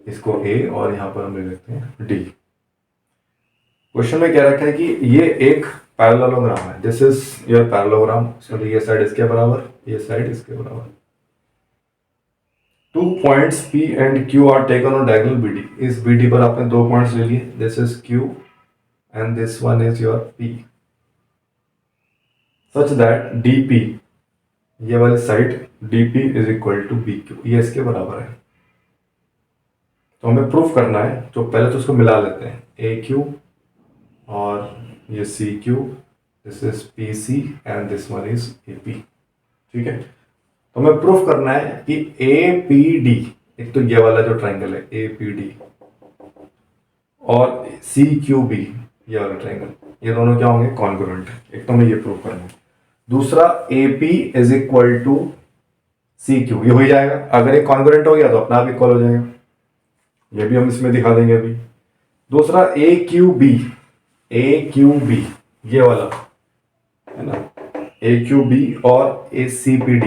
इसको A, और यहां पर हम ले लेते हैं D। क्वेश्चन में क्या रखा है कि ये एक पैरेललोग्राम है, दिस इज योर पैरेललोग्राम। चलो ये साइड इसके बराबर, ये साइड इसके बराबर। 2 points P and Q are taken on diagonal BD। इस BD पर आपने 2 पॉइंट्स ले लिए, this is Q and this one is your P, such that DP, ये वाली side DP is equal to BQ, ये इसके बराबर है। तो हमें प्रूफ करना है, तो पहले तो उसको मिला लेते हैं, AQ और ये CQ, this is PC and this one is AP, ठीक है। तो हमें प्रूफ करना है कि APD, एक तो ये वाला जो ट्राइंगल है APD, और CQB, ये वाला ट्राइंगल, ये दोनों क्या होंगे, कॉन्ग्रुएंट। एक तो हमें ये प्रूफ करना है। दूसरा, AP is equal to CQ, ये हो ही जाएगा। अगर ये कॉन्ग्रुएंट हो गया तो अपना आप इक्वल हो जाएगा, ये भी हम इसमें दिखा देंगे अभी। दूसरा, AQB, ये वाला है ना, AQB और ACPD,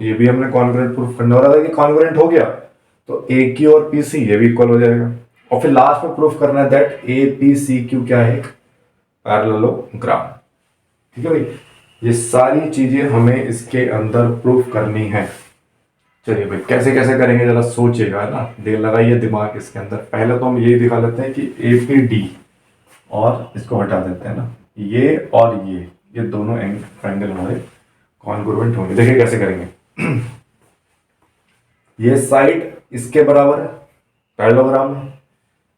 ये भी हमने कॉन्ग्रुएंट प्रूफ करना। और अगर ये कॉन्ग्रुएंट हो गया तो AQ और PC ये भी इक्वल हो जाएगा। और फिर लास्ट में प्रूफ करना है दैट APCQ क्या है, पैरेललोग्राम, ठीक है भाई। ये सारी चीजें हमें इसके अंदर प्रूफ करनी है। चलिए भाई कैसे कैसे करेंगे जरा सोचिएगा, है ना, लगाइए दिमाग इसके अंदर। पहले तो हम यही दिखा लेते हैं कि APD, और इसको हटा देते हैं ना, ये और ये दोनों ट्रायंगल हमारे कॉन्ग्रुएंट होंगे। देखिए कैसे करेंगे। ये साइड इसके बराबर है, पैरेललोग्राम है।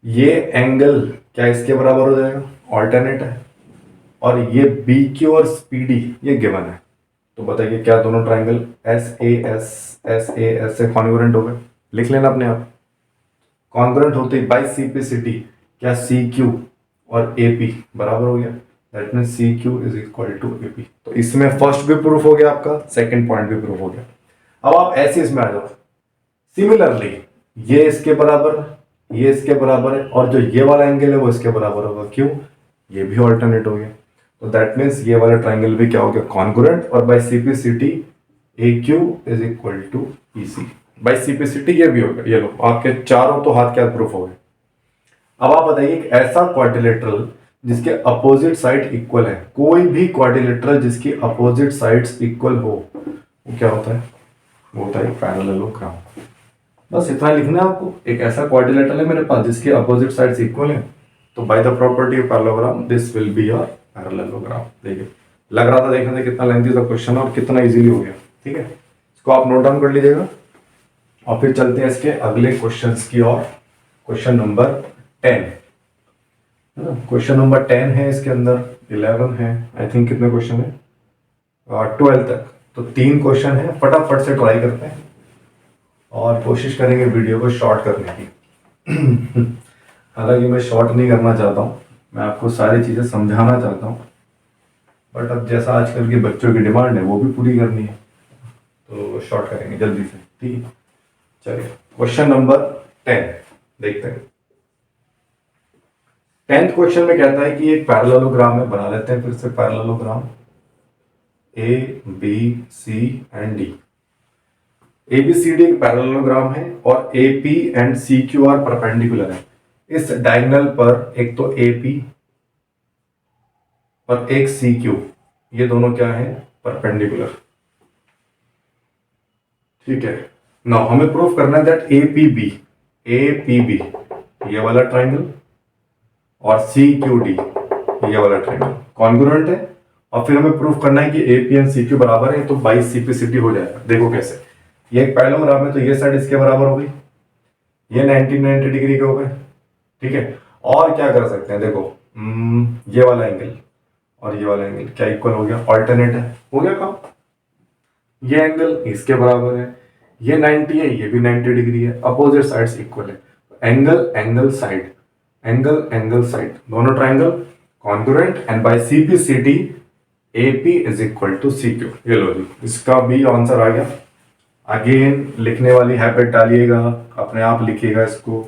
ये एंगल क्या इसके बराबर हो जाएगा, ऑल्टरनेट है। और ये BQ और PD ये गिवन है। तो बताइए क्या दोनों ट्रायंगल SAS से कॉन्ग्रुएंट हो गए? लिख लेना अपने आप। कॉन्ग्रुएंट होते ही by C P C T, क्या सी क्यू और ए पी बराबर हो गया, that mean C Q is equal to A P. तो इसमें फर्स्ट भी प्रूफ हो गया आपका, सेकंड पॉइंट भी प्रूफ हो गया। अब आप ऐसे इसमें आ जाओ, सिमिलरली ये इसके बराबर, ये इसके बराबर है, और जो ये वाला एंगल है वो इसके बराबर होगा, क्यों, ये भी ऑल्टरनेट हो गया। तो दैट मीन्स ये वाला ट्राइंगल भी क्या हो गया, कॉन्ग्रुएंट, और by C P C T A Q is equal to E C, by C P C T ये भी हो गया। ये लो आपके चारों तो हाथ क्या प्रूफ हो गए। अब आप बताइए एक ऐसा क्वाड्रिलेटरल जिसके अपोजिट साइड इक्वल है, कोई भी क्वाड्रिलेटरल जिसकी अपोजिट साइड्स इक्वल हो वो क्या होता है, वो होता है पैरेललोग्राम। बस इतना लिखना है आपको, एक ऐसा क्वाड्रिलेटरल है मेरे पास जिसके अपोजिट साइड्स इक्वल है, तो by the property of parallelogram this will be your parallelogram. देखिए लग रहा था देखने से कितना लेंथी था क्वेश्चन और कितना इजीली हो गया। ठीक है, इसको आप नोट डाउन कर लीजिएगा और फिर चलते हैं इसके अगले क्वेश्चंस की ओर। क्वेश्चन नंबर 10, क्वेश्चन नंबर 10 है, इसके अंदर 11 है, आई थिंक कितने क्वेश्चन है, 12 तक, तो 3 क्वेश्चन है। फटाफट से ट्राई करते हैं और कोशिश करेंगे वीडियो को शॉर्ट करने की। हालांकि मैं शॉर्ट नहीं करना चाहता हूँ, मैं आपको सारी चीज़ें समझाना चाहता हूँ, बट अब जैसा आजकल के बच्चों की डिमांड है वो भी पूरी करनी है, तो शॉर्ट करेंगे जल्दी से। ठीक है, चलिए क्वेश्चन नंबर 10 देखते हैं। 10th क्वेश्चन में कहता है कि एक पैरेललोग्राम में बना लेते हैं फिर से parallelogram A B C and D. A B C D एक पैरेललोग्राम है और A P and C Q are perpendicular है। इस डायगोनल पर एक तो ए पी और एक सी क्यू, ये दोनों क्या है, परपेंडिकुलर। ठीक है, नाउ हमें प्रूफ करना है दैट ए पी बी ये वाला ट्राइंगल और सी क्यू डी ये वाला ट्राइंगल कॉन्ग्रुएंट है, और फिर हमें प्रूफ करना है कि A P and C Q बराबर है, तो by C P C T हो जाएगा। देखो कैसे, ये एक पैरेललोग्राम है तो ये साइड इसके बराबर हो गई, ये 90 डिग्री के हो गए। ठीक है, और क्या कर सकते हैं, देखो ये वाला एंगल और ये वाला एंगल क्या इक्वल हो गया, ऑल्टरनेट है, हो गया काम। ये एंगल इसके बराबर है, ये 90 है, ये भी 90 डिग्री है, अपोजिट साइड्स इक्वल है, angle angle side, angle angle side, दोनों triangle congruent, and by C P C T A P is equal to C Q. ये लो जी, इसका भी आंसर आ गया। अगेन लिखने वाली हैबिट डालिएगा, अपने आप लिखिएगा इसको।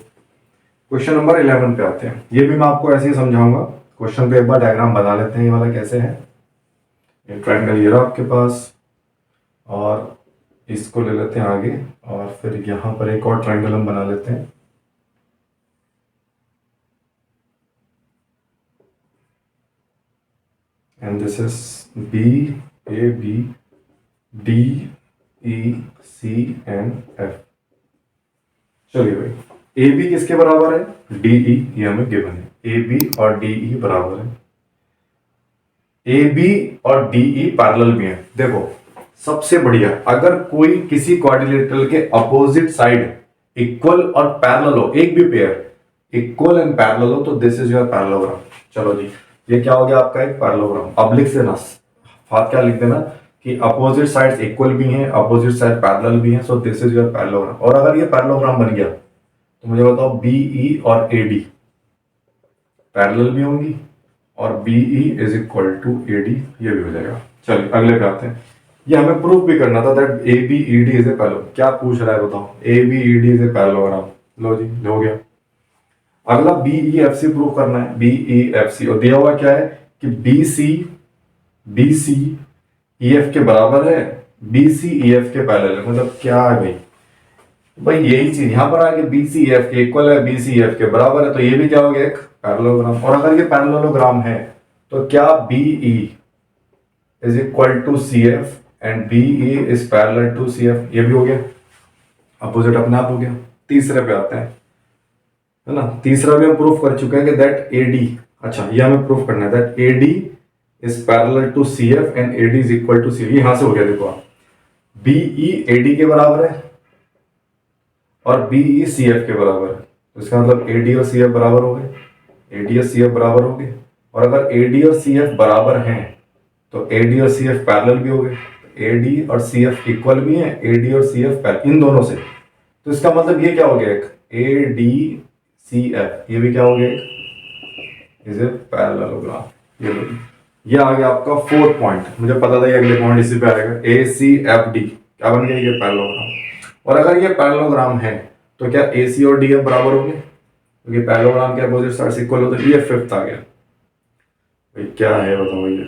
क्वेश्चन नंबर 11 पे आते हैं, ये भी मैं आपको ऐसे ही समझाऊंगा। क्वेश्चन पे एक बार डायग्राम बना लेते हैं, ये वाला कैसे है। ये ट्राइंगल ये रहा आपके पास, और इसको ले लेते हैं आगे, और फिर यहाँ पर एक और ट्राइंगल हम बना लेते हैं। And this is B A B D E C and F. चलिए भाई, ए बी किसके बराबर है, डी ई, ये हमें गिवन है, ए बी और डी ई बराबर है। ए बी और डी ई पैरेलल भी है। देखो सबसे बढ़िया, अगर कोई किसी क्वाड्रिलेटरल के अपोजिट साइड इक्वल और पैरेलल हो, एक भी पेयर इक्वल एंड पैरेलल हो, तो दिस इज योर पैरेललोग्राम। चलो जी, ये क्या हो गया आपका एक पैरेललोग्राम। अब लिख देना, हाथ क्या लिख देना कि अपोजिट साइड्स इक्वल भी हैं, अपोजिट साइड पैरेलल भी हैं, सो दिस इज योर पैरेललोग्राम। और अगर ये पैरेललोग्राम बन गया तो मुझे बताओ बी ई और ए डी पैरेलल भी होंगी, और B E is equal to A D, ये भी हो जाएगा। चलिए अगले पे आते हैं। ये हमें प्रूफ भी करना था that A B E D is a parallel. क्या पूछ रहा है बताओ, A B E D is a parallelogram. लो जी, हो गया। अगला B E F C proof करना है, बी ई एफ सी, और दिया हुआ क्या है कि बी सी ई एफ के बराबर है, बी सी ई एफ के पैरेलल है। मतलब क्या है भाई, भाई यही चीज यहां पर आगे बी सी एफ के इक्वल है, बी सी एफ के बराबर है, तो ये भी क्या हो गया एक पैरेललोग्राम। और अगर ये पैरेललोग्राम है तो क्या B E is equal to C F and B E is parallel to C F, ये भी हो गया, अपोजिट अपने आप हो गया। तीसरे पे आते हैं, है ना, तीसरा भी हम प्रूफ कर चुके हैं कि दैट ए डी, अच्छा ये हमें प्रूफ करना है that A D is parallel to C F and A D is equal to C F. यहां से हो गया, देखो आप बी ई ए डी के बराबर है और बी ई सी एफ के बराबर है, तो इसका मतलब ए डी और सी एफ बराबर हो गए, ए डी और सी एफ बराबर हो गए। और अगर ए डी और सी एफ बराबर हैं तो ए डी और सी एफ पैरेलल भी हो गए, ए डी और सी एफ इक्वल भी हैं, ए डी और सी एफ इन दोनों से, तो इसका मतलब ये क्या हो गया, एक ADCF, ये भी क्या हो गया, एक इज ए पैरेललोग्राम। ये आ गया आपका फोर्थ पॉइंट। मुझे पता था ये अगले पॉइंट इसी पे आएगा। ACFD क्या बन गया, ये पैरेललोग्राम। और अगर ये पैरेललोग्राम है तो क्या AC और DF बराबर हो गए, क्योंकि पैरेललोग्राम के अपोजिट साइड्स इक्वल हो, तो ये फिफ्थ आ गया। भाई क्या है बताओ ये,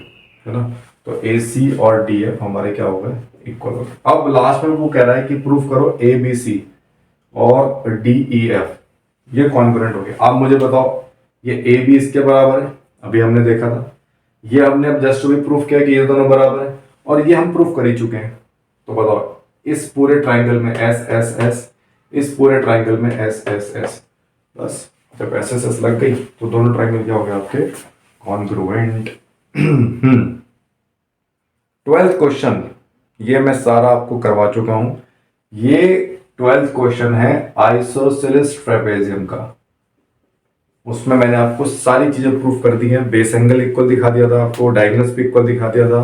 है ना। तो AC और DF हमारे क्या हो गए, इक्वल हो गए। अब लास्ट में वो कह रहा है कि प्रूफ करो ABC और DEF ये कॉन्ग्रुएंट हो गए। आप मुझे बताओ ये AB इसके बराबर है, अभी हमने देखा था। ये हमने अब जस्ट भी प्रूफ किया कि ये दोनों बराबर है, और ये हम प्रूफ कर ही चुके हैं। तो बताओ इस पूरे ट्राइंगल में SSS, इस पूरे ट्राइंगल में SSS, बस जब SSS लग गई तो दोनों ट्राइंगल क्या हो गए आपके, कॉन्ग्रुएंट। 12th क्वेश्चन ये मैं सारा आपको करवा चुका हूं। ये 12th क्वेश्चन है आइसोसेलेस ट्रेपेजियम का। उसमें मैंने आपको सारी चीजें प्रूफ कर दी हैं। बेस एंगल इक्वल दिखा दिया था आपको, डायगोनल्स भी इक्वल दिखा दिया था,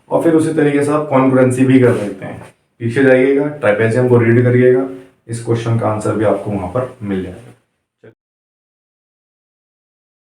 और फिर उसी तरीके से आप कॉन्ग्रुएंसी भी कर सकते हैं। पीछे जाइएगा, ट्रेपेजियम को रीड करिएगा, इस क्वेश्चन का आंसर भी आपको वहां पर मिल जाएगा।